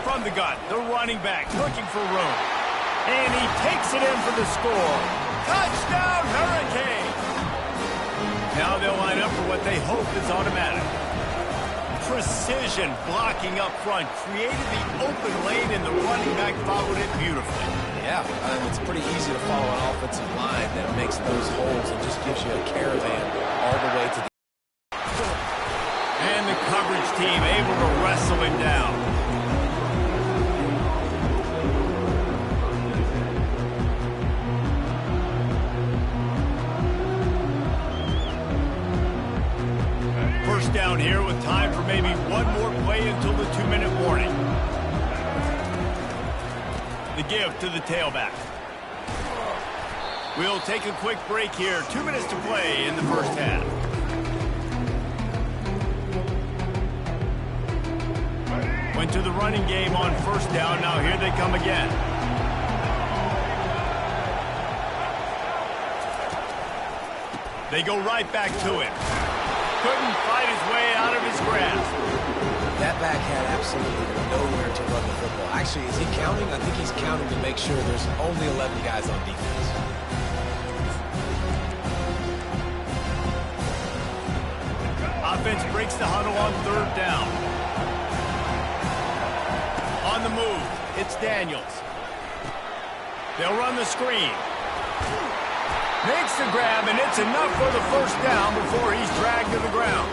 From the gun, the running back looking for room. And he takes it in for the score. Touchdown, Hurricane! Now they'll line up for what they hope is automatic. Precision blocking up front created the open lane, and the running back followed it beautifully. Yeah, it's pretty easy to follow an offensive line that makes those holes and just gives you a caravan all the way to the... And the coverage team able to wrestle him down. First down here with time for maybe one more play until the 2-minute warning. The give to the tailback. We'll take a quick break here. 2 minutes to play in the first half. Went to the running game on first down. Now here they come again. They go right back to him. Couldn't fight his way out of his grasp. That back had absolutely nowhere to run the football. Actually, is he counting? I think he's counting to make sure there's only 11 guys on defense. Offense breaks the huddle on third down. On the move, it's Daniels. They'll run the screen. Makes the grab, and it's enough for the first down before he's dragged to the ground.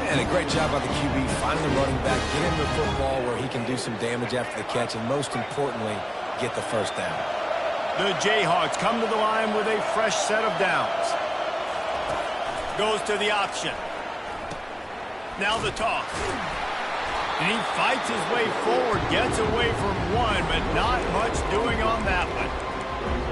And a great job by the QB, finding the running back, get him the football where he can do some damage after the catch, and most importantly, get the first down. The Jayhawks come to the line with a fresh set of downs. Goes to the option. Now the toss. And he fights his way forward, gets away from one, but not much doing on that one.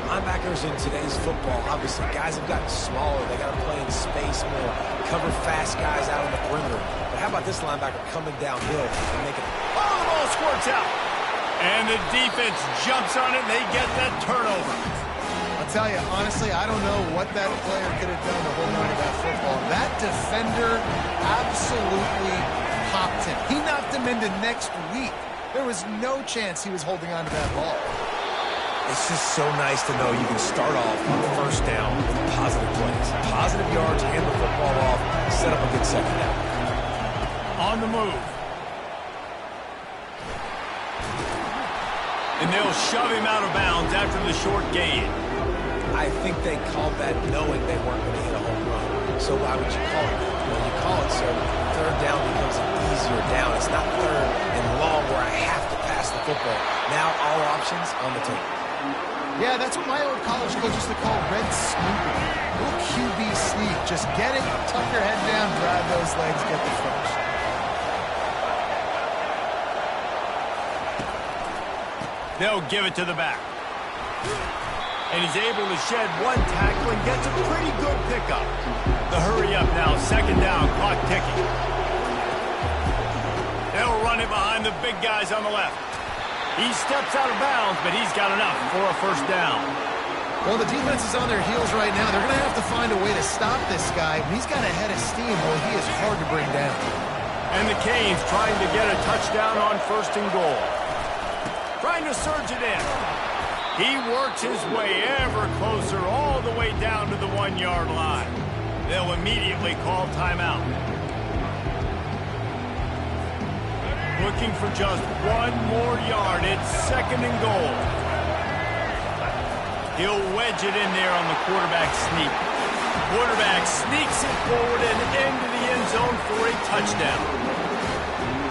Linebackers in today's football, obviously, guys have gotten smaller. They got to play in space more, cover fast guys out on the perimeter. But how about this linebacker coming downhill and making it? Oh, the ball squirts out. And the defense jumps on it, and they get that turnover. I'll tell you, honestly, I don't know what that player could have done to hold on to that football. That defender absolutely popped him. He knocked him into next week. There was no chance he was holding on to that ball. It's just so nice to know you can start off on first down with positive plays. Positive yards, hand the football off, set up a good second down. On the move. And they'll shove him out of bounds after the short gain. I think they called that knowing they weren't going to hit a home run. So why would you call it that? Well, you call it so third down becomes an easier down. It's not third and long where I have to pass the football. Now all options on the table. Yeah, that's what my old college coach used to call red snooping. Little QB sneak. Just get it, tuck your head down, drive those legs, get the first. They'll give it to the back. And he's able to shed one tackle and gets a pretty good pickup. The hurry up now, second down, clock ticking. They'll run it behind the big guys on the left. He steps out of bounds, but he's got enough for a first down. Well, the defense is on their heels right now. They're going to have to find a way to stop this guy. He's got a head of steam. Well, he is hard to bring down. And the Canes trying to get a touchdown on first and goal. Trying to surge it in. He works his way ever closer all the way down to the 1-yard line. They'll immediately call timeout. Looking for just one more yard. It's second and goal. He'll wedge it in there on the quarterback sneak. Quarterback sneaks it forward and into the end zone for a touchdown.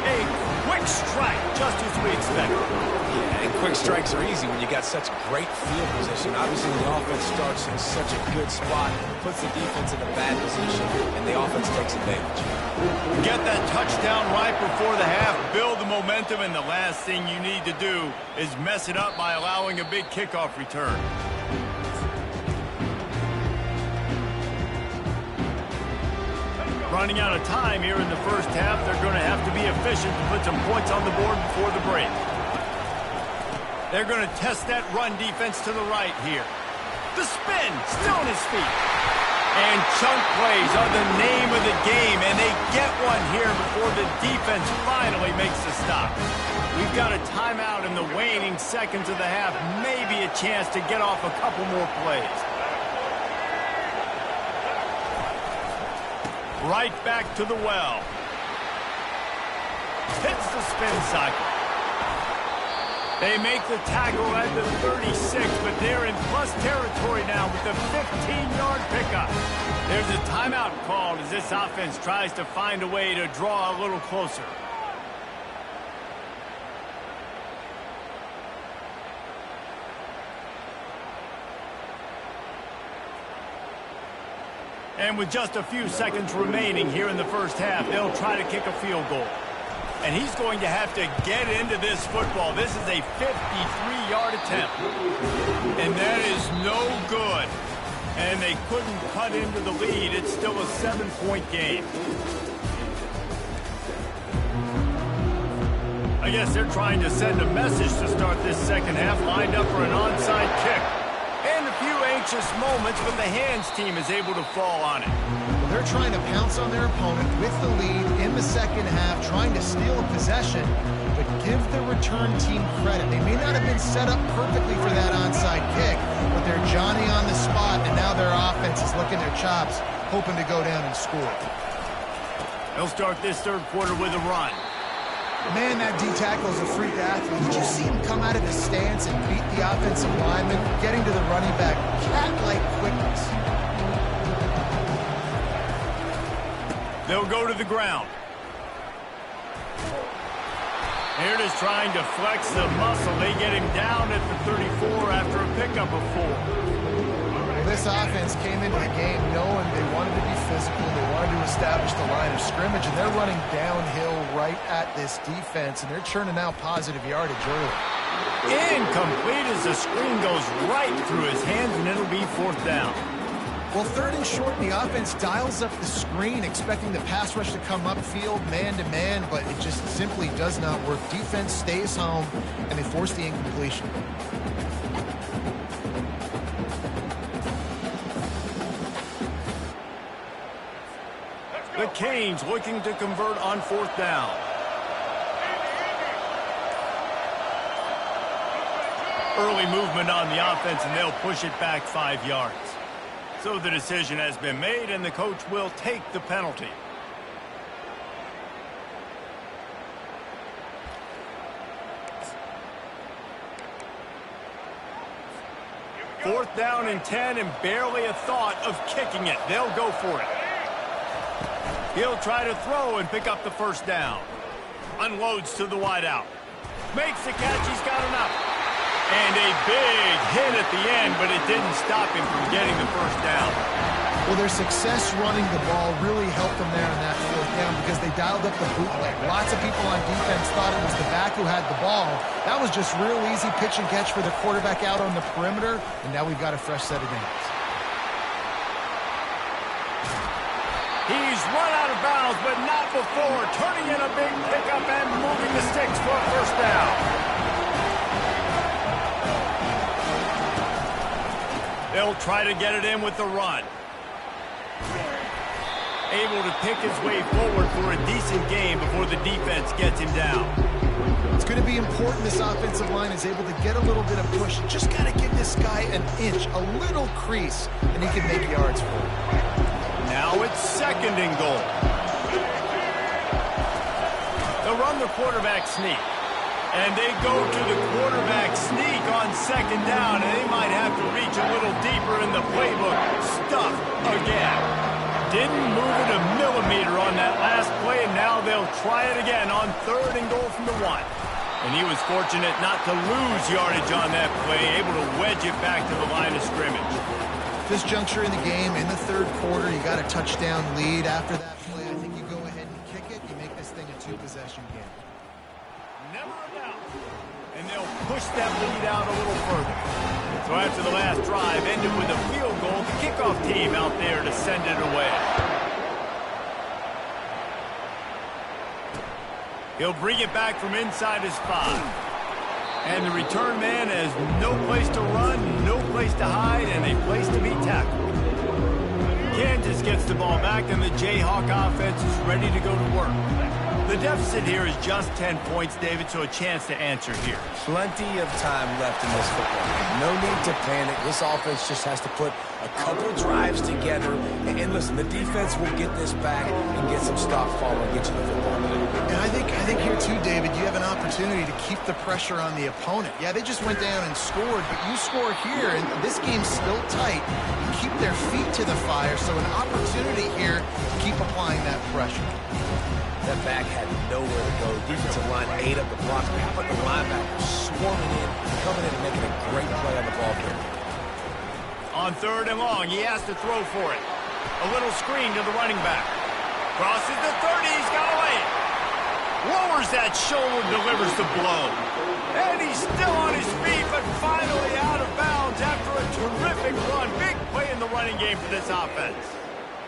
A quick strike, just as we expected. Yeah, and quick strikes are easy when you got such great field position. Obviously, when the offense starts in such a good spot, puts the defense in a bad position, and the offense takes advantage. Get that touchdown right before the half, build the momentum, and the last thing you need to do is mess it up by allowing a big kickoff return. Running out of time here in the first half, they're going to have to be efficient to put some points on the board before the break. They're going to test that run defense to the right here. The spin, still on his feet. And chunk plays are the name of the game, and they get one here before the defense finally makes the stop. We've got a timeout in the waning seconds of the half, maybe a chance to get off a couple more plays. Right back to the well. Hits the spin cycle. They make the tackle at the 36, but they're in plus territory now with the 15-yard pickup. There's a timeout called as this offense tries to find a way to draw a little closer. And with just a few seconds remaining here in the first half, they'll try to kick a field goal. And he's going to have to get into this football. This is a 53-yard attempt. And that is no good. And they couldn't cut into the lead. It's still a 7-point game. I guess they're trying to send a message to start this second half, lined up for an onside kick. And a few anxious moments, but the hands team is able to fall on it. Well, they're trying to pounce on their opponent with the lead in the second half, trying to steal a possession, but give the return team credit. They may not have been set up perfectly for that onside kick, but they're Johnny on the spot, and now their offense is licking their chops, hoping to go down and score. They'll start this third quarter with a run. Man, that D-tackle is a freak athlete. Did you see him come out of his stance and beat the offensive lineman, getting to the running back, cat-like quickness? They'll go to the ground. Here it is trying to flex the muscle. They get him down at the 34 after a pickup of 4. This offense came into the game knowing they wanted to be physical, they wanted to establish the line of scrimmage, and they're running downhill right at this defense, and they're churning out positive yardage early. Incomplete as the screen goes right through his hands, and it'll be fourth down. Well, third and short, the offense dials up the screen, expecting the pass rush to come upfield man-to-man, but it just simply does not work. Defense stays home, and they force the incompletion. The Canes looking to convert on fourth down. Early movement on the offense, and they'll push it back 5 yards. So the decision has been made, and the coach will take the penalty. Fourth down and 10, and barely a thought of kicking it. They'll go for it. He'll try to throw and pick up the first down. Unloads to the wideout. Makes the catch. He's got enough. And a big hit at the end, but it didn't stop him from getting the first down. Well, their success running the ball really helped them there on that fourth down because they dialed up the bootleg. Lots of people on defense thought it was the back who had the ball. That was just real easy pitch and catch for the quarterback out on the perimeter, and now we've got a fresh set of downs. He's run out of bounds, but not before turning in a big pickup and moving the sticks for a first down. They'll try to get it in with the run. Able to pick his way forward for a decent game before the defense gets him down. It's going to be important this offensive line is able to get a little bit of push. Just got to give this guy an inch, a little crease, and he can make yards for it. Now it's second and goal. They'll run the quarterback sneak. And they go to the quarterback sneak on second down, and they might have to reach a little deeper in the playbook. Stuffed again. Didn't move it a millimeter on that last play, and now they'll try it again on third and goal from the 1. And he was fortunate not to lose yardage on that play, able to wedge it back to the line of scrimmage. This juncture in the game, in the third quarter, you got a touchdown lead. After that play, I think you go ahead and kick it. You make this thing a two-possession game. Never a doubt. And they'll push that lead out a little further. So after the last drive ended with a field goal, the kickoff team out there to send it away. He'll bring it back from inside his 5. And the return man has no place to run, no place to hide, and a place to be tackled. Kansas gets the ball back, and the Jayhawk offense is ready to go to work. The deficit here is just 10 points, David, so a chance to answer here. Plenty of time left in this football game. No need to panic. This offense just has to put a couple drives together. And listen, the defense will get this back and get some stops following, get you the football. And I think here too, David, you have an opportunity to keep the pressure on the opponent. Yeah, they just went down and scored, but you score here, and this game's still tight. You keep their feet to the fire, so an opportunity here to keep applying that pressure. That back had nowhere to go. Defensive line ate up the blocks. How about the linebackers swarming in, coming in and making a great play on the ball carrier? On third and long, he has to throw for it. A little screen to the running back. Crosses the 30, he's got away. Lowers that shoulder, delivers the blow. And he's still on his feet, but finally out of bounds after a terrific run. Big play in the running game for this offense.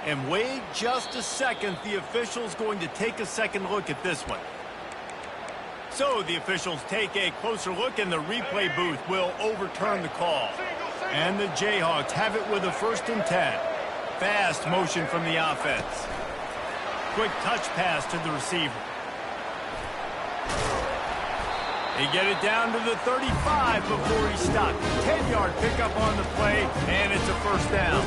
And wait just a second, the official's going to take a second look at this one. So the officials take a closer look, and the replay booth will overturn the call. And the Jayhawks have it with a 1st and 10. Fast motion from the offense. Quick touch pass to the receiver. They get it down to the 35 before he stopped. 10-yard pickup on the play, and it's a first down.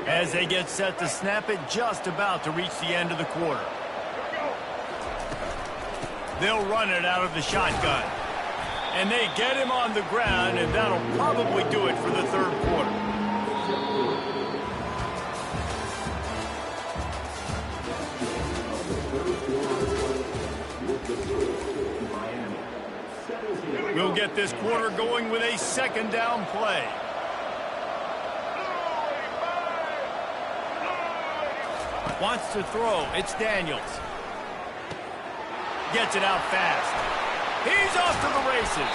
As they get set to snap it, just about to reach the end of the quarter. They'll run it out of the shotgun. And they get him on the ground, and that'll probably do it for the third quarter. We'll get this quarter going with a second down play. Wants to throw. It's Daniels. Gets it out fast. He's off to the races.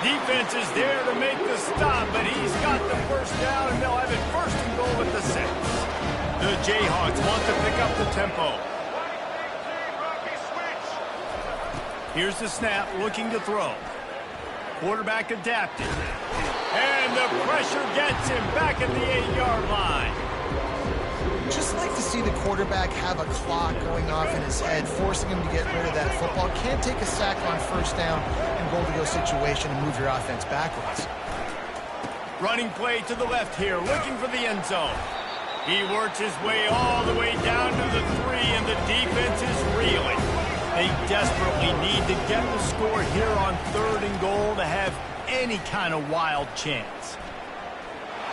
Defense is there to make the stop, but he's got the first down, and they'll have it 1st and goal at the 6. The Jayhawks want to pick up the tempo. Here's the snap, looking to throw. Quarterback adapted. And the pressure gets him back at the 8-yard line. Just like to see the quarterback have a clock going off in his head, forcing him to get rid of that football. Can't take a sack on first down and goal-to-go situation and move your offense backwards. Running play to the left here, looking for the end zone. He works his way all the way down to the 3, and the defense is reeling. They desperately need to get the score here on 3rd and goal to have any kind of wild chance.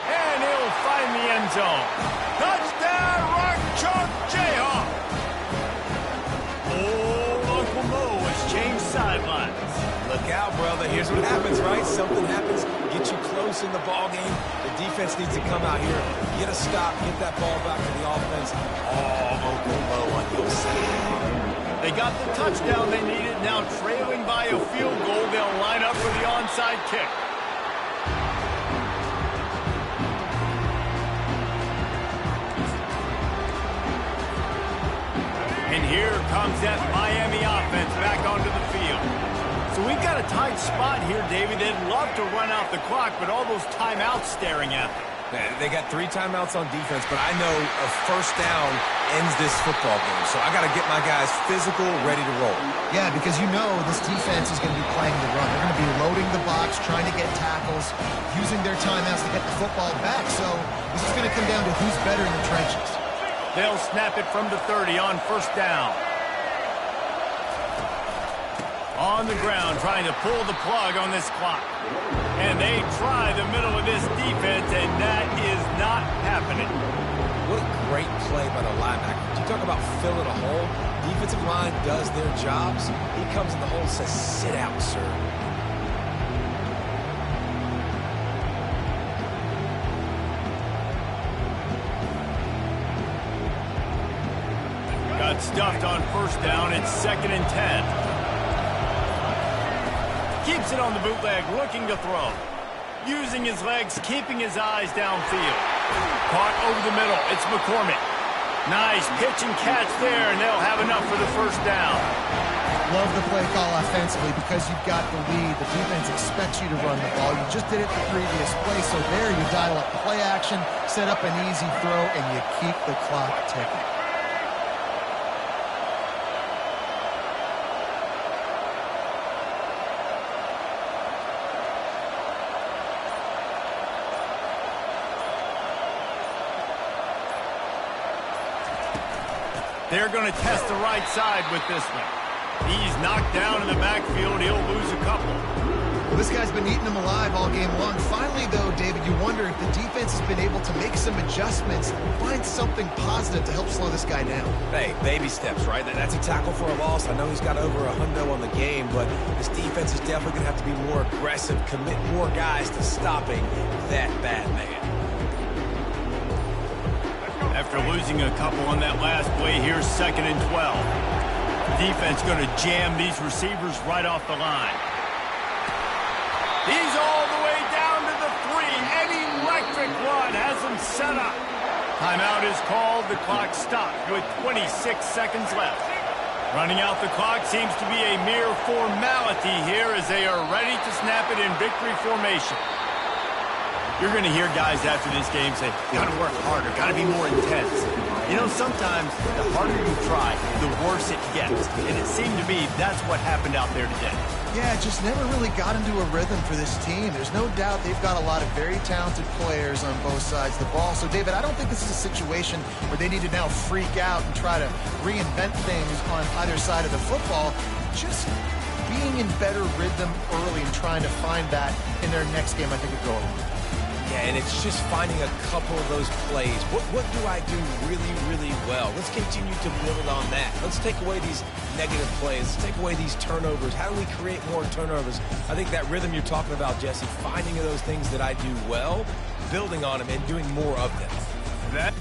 And he'll find the end zone. Touchdown, Rock Chalk Jayhawk! sidelines. Look out, brother. Here's what happens, right? Something happens, get you close in the ball game. The defense needs to come out here, get a stop, get that ball back to the offense. All open low on your side. They got the touchdown they needed. Now trailing by a field goal, they'll line up for the onside kick. And here comes that Miami offense back onto the field. So we've got a tight spot here, David. They'd love to run out the clock, but all those timeouts staring at them. They got 3 timeouts on defense, but I know a first down ends this football game. So I got to get my guys physical, ready to roll. Yeah, because you know this defense is going to be playing the run. They're going to be loading the box, trying to get tackles, using their timeouts to get the football back. So this is going to come down to who's better in the trenches. They'll snap it from the 30 on first down. On the ground, trying to pull the plug on this clock. And they try the middle of this defense, and that is not happening. What a great play by the linebacker. You talk about filling a hole. Defensive line does their jobs. He comes in the hole and says, sit out, sir. Got stuffed on first down. It's 2nd and 10. Keeps it on the bootleg, looking to throw. Using his legs, keeping his eyes downfield. Caught over the middle. It's McCormick. Nice pitch and catch there, and they'll have enough for the first down. Love the play call offensively because you've got the lead. The defense expects you to run the ball. You just did it the previous play, so there you dial up play action, set up an easy throw, and you keep the clock ticking. They're going to test the right side with this one. He's knocked down in the backfield. He'll lose a couple. Well, this guy's been eating them alive all game long. Finally, though, David, you wonder if the defense has been able to make some adjustments, find something positive to help slow this guy down. Hey, baby steps, right? That's a tackle for a loss. I know he's got over $100 on the game, but this defense is definitely going to have to be more aggressive, commit more guys to stopping that bad man. After losing a couple on that last play, here's 2nd and 12. Defense going to jam these receivers right off the line. He's all the way down to the 3. An electric run has him set up. Timeout is called. The clock stopped with 26 seconds left. Running out the clock seems to be a mere formality here as they are ready to snap it in victory formation. You're going to hear guys after this game say, got to work harder, got to be more intense. You know, sometimes the harder you try, the worse it gets. And it seemed to me that's what happened out there today. Yeah, it just never really got into a rhythm for this team. There's no doubt they've got a lot of very talented players on both sides of the ball. So, David, I don't think this is a situation where they need to now freak out and try to reinvent things on either side of the football. Just being in better rhythm early and trying to find that in their next game, I think, would go a long way. Yeah, and it's just finding a couple of those plays. What do I do really, really well? Let's continue to build on that. Let's take away these negative plays. Let's take away these turnovers. How do we create more turnovers? I think that rhythm you're talking about, Jesse, finding those things that I do well, building on them, and doing more of them. That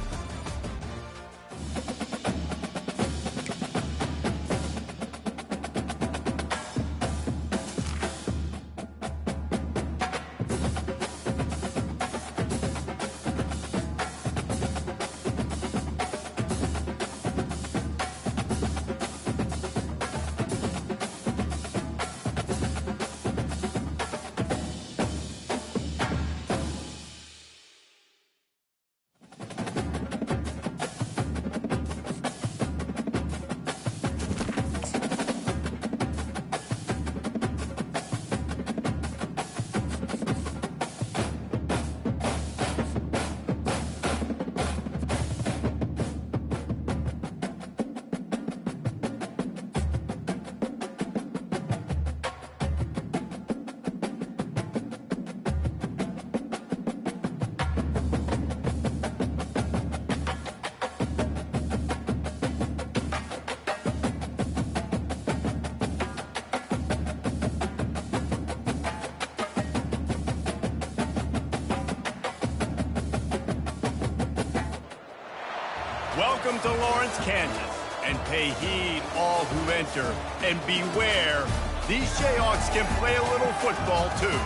Welcome to Lawrence, Kansas, and pay heed all who enter, and beware, these Jayhawks can play a little football too.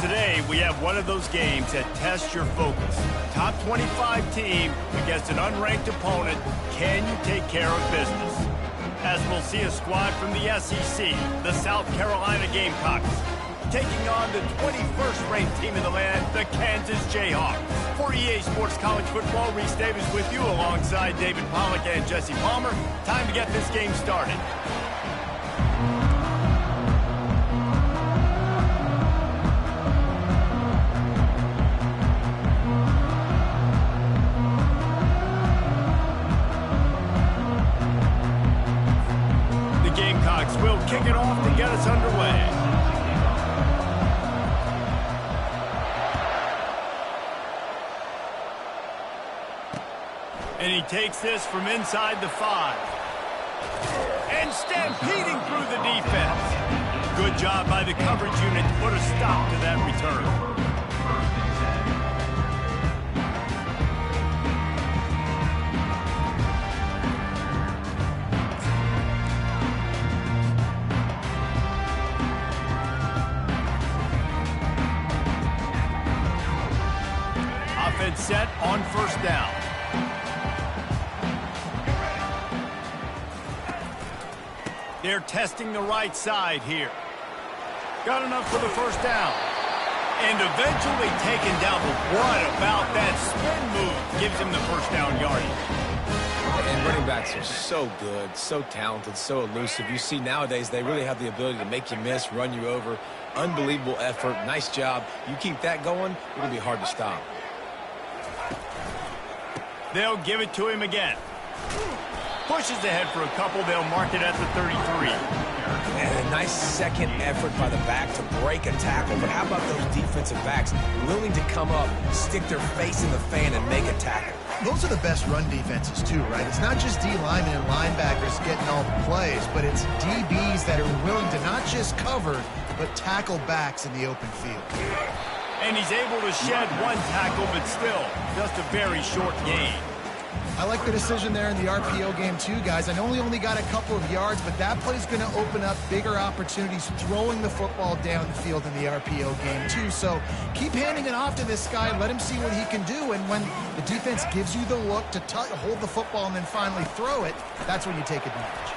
Today, we have one of those games that tests your focus. Top 25 team against an unranked opponent. Can you take care of business? As we'll see a squad from the SEC, the South Carolina Gamecocks, taking on the 21st ranked team in the land, the Kansas Jayhawks. For EA Sports College Football, Reese Davis with you alongside David Pollack and Jesse Palmer. Time to get this game started. The Gamecocks will kick it off to get us underway. And he takes this from inside the 5. And stampeding through the defense. Good job by the coverage unit to put a stop to that return. Offense set on first down. They're testing the right side here. Got enough for the first down. And eventually taken down. But what about that spin move? Gives him the first down yardage. And running backs are so good, so talented, so elusive. You see nowadays they really have the ability to make you miss, run you over. Unbelievable effort. Nice job. You keep that going, it'll be hard to stop. They'll give it to him again. Pushes ahead for a couple. They'll mark it at the 33. And a nice second effort by the back to break a tackle. But how about those defensive backs willing to come up, stick their face in the fan, and make a tackle? Those are the best run defenses, too, right? It's not just D linemen and linebackers getting all the plays, but it's DBs that are willing to not just cover, but tackle backs in the open field. And he's able to shed one tackle, but still, just a very short gain. I like the decision there in the RPO game too, guys. I know he only got a couple of yards, but that play's going to open up bigger opportunities throwing the football down the field in the RPO game too. So keep handing it off to this guy. Let him see what he can do. And when the defense gives you the look to hold the football and then finally throw it, that's when you take advantage.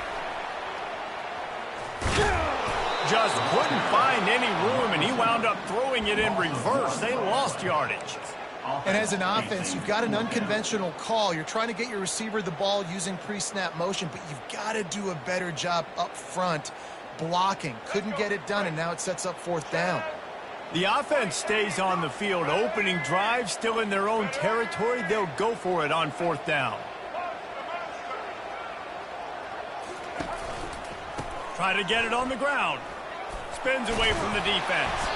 Just couldn't find any room, and he wound up throwing it in reverse. They lost yardage. And as an offense, you've got an unconventional call. You're trying to get your receiver the ball using pre-snap motion, but you've got to do a better job up front blocking. Couldn't get it done, and now it sets up fourth down. The offense stays on the field. Opening drive, still in their own territory. They'll go for it on fourth down. Try to get it on the ground. Spins away from the defense.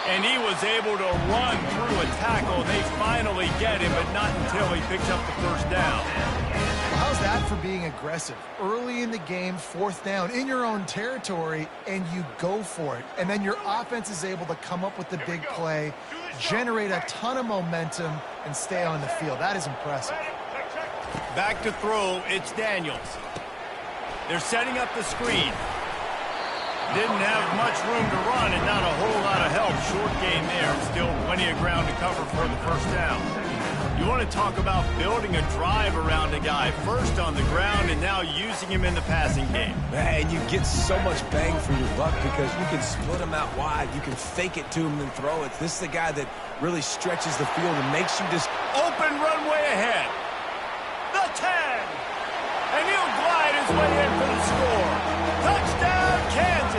And he was able to run through a tackle. They finally get him, but not until he picks up the first down. Well, how's that for being aggressive? Early in the game, fourth down, in your own territory, and you go for it. And then your offense is able to come up with the big play, generate a ton of momentum, and stay on the field. That is impressive. Back to throw, it's Daniels. They're setting up the screen. Didn't have much room to run and not a whole lot of help. Short game there. Still plenty of ground to cover for the first down. You want to talk about building a drive around a guy. First on the ground and now using him in the passing game. And you get so much bang for your buck because you can split him out wide. You can fake it to him and throw it. This is the guy that really stretches the field and makes you just open runway ahead. The 10. And he'll glide his way in for the score. Touchdown, Kansas.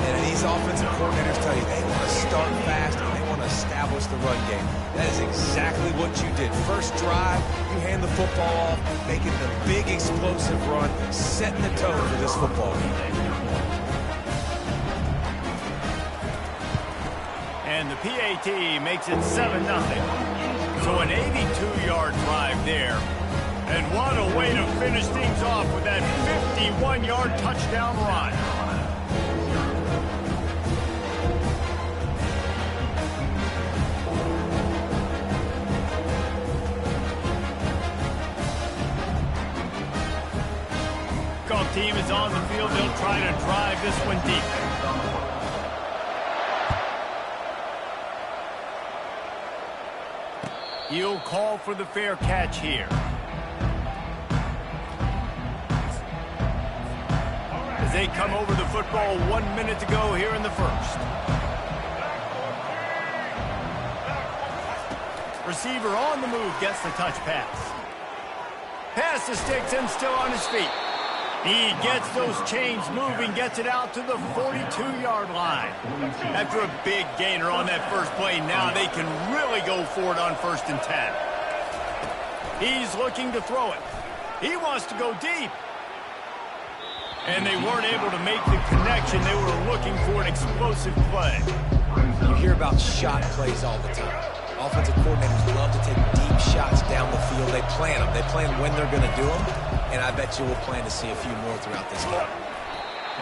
And these offensive coordinators tell you they want to start fast and they want to establish the run game. That is exactly what you did. First drive, you hand the football off, making the big explosive run, setting the tone for this football game. And the PAT makes it 7-0. So an 82-yard drive there. And what a way to finish things off with that 51-yard touchdown run. they'll try to drive this one deep. He'll call for the fair catch here. As they come over the football, 1 minute to go here in the first. Receiver on the move gets the touch pass. Pass the sticks and still on his feet. He gets those chains moving, gets it out to the 42-yard line. After a big gainer on that first play, now they can really go for it on 1st and 10. He's looking to throw it. He wants to go deep. And they weren't able to make the connection. They were looking for an explosive play. You hear about shot plays all the time. Offensive coordinators love to take deep shots down the field. They plan them. They plan when they're going to do them. And I bet you we'll plan to see a few more throughout this game.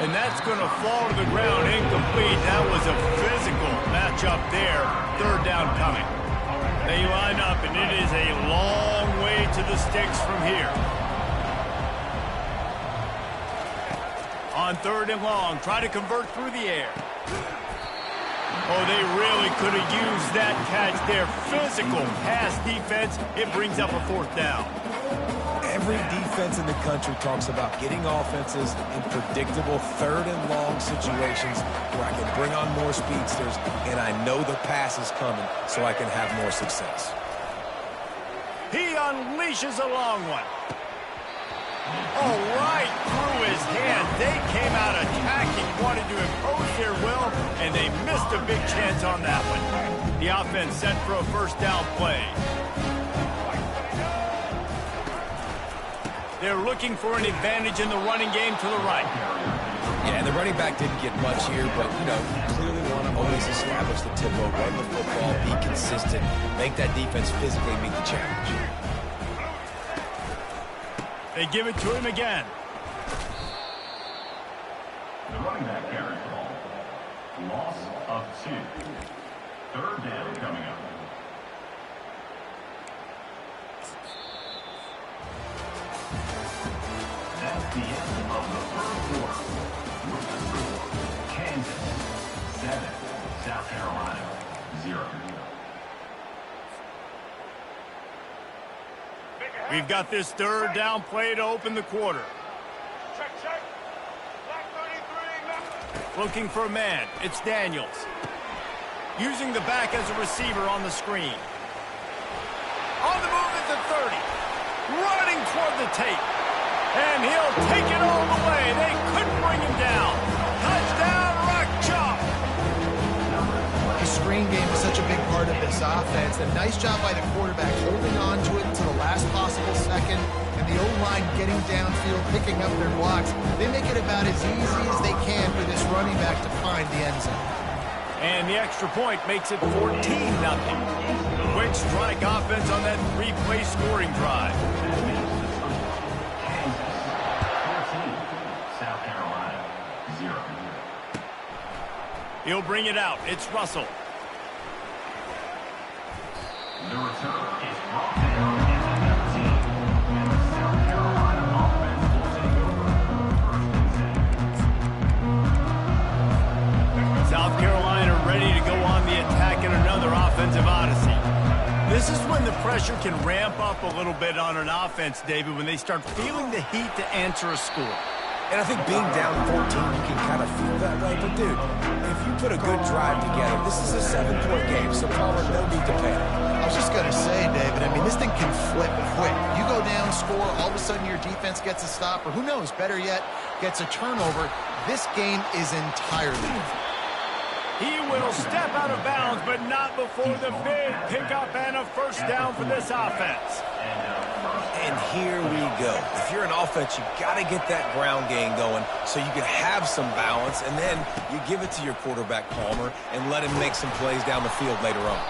And that's going to fall to the ground incomplete. That was a physical matchup there. 3rd down coming. They line up, and it is a long way to the sticks from here. On 3rd and long, try to convert through the air. Oh, they really could have used that catch there. Physical pass defense. It brings up a 4th down. Every defense in the country talks about getting offenses in predictable 3rd and long situations where I can bring on more speedsters and I know the pass is coming so I can have more success. He unleashes a long one. Oh, right through his hand. They came out attacking, wanted to impose their will, and they missed a big chance on that one. The offense set for a 1st down play. They're looking for an advantage in the running game to the right. Yeah, and the running back didn't get much here, but, you know, you clearly want to always establish the tempo, run the football, be consistent, make that defense physically meet the challenge. They give it to him again. The running back carry call. Loss of 2. 3rd down coming up. That's the end of the 3rd quarter. With the score, Kansas 7, South Carolina 0. We've got this 3rd down play to open the quarter. Check. Black 33. Looking for a man. It's Daniels. Using the back as a receiver on the screen. On the move at the 30. Running toward the tape. And he'll take it all the way. They couldn't bring him down. Touchdown, Rock Chalk. The screen game is such a big part of this offense. A nice job by the quarterback holding on to it until the last possible second, and the O-line getting downfield, picking up their blocks. They make it about as easy as they can for this running back to find the end zone. And the extra point makes it 14-0. Quick strike offense on that 3-play scoring drive. South Carolina 0. He'll bring it out. It's Russell. The return is brought down at the 19. And the South Carolina offense will take over 1st and 10. South Carolina ready to go on the attack in another offensive odyssey. This is when the pressure can ramp up a little bit on an offense, David, when they start feeling the heat to answer a score. And I think being down 14, you can kind of feel that way. But, dude, if you put a good drive together, this is a 7-point game, so Palmer, no need to panic. I was just going to say, David, I mean, this thing can flip quick. You go down, score, all of a sudden your defense gets a stop, or who knows, better yet, gets a turnover. This game is entirely different. He will step out of bounds, but not before the big pickup and a 1st down for this offense. And here we go. If you're an offense, you got to get that ground game going so you can have some balance, and then you give it to your quarterback, Palmer, and let him make some plays down the field later on.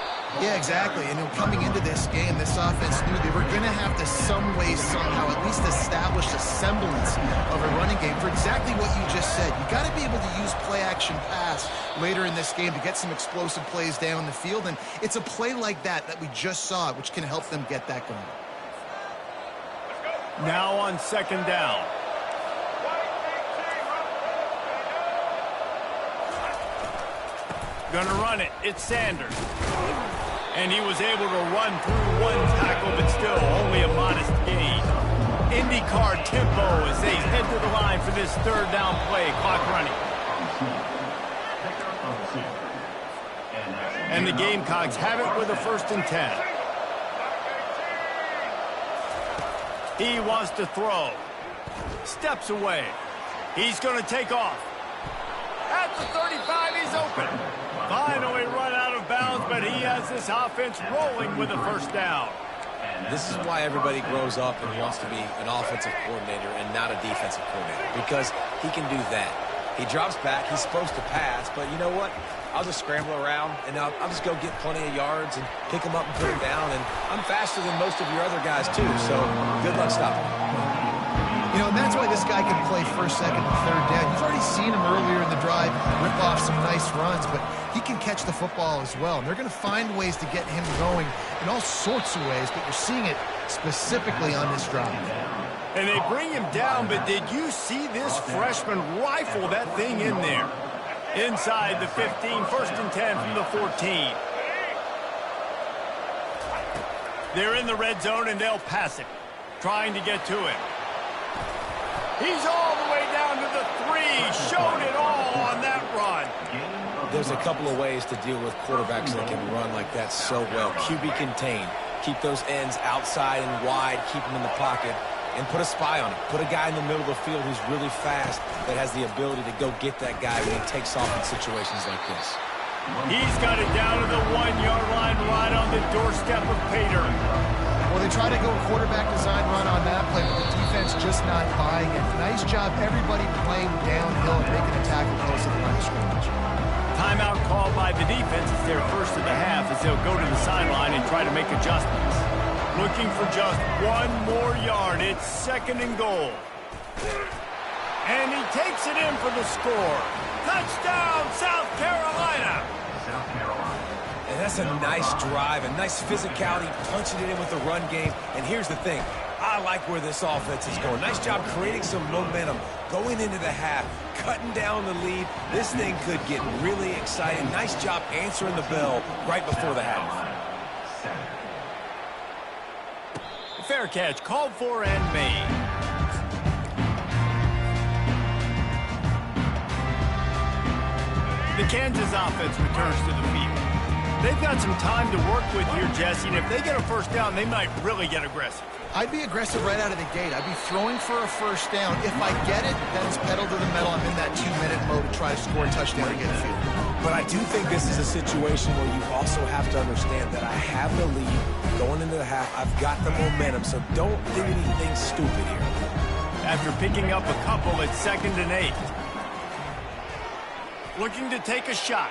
Yeah, exactly. And coming into this game, this offense knew they were going to have to some way, somehow, at least establish a semblance of a running game for exactly what you just said. You got to be able to use play-action pass later in this game to get some explosive plays down the field. And it's a play like that we just saw, which can help them get that going. Now on 2nd down. Gonna run it. It's Sanders. And he was able to run through one tackle, but still only a modest gain. IndyCar tempo as they head to the line for this third down play. Clock running. And the Gamecocks have it with a 1st and 10. He wants to throw. Steps away. He's going to take off. At the 35, he's open. Finally run out of bounds, but he has this offense rolling with a 1st down. This is why everybody grows up and wants to be an offensive coordinator and not a defensive coordinator, because he can do that. He drops back. He's supposed to pass, but you know what? I'll just scramble around, and I'll just go get plenty of yards and pick him up and put him down, and I'm faster than most of your other guys, too, so good luck stopping him. You know, and that's why this guy can play 1st, 2nd, and 3rd down. You've already seen him earlier in the drive rip off some nice runs, but he can catch the football as well. And they're going to find ways to get him going in all sorts of ways, but you're seeing it specifically on this drive. And they bring him down, but did you see this freshman rifle that thing in there? Inside the 15, 1st and 10 from the 14. They're in the red zone, and they'll pass it, trying to get to him. He's all the way down to the 3. Showed it all on that run. There's a couple of ways to deal with quarterbacks that can run like that so well. QB contain. Keep those ends outside and wide. Keep them in the pocket. And put a spy on it. Put a guy in the middle of the field who's really fast that has the ability to go get that guy when he takes off in situations like this. He's got it down to the 1-yard line right on the doorstep of Pater. Well, they try to go quarterback design run on that play, but the defense just not buying it. Nice job, everybody playing downhill and making a tackle close to the line of scrimmage. Timeout called by the defense. It's their first of the half as they'll go to the sideline and try to make adjustments. Looking for just 1 more yard. It's 2nd and goal. And he takes it in for the score. Touchdown, South Carolina. South Carolina. And that's a nice drive, a nice physicality, punching it in with the run game. And here's the thing. I like where this offense is going. Nice job creating some momentum, going into the half, cutting down the lead. This thing could get really exciting. Nice job answering the bell right before the half. Fair catch, called for and made. The Kansas offense returns to the field. They've got some time to work with here, Jesse, and if they get a 1st down, they might really get aggressive. I'd be aggressive right out of the gate. I'd be throwing for a 1st down. If I get it, then it's pedal to the metal. I'm in that 2-minute mode to try to score a touchdown and get a field. But I do think this is a situation where you also have to understand that I have the lead going into the half. I've got the momentum, so don't do anything stupid here. After picking up a couple, it's 2nd and 8. Looking to take a shot.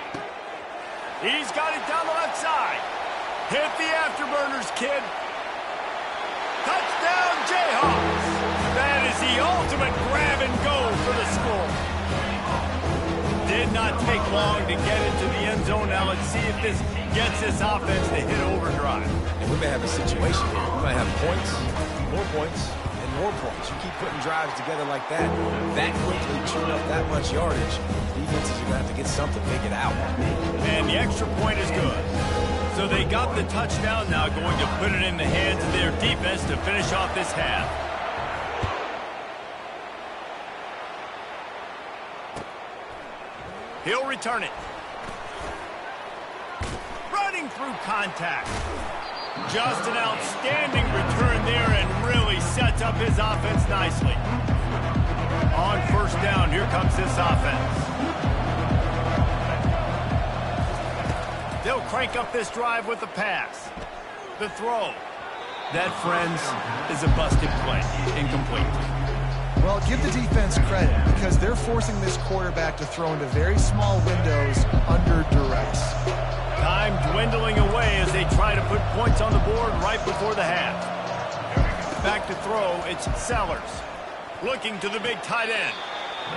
He's got it down the left side. Hit the afterburners, kid. Touchdown, Jayhawks. That is the ultimate grab and go for the score. Did not take long to get into the end zone. Now let's see if this gets this offense to hit overdrive. And we may have a situation here. We might have points, more points, and more points. You keep putting drives together like that quickly, chewing up that much yardage, defenses are going to have to get something figured out. And the extra point is good. So they got the touchdown, now going to put it in the hands of their defense to finish off this half. He'll return it. Running through contact. Just an outstanding return there and really sets up his offense nicely. On 1st down, here comes this offense. They'll crank up this drive with the pass. The throw. That, friends, is a busted play. Incomplete. Well, give the defense credit because they're forcing this quarterback to throw into very small windows under duress. Time dwindling away as they try to put points on the board right before the half. Back to throw, it's Sellers. Looking to the big tight end.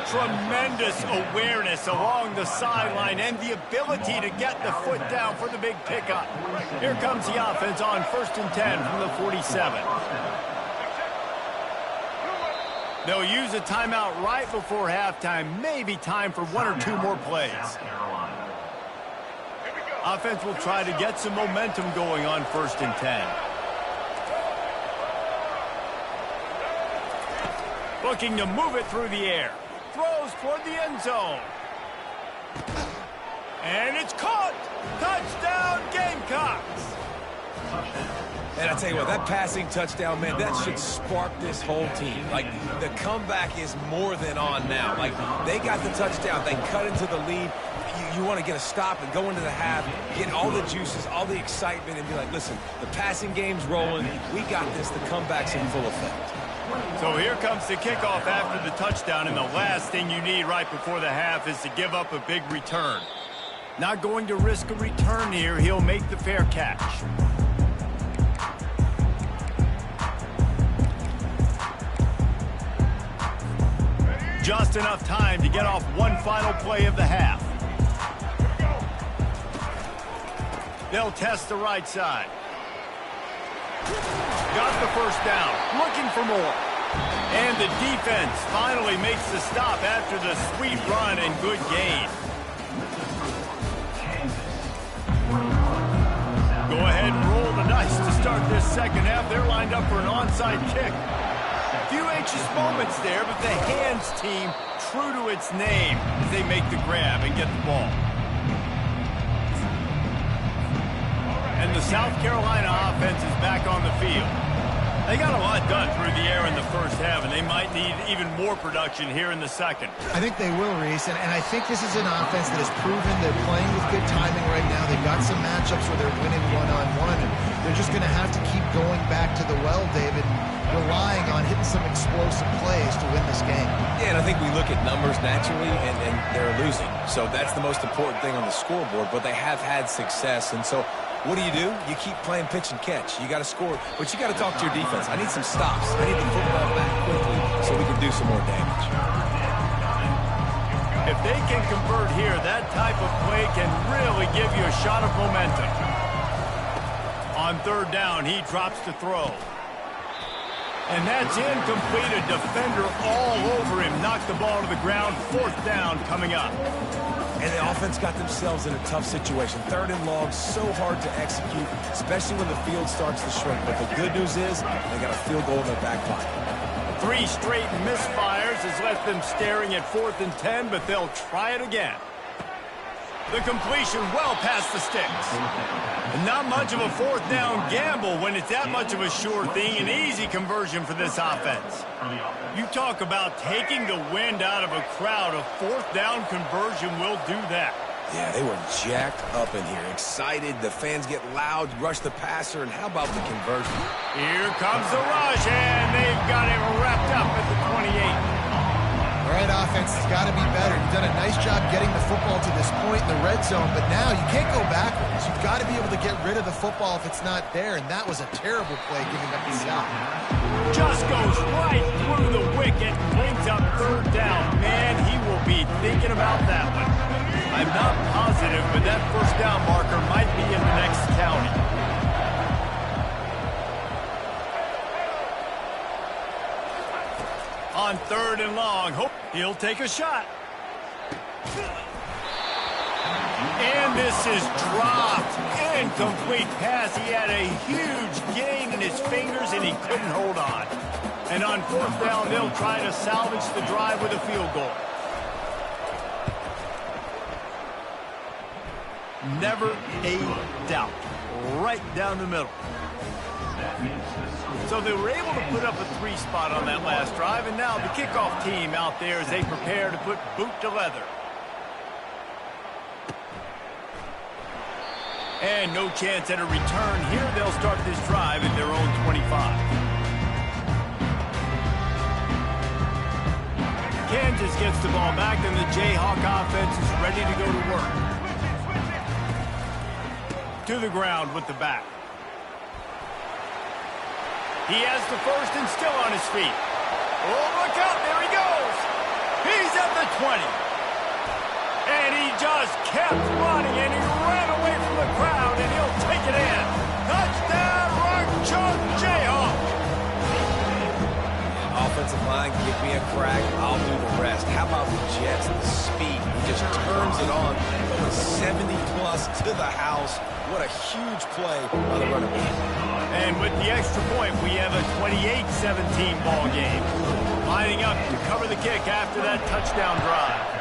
Tremendous awareness along the sideline and the ability to get the foot down for the big pickup. Here comes the offense on 1st and 10 from the 47. They'll use a timeout right before halftime. Maybe time for 1 or 2 more plays. Offense will try to get some momentum going on 1st and 10. Looking to move it through the air. Throws toward the end zone. And it's caught. Touchdown, Gamecocks. And I tell you what, that passing touchdown, man, that should spark this whole team. Like, the comeback is more than on now. Like, they got the touchdown. They cut into the lead. You want to get a stop and go into the half, get all the juices, all the excitement, and be like, listen, the passing game's rolling. We got this. The comeback's in full effect. So here comes the kickoff after the touchdown, and the last thing you need right before the half is to give up a big return. Not going to risk a return here. He'll make the fair catch. Just enough time to get off one final play of the half. They'll test the right side. Got the first down. Looking for more. And the defense finally makes the stop after the sweet run and good gain. Go ahead and roll the dice to start this second half. They're lined up for an onside kick. A few anxious moments there, but the hands team true to its name as they make the grab and get the ball. And the South Carolina offense is back on the field. They got a lot done through the air in the first half, and they might need even more production here in the second. I think they will, Reese, and I think this is an offense that has proven they're playing with good timing right now. They've got some matchups where they're winning one-on-one, and they're just going to have to keep going back to the well, David, relying on hitting some explosive plays to win this game. Yeah, and I think we look at numbers naturally, and they're losing. So that's the most important thing on the scoreboard, but they have had success, and so what do? You keep playing pitch and catch. You got to score, but you got to talk to your defense. I need some stops. I need the football back quickly so we can do some more damage. If they can convert here, that type of play can really give you a shot of momentum. On 3rd down, he drops to throw. And that's incomplete. A defender all over him. Knocked the ball to the ground. 4th down coming up. And the offense got themselves in a tough situation. 3rd and long, so hard to execute, especially when the field starts to shrink. But the good news is they got a field goal in their back pocket. 3 straight misfires has left them staring at 4th and 10, but they'll try it again. The completion well past the sticks. And not much of a 4th down gamble when it's that much of a sure thing. An easy conversion for this offense. You talk about taking the wind out of a crowd. A 4th down conversion will do that. Yeah, they were jacked up in here, excited. The fans get loud, rush the passer, and how about the conversion? Here comes the rush, and they've got it wrapped up at the 28. All right, offense has got to be better. You've done a nice job getting the football to this point in the red zone, but now you can't go backwards. You've got to be able to get rid of the football if it's not there, and that was a terrible play giving up the sack. Just goes right through the wicket, brings up 3rd down. Man, he will be thinking about that one. I'm not positive, but that 1st down marker might be in the next county. On 3rd and long, hope he'll take a shot. And this is dropped. Incomplete pass. He had a huge gain in his fingers, and he couldn't hold on. And on 4th down, they'll try to salvage the drive with a field goal. Never a doubt. Right down the middle. So they were able to put up a 3 spot on that last drive, and now the kickoff team out there as they prepare to put boot to leather. And no chance at a return here. They'll start this drive at their own 25. Kansas gets the ball back, and the Jayhawk offense is ready to go to work. To the ground with the back. He has the first and still on his feet. Oh, look out. There he goes. He's at the 20. And he just kept running, and he ran away from the crowd, and he'll take it in. Touchdown, Rock-Chalk Jayhawk. Offensive line, give me a crack. I'll do the rest. How about the Jets? The speed. He just turns it on. What a 70-plus to the house. What a huge play on the running back. And with the extra point, we have a 28-17 ball game. Lining up to cover the kick after that touchdown drive.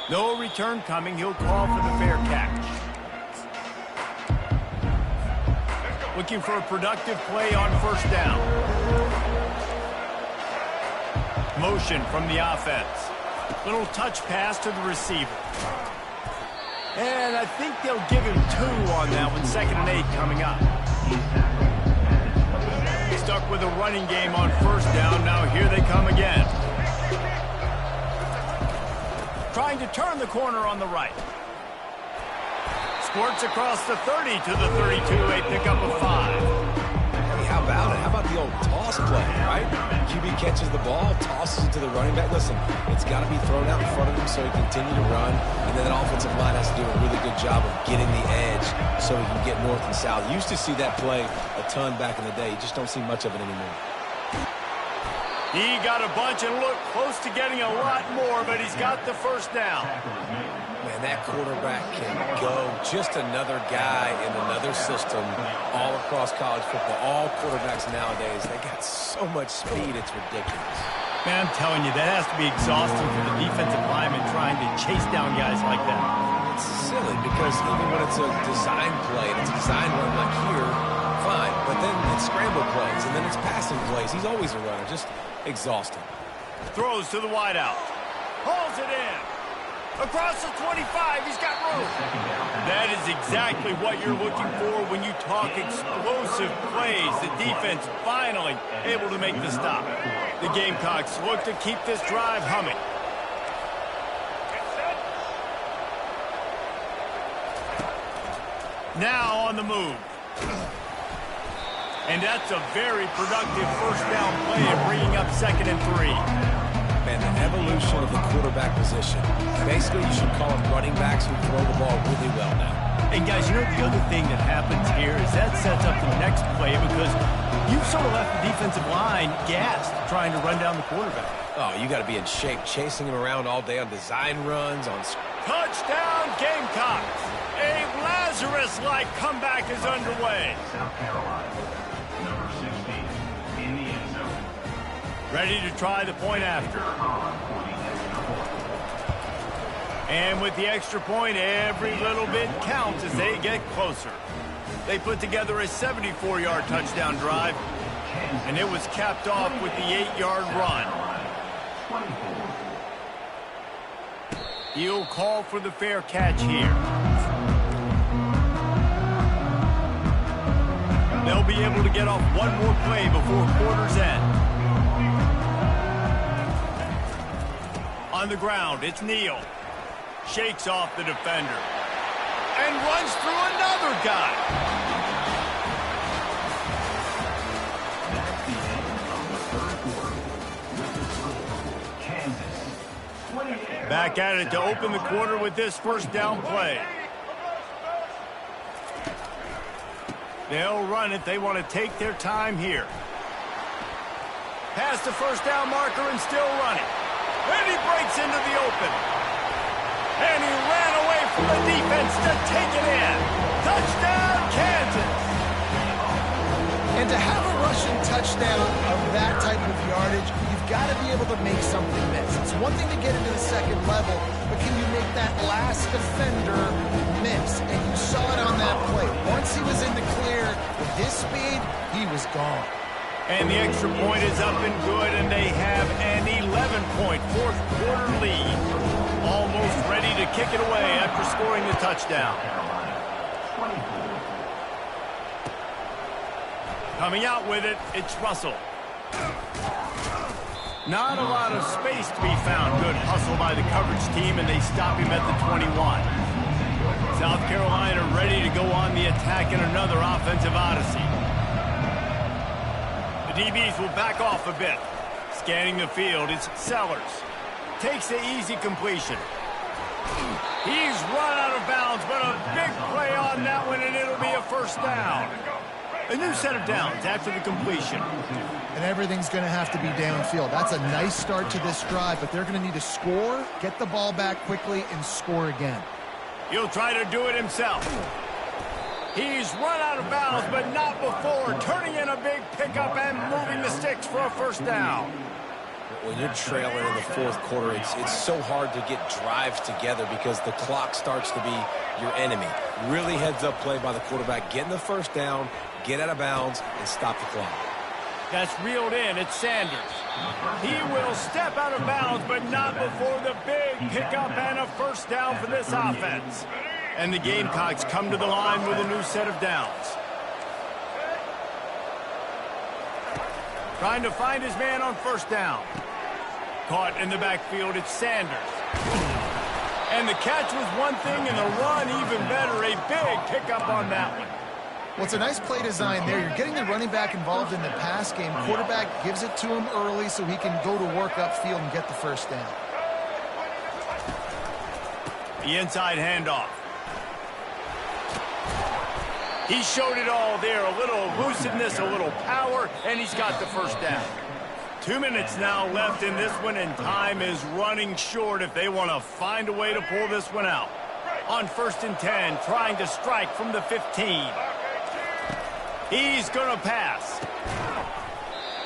No return coming. He'll call for the fair catch. Looking for a productive play on first down. Motion from the offense. Little touch pass to the receiver. And I think they'll give him 2 on that one. 2nd and 8 coming up. Stuck with a running game on first down. Now here they come again. Trying to turn the corner on the right. Squirts across the 30 to the 32. A pickup of 5. Hey, how about it? How about the old toss play, right? QB catches the ball, tosses it to the running back. Listen, it's got to be thrown out in front of him so he can continue to run. And then that offensive line has to do a really good job of getting the edge so he can get north and south. You used to see that play a ton back in the day. You just don't see much of it anymore. He got a bunch and looked close to getting a lot more, but he's got the first down. Man, that quarterback can go. Just another guy in another system all across college football. All quarterbacks nowadays, they got so much speed, it's ridiculous. Man, I'm telling you, that has to be exhausting for the defensive lineman trying to chase down guys like that. It's silly because even when it's a design play, and it's a design run like here, fine. But then it's scramble plays, and then it's passing plays. He's always a runner, just exhausting. Throws to the wideout. Hauls it in. Across the 25, he's got room. That is exactly what you're looking for when you talk explosive plays. The defense finally able to make the stop. The Gamecocks look to keep this drive humming. Now on the move. And that's a very productive first down play and bringing up 2nd and 3. Man, the evolution of the quarterback position. Basically, you should call them running backs who throw the ball really well now. And guys, you know the other thing that happens here is that sets up the next play because you've sort of left the defensive line gassed trying to run down the quarterback. Oh, you got to be in shape, chasing him around all day on design runs, on... Touchdown, Gamecocks! A Lazarus-like comeback is underway. South Carolina, number 16, in the end zone. Ready to try the point after. And with the extra point, every little bit counts as they get closer. They put together a 74-yard touchdown drive, and it was capped off with the 8-yard run. He'll call for the fair catch here. They'll be able to get off one more play before quarter's end. On the ground, it's Neal. Shakes off the defender. And runs through another guy. That's the end of the third quarter. With the score, Kansas 28. Back at it to open the quarter with this first down play. They'll run it. They want to take their time here. Past the first down marker and still running. And he breaks into the open. And he ran away from the defense to take it in. Touchdown, Kansas. And to have a rushing touchdown of that type of yardage, you've got to be able to make something miss. It's one thing to get into the second level, but can you make that last defender miss? And you saw it on that play. Once he was in the clear, with his speed, he was gone. And the extra point is up and good, and they have an 11-point fourth quarter lead. Almost ready to kick it away after scoring the touchdown. Coming out with it, it's Russell. Not a lot of space to be found. Good hustle by the coverage team, and they stop him at the 21. South Carolina ready to go on the attack in another offensive odyssey. The DBs will back off a bit. Scanning the field, it's Sellers. Takes the easy completion. He's run out of bounds, but a big play on that one, and it'll be a first down. A new set of downs after the completion. And everything's going to have to be downfield. That's a nice start to this drive, but they're going to need to score, get the ball back quickly, and score again. He'll try to do it himself. He's run out of bounds, but not before turning in a big pickup and moving the sticks for a first down. When you're trailing in the fourth quarter, it's so hard to get drives together because the clock starts to be your enemy. Really heads-up play by the quarterback, getting the first down, get out of bounds, and stop the clock. That's reeled in. It's Sanders. He will step out of bounds, but not before the big pickup and a first down for this offense. And the Gamecocks come to the line with a new set of downs. Trying to find his man on first down. Caught in the backfield, it's Sanders. And the catch was one thing, and the run even better. A big pickup on that one. Well, it's a nice play design there. You're getting the running back involved in the pass game. Quarterback gives it to him early so he can go to work upfield and get the first down. The inside handoff. He showed it all there. A little elusiveness, a little power, and he's got the first down. 2 minutes now left in this one, and time is running short if they want to find a way to pull this one out. On 1st and 10, trying to strike from the 15. He's going to pass.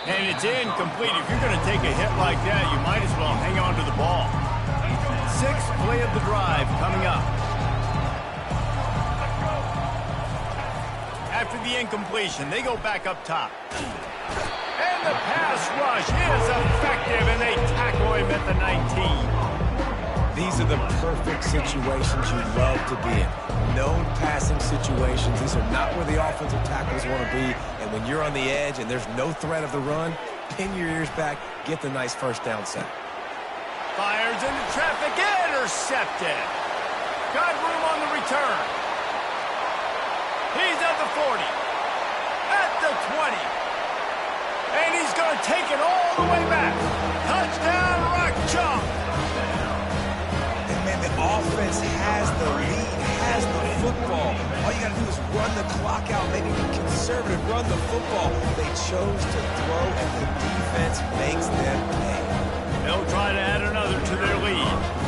And it's incomplete. If you're going to take a hit like that, you might as well hang on to the ball. 6th play of the drive coming up. After the incompletion, they go back up top. And the pass rush is effective, and they tackle him at the 19. These are the perfect situations you love to be in. Known passing situations. These are not where the offensive tackles want to be. And when you're on the edge and there's no threat of the run, pin your ears back, get the nice first down sack. Fires into traffic, intercepted. Got room on the return. He's at the 40, at the 20, and he's going to take it all the way back. Touchdown, Rock Chalk. And man, the offense has the lead, has the football. All you got to do is run the clock out, maybe be conservative, run the football. They chose to throw, and the defense makes them pay. They'll try to add another to their lead.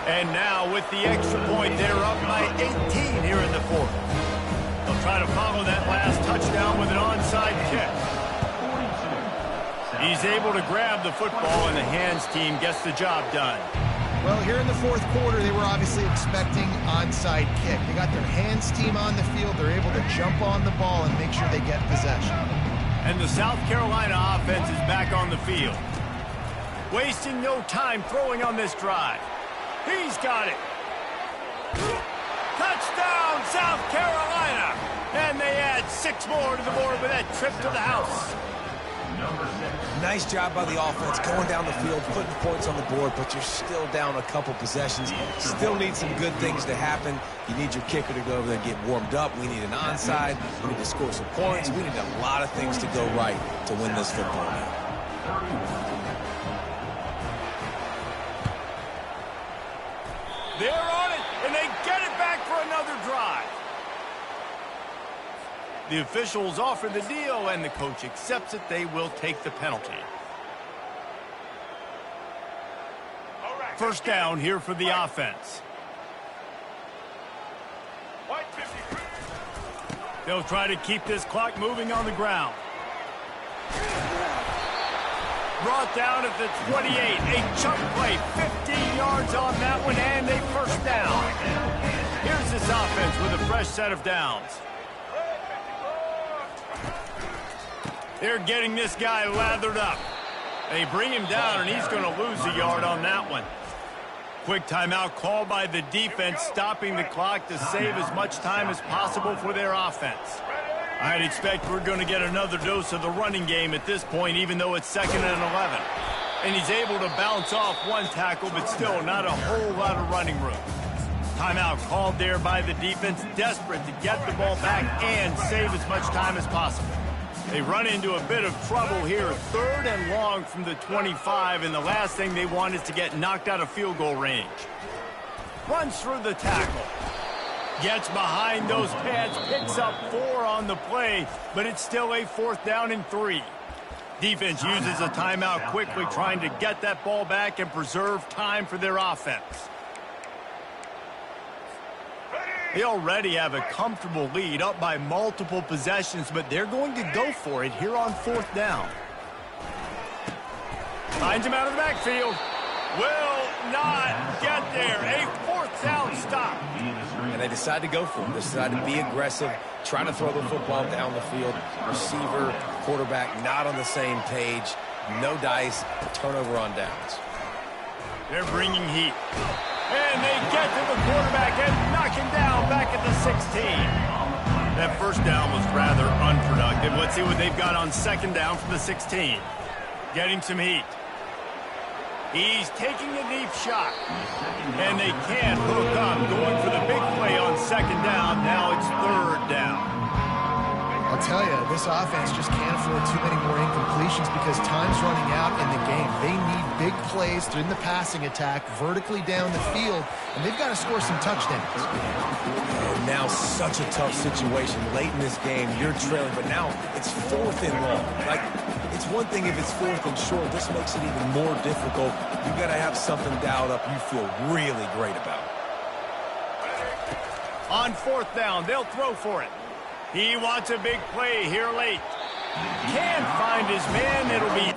And now with the extra point, they're up by 18 here in the fourth. They'll try to follow that last touchdown with an onside kick. He's able to grab the football, and the hands team gets the job done. Well, here in the fourth quarter, they were obviously expecting onside kick. They got their hands team on the field. They're able to jump on the ball and make sure they get possession. And the South Carolina offense is back on the field. Wasting no time throwing on this drive. He's got it. Touchdown, South Carolina. And they add 6 more to the board with that trip to the house. Nice job by the offense going down the field, putting points on the board, but you're still down a couple possessions. Still need some good things to happen. You need your kicker to go over there and get warmed up. We need an onside. We need to score some points. We need a lot of things to go right to win this football game. They're on it, and they get it back for another drive. The officials offer the deal, and the coach accepts it. They will take the penalty. First down here for the offense. They'll try to keep this clock moving on the ground. Brought down at the 28. A chunk play, 15 yards on that one, and a first down. Here's this offense with a fresh set of downs. They're getting this guy lathered up. They bring him down, and he's going to lose a yard on that one. Quick timeout called by the defense, stopping the clock to save as much time as possible for their offense. I'd expect we're going to get another dose of the running game at this point, even though it's 2nd and 11. And he's able to bounce off one tackle, but still not a whole lot of running room. Timeout called there by the defense, desperate to get the ball back and save as much time as possible. They run into a bit of trouble here, 3rd and long from the 25, and the last thing they want is to get knocked out of field goal range. Runs through the tackle. Gets behind those pads, picks up 4 on the play, but it's still a 4th down and 3. Defense uses a timeout quickly, trying to get that ball back and preserve time for their offense. They already have a comfortable lead, up by multiple possessions, but they're going to go for it here on 4th down. Finds him out of the backfield. Will not get there. A 4th down stop. And they decide to go for it. They decide to be aggressive, try to throw the football down the field. Receiver, quarterback not on the same page. No dice, turnover on downs. They're bringing heat. And they get to the quarterback and knock him down back at the 16. That 1st down was rather unproductive. Let's see what they've got on 2nd down from the 16. Getting some heat. He's taking a deep shot. And they can't hook up, going for the big play on 2nd down. Now it's 3rd down. I'll tell you, this offense just can't afford too many more incompletions because time's running out in the game. They need big plays in the passing attack, vertically down the field, and they've got to score some touchdowns. And now such a tough situation. Late in this game, you're trailing, but now it's 4th and long. Like, it's one thing if it's 4th and short. This makes it even more difficult. You've got to have something dialed up you feel really great about. On 4th down, they'll throw for it. He wants a big play here late. Can't find his man. It'll be...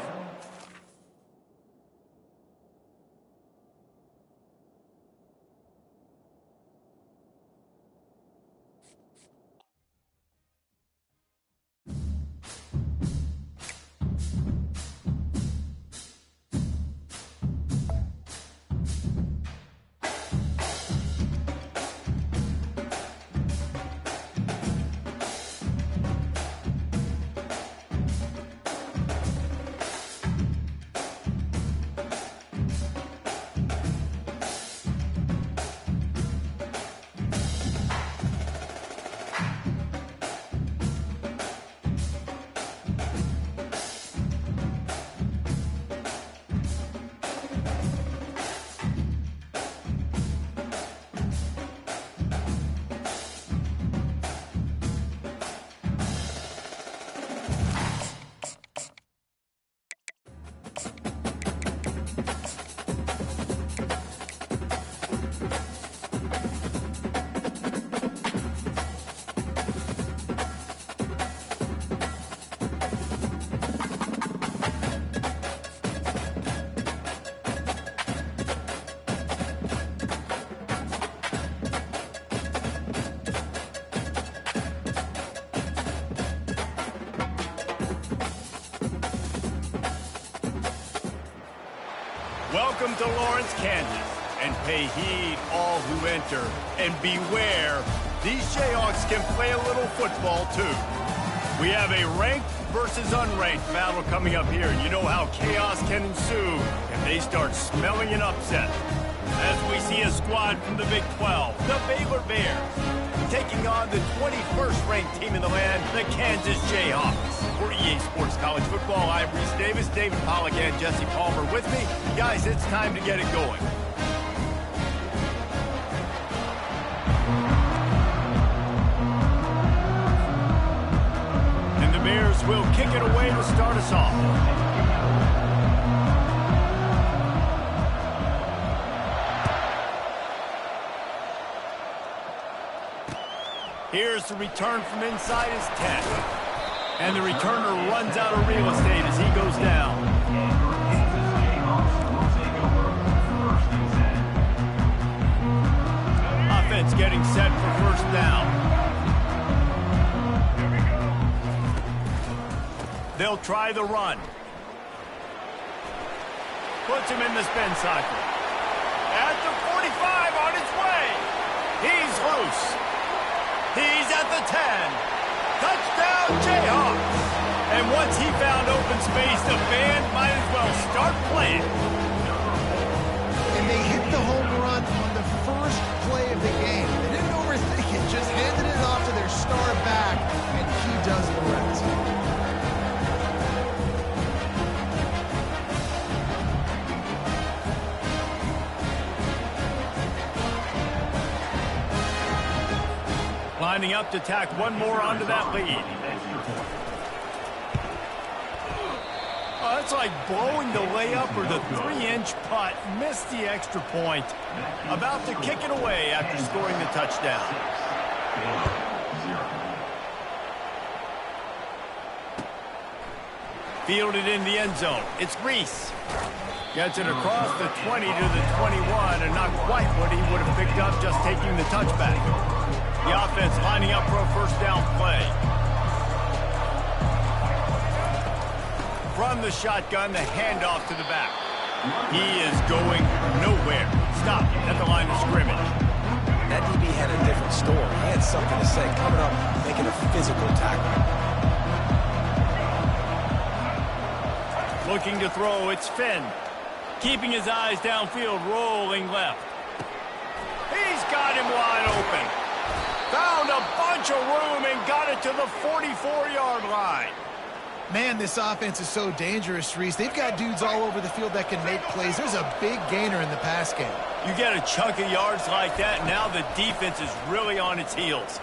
Welcome to Lawrence, Kansas, and pay heed all who enter, and beware, these Jayhawks can play a little football too. We have a ranked versus unranked battle coming up here, and you know how chaos can ensue if they start smelling an upset. As we see a squad from the Big 12, the Baylor Bears, taking on the 21st ranked team in the land, the Kansas Jayhawks. For EA Sports College Football, I'm Reese Davis, David Pollack, and Jesse Palmer with me. Guys, it's time to get it going. And the Bears will kick it away to start us off. Here's the return from inside his 10. And the returner runs out of real estate as he goes down. Offense getting set for 1st down. They'll try the run. Puts him in the spin cycle. At the 45 on his way. He's loose. He's at the 10. Touchdown, Jayhawks! And once he found open space, the band might as well start playing. And they hit the home run on the first play of the game. They didn't overthink it, just handed it off to their star back, and he does the rest. lining up to tack one more onto that lead. Oh, that's like blowing the layup or the 3-inch putt. Missed the extra point. About to kick it away after scoring the touchdown. Fielded in the end zone. It's Reese. Gets it across the 20 to the 21, and not quite what he would have picked up just taking the touchback. The offense lining up for a first down play. From the shotgun, the handoff to the back. He is going nowhere. Stop at the line of scrimmage. That DB had a different story. He had something to say, coming up, making a physical tackle. Looking to throw, it's Finn. Keeping his eyes downfield, rolling left. He's got him wide open. Found a bunch of room and got it to the 44-yard line. Man, this offense is so dangerous, Reese. They've got dudes all over the field that can make plays. There's a big gainer in the pass game. You get a chunk of yards like that, now the defense is really on its heels.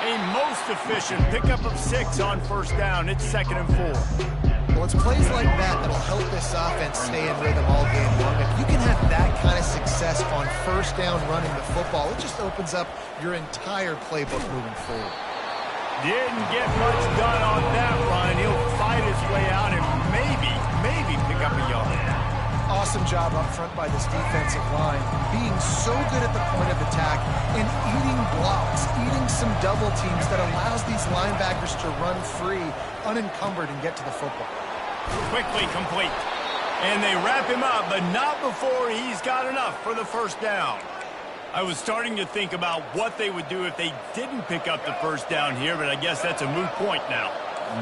A most efficient pickup of 6 on first down. It's 2nd and 4. Well, it's plays like that that'll help this offense stay in rhythm all game long. If you can have that kind of success on first down running the football, it just opens up your entire playbook moving forward. Didn't get much done on that run. He'll fight his way out and maybe pick up a yard. Awesome job up front by this defensive line, being so good at the point of attack and eating blocks, eating some double teams that allows these linebackers to run free, unencumbered, and get to the football. Quickly complete. And they wrap him up, but not before he's got enough for the first down. I was starting to think about what they would do if they didn't pick up the first down here, but I guess that's a moot point now.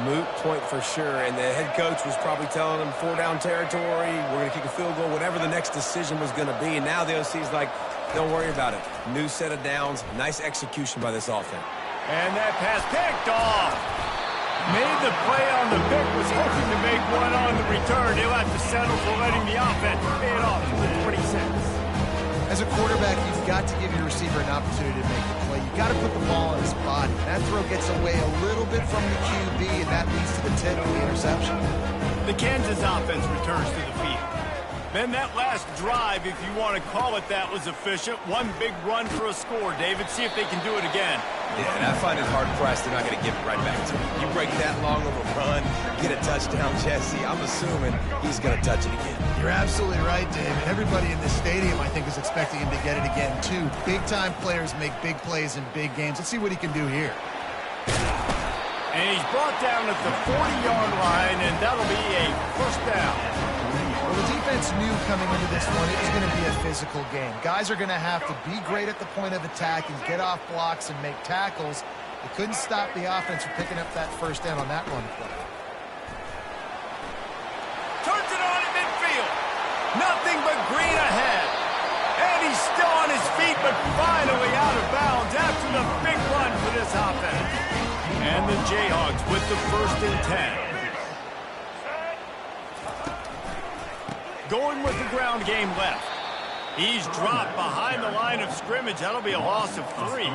Moot point for sure, and the head coach was probably telling them 4-down territory, we're going to kick a field goal, whatever the next decision was going to be. And now the OC's like, don't worry about it. New set of downs, nice execution by this offense. And that pass picked off. Made the play on the pick, was hoping to make one on the return. He'll have to settle for letting the offense pay it off to the 26. As a quarterback, you've got to give your receiver an opportunity to make the play. You've got to put the ball on his body. That throw gets away a little bit from the QB, and that leads to the tip of the interception. The Kansas offense returns to the field. Then that last drive, if you want to call it that, was efficient. One big run for a score. David, see if they can do it again. Yeah, and I find it hard-pressed they're not going to give it right back to him. You break that long of a run, get a touchdown, Jesse, I'm assuming he's going to touch it again. You're absolutely right, David. Everybody in this stadium, I think, is expecting him to get it again, too. Big-time players make big plays in big games. Let's see what he can do here. And he's brought down at the 40-yard line, and that'll be a first down. Well, the defense knew coming into this one it was going to be a physical game. Guys are going to have to be great at the point of attack and get off blocks and make tackles. They couldn't stop the offense from picking up that first down on that run play. Turns it on in midfield. Nothing but green ahead. And he's still on his feet, but finally out of bounds after the big run for this offense. And the Jayhawks with the 1st and 10. Going with the ground game left. He's dropped behind the line of scrimmage. That'll be a loss of 3.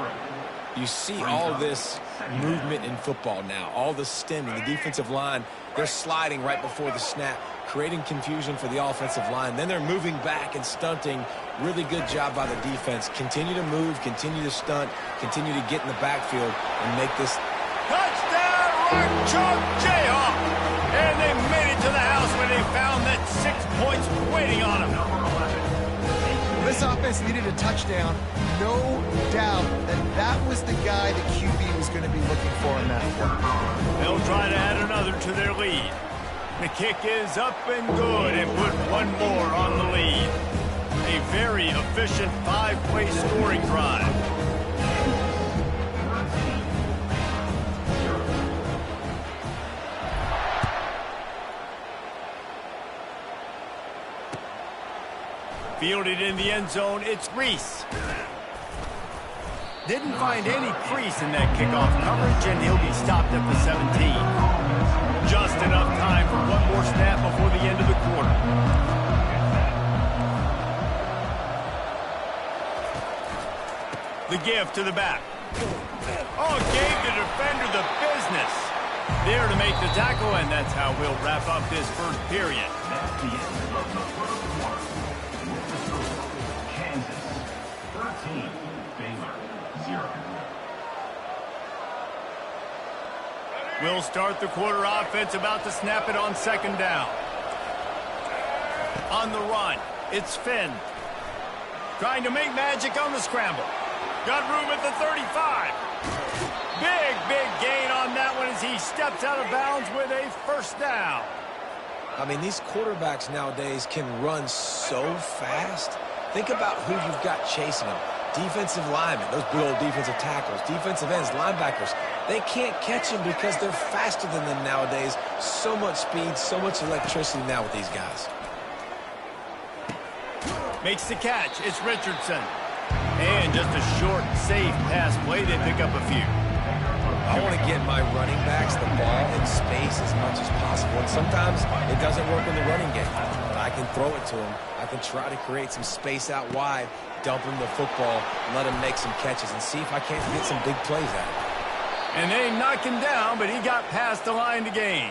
You see all this movement in football now, all the stemming, the defensive line, they're sliding right before the snap, creating confusion for the offensive line. Then they're moving back and stunting. Really good job by the defense. Continue to move, continue to stunt, continue to get in the backfield and make this. Touchdown, Rock Chalk Jayhawks! And they made it to the house where they found that 6 points waiting on them. This offense needed a touchdown. No doubt that was the guy the QB was going to be looking for in that one. They'll try to add another to their lead. The kick is up and good and put one more on the lead. A very efficient 5-play scoring drive. Fielded in the end zone, it's Reese. Didn't find any crease in that kickoff coverage, and he'll be stopped at the 17. Just enough time for one more snap before the end of the quarter. The give to the back. Oh, gave the defender the business. There to make the tackle, and that's how we'll wrap up this first period. That's the end of the first quarter. With the score, Kansas 13, Baylor 0. We'll start the quarter offense, about to snap it on second down. On the run, it's Finn. Trying to make magic on the scramble. Got room at the 35. Big gain on that one as he steps out of bounds with a first down. I mean, these quarterbacks nowadays can run so fast. Think about who you've got chasing them. Defensive linemen, those big old defensive tackles, defensive ends, linebackers. They can't catch them because they're faster than them nowadays. So much speed, so much electricity now with these guys. Makes the catch. It's Richardson. And just a short, safe pass play. They pick up a few. I want to get my running backs the ball in space as much as possible. And sometimes it doesn't work in the running game. But I can throw it to them. I can try to create some space out wide, dump them the football, let him make some catches, and see if I can't get some big plays out of it. And they knocked him down, but he got past the line to gain.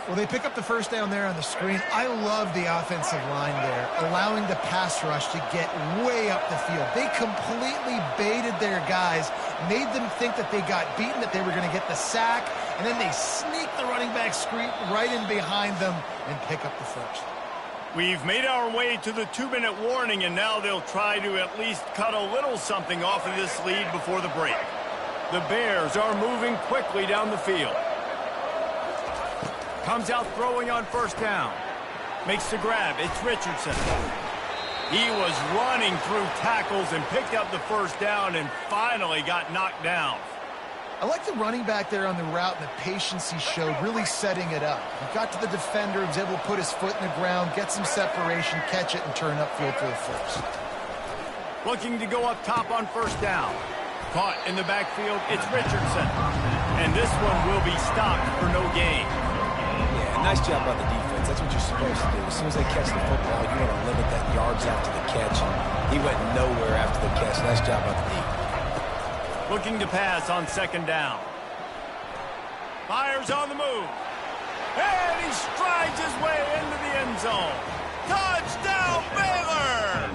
Well, they pick up the first down there on the screen. I love the offensive line there, allowing the pass rush to get way up the field. They completely baited their guys, made them think that they got beaten, that they were going to get the sack, and then they sneak the running back screen right in behind them and pick up the first. We've made our way to the 2-minute warning, and now they'll try to at least cut a little something off of this lead before the break. The Bears are moving quickly down the field. Comes out throwing on first down. Makes the grab. It's Richardson. He was running through tackles and picked up the first down and finally got knocked down. I like the running back there on the route and the patience he showed, really setting it up. He got to the defender, was able to put his foot in the ground, get some separation, catch it, and turn upfield for the first. Looking to go up top on first down. Caught in the backfield, it's Richardson. And this one will be stopped for no gain. Yeah, nice job by the defense. That's what you're supposed to do. As soon as they catch the football, you want to limit that yards after the catch. He went nowhere after the catch. Nice job by the defense. Looking to pass on second down. Fires on the move. And he strides his way into the end zone. Touchdown, Baylor!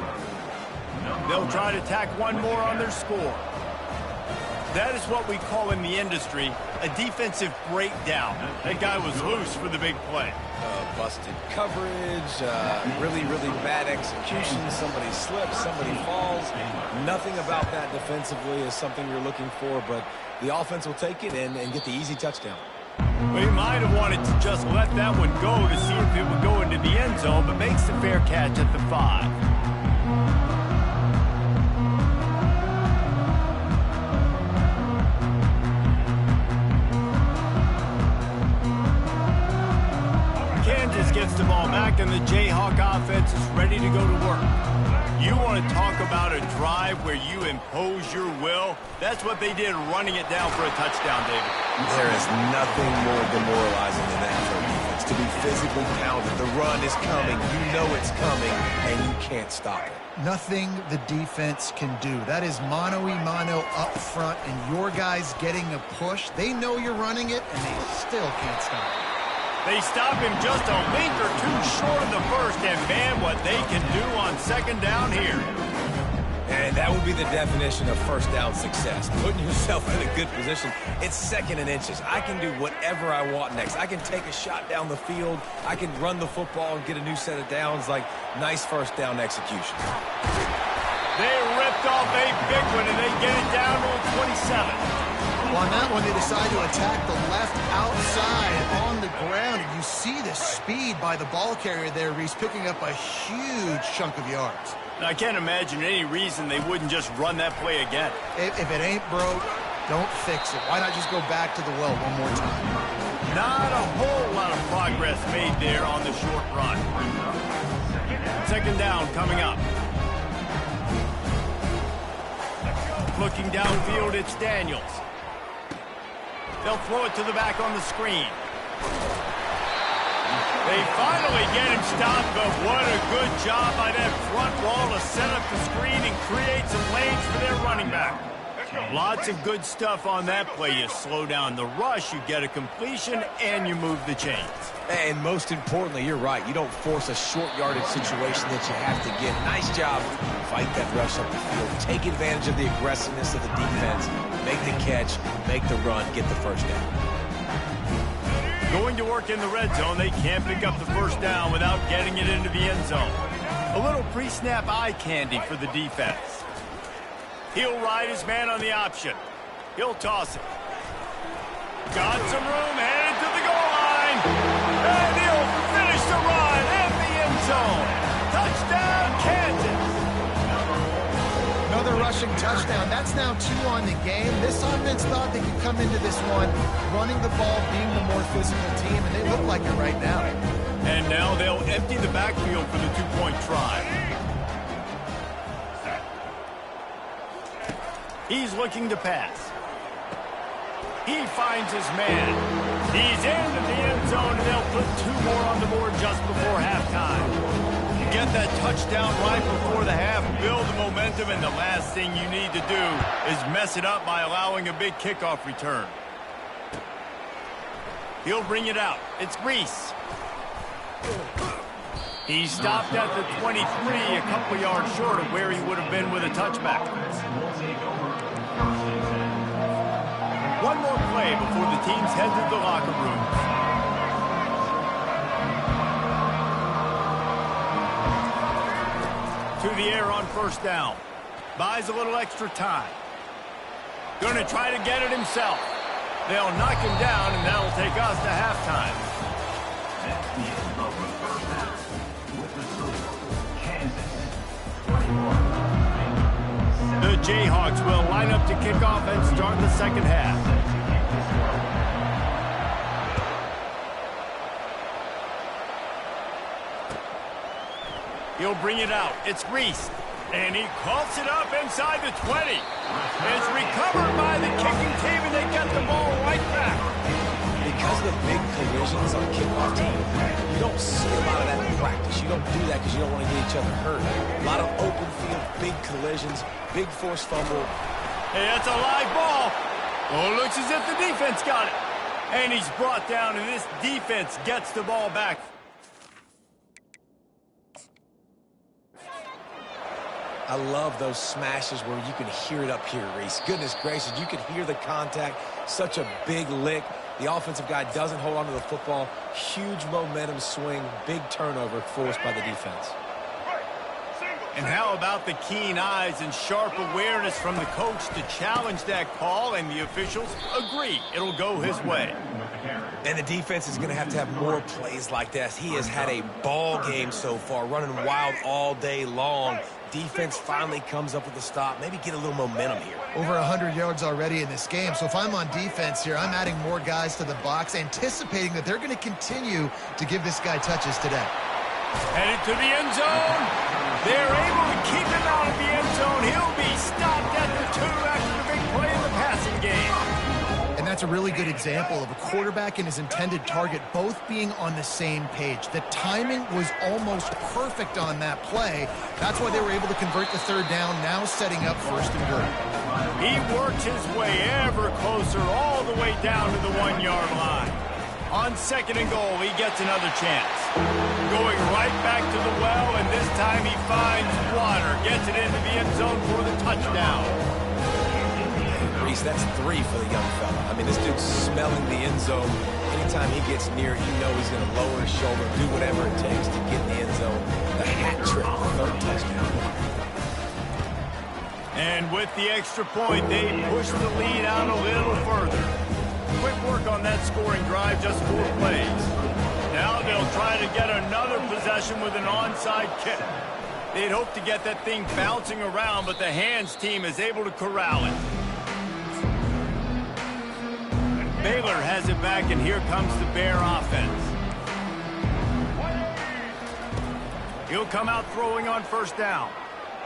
They'll try to tack one more on their score. That is what we call in the industry a defensive breakdown. That guy was loose for the big play. Busted coverage, really bad execution. Somebody slips, somebody falls. Nothing about that defensively is something you're looking for, but the offense will take it and get the easy touchdown. Well, he might have wanted to just let that one go to see if it would go into the end zone, but makes the fair catch at the 5. Gets the ball back, and the Jayhawk offense is ready to go to work. You want to talk about a drive where you impose your will? That's what they did, running it down for a touchdown, David. There is nothing more demoralizing than that for a defense. To be physically pounded, the run is coming, you know it's coming, and you can't stop it. Nothing the defense can do. That is mano-a-mano up front, and your guys getting a push. They know you're running it, and they still can't stop it. They stop him just a link or two short of the first, and man, what they can do on second down here. And that would be the definition of first down success. Putting yourself in a good position. It's second and inches. I can do whatever I want next. I can take a shot down the field. I can run the football and get a new set of downs. Like, nice first down execution. They ripped off a big one, and they get it down to a 27. Well, on that one, they decide to attack the left outside on the ground. And you see the speed by the ball carrier there. He's picking up a huge chunk of yards. I can't imagine any reason they wouldn't just run that play again. If it ain't broke, don't fix it. Why not just go back to the well one more time? Not a whole lot of progress made there on the short run. Second down coming up. Looking downfield, it's Daniels. They'll throw it to the back on the screen. They finally get him stopped, but what a good job by that front wall to set up the screen and create some lanes for their running back. Lots of good stuff on that play. You slow down the rush, you get a completion, and you move the chains. And most importantly, you're right. You don't force a short yardage situation that you have to get. Nice job. Fight that rush up the field. Take advantage of the aggressiveness of the defense. Make the catch, make the run, get the first down. Going to work in the red zone, they can't pick up the first down without getting it into the end zone. A little pre-snap eye candy for the defense. He'll ride his man on the option. He'll toss it. Got some room, headed to the goal line. And he'll finish the run in the end zone. Touchdown, Kansas. Another rushing touchdown. That's now 2 on the game. This offense thought they could come into this one running the ball, being the more physical team, and they look like it right now. And now they'll empty the backfield for the two-point try. He's looking to pass. He finds his man. He's into the end zone, and they'll put 2 more on the board just before halftime. You get that touchdown right before the half, build the momentum, and the last thing you need to do is mess it up by allowing a big kickoff return. He'll bring it out. It's Reese. He stopped at the 23, a couple yards short of where he would have been with a touchback. One more play before the teams head to the locker rooms. To the air on first down. Buys a little extra time. Going to try to get it himself. They'll knock him down, and that'll take us to halftime. That's the end of the first half. With the score, Kansas 21. The Jayhawks will line up to kick off and start the second half. He'll bring it out. It's Reese. And he coughs it up inside the 20. It's recovered by the kicking team, and they get the ball right back. Because of the big collisions on kickoff team, you don't see a lot of that in practice. You don't do that because you don't want to get each other hurt. A lot of open field, big collisions, big forced fumble. Hey, that's a live ball. Oh, it looks as if the defense got it. And he's brought down, and this defense gets the ball back. I love those smashes where you can hear it up here, Reese. Goodness gracious, you can hear the contact. Such a big lick. The offensive guy doesn't hold on to the football. Huge momentum swing, big turnover forced by the defense. And how about the keen eyes and sharp awareness from the coach to challenge that call, and the officials agree it'll go his way. And the defense is going to have more plays like this. He has had a ball game so far, running wild all day long. Defense finally comes up with a stop, maybe get a little momentum here. Over 100 yards already in this game, so if I'm on defense here, I'm adding more guys to the box, anticipating that they're going to continue to give this guy touches today. Headed to the end zone. They're able to keep him out of the end zone. He'll be stopped at the 2 after the big play in the passing game. And that's a really good example of a quarterback and his intended target both being on the same page. The timing was almost perfect on that play. That's why they were able to convert the third down, now setting up first and good. He works his way ever closer all the way down to the 1-yard line. On second and goal, he gets another chance. Going right back to the well, and this time he finds water. Gets it into the end zone for the touchdown. Reese, that's 3 for the young fella. I mean, this dude's smelling the end zone. Anytime he gets near it, you know he's going to lower his shoulder, do whatever it takes to get in the end zone. The hat trick, the third touchdown. And with the extra point, they push the lead out a little further. Quick work on that scoring drive, just 4 plays. Now they'll try to get another possession with an onside kick. They'd hope to get that thing bouncing around, but the hands team is able to corral it. Baylor has it back, and here comes the Bear offense. He'll come out throwing on first down.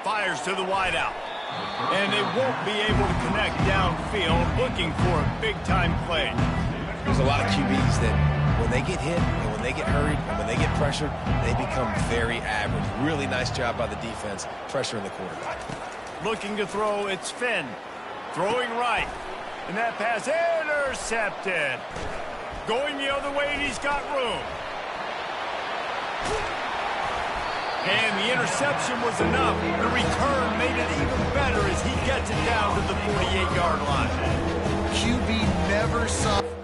Fires to the wideout. And they won't be able to connect downfield, looking for a big-time play. There's a lot of QBs that when they get hit and when they get hurried and when they get pressured, they become very average. Really nice job by the defense, pressuring the quarterback. Looking to throw, it's Finn. Throwing right. And that pass intercepted. Going the other way, and he's got room. And the interception was enough. The return made it even better as he gets it down to the 48-yard line. QB never saw...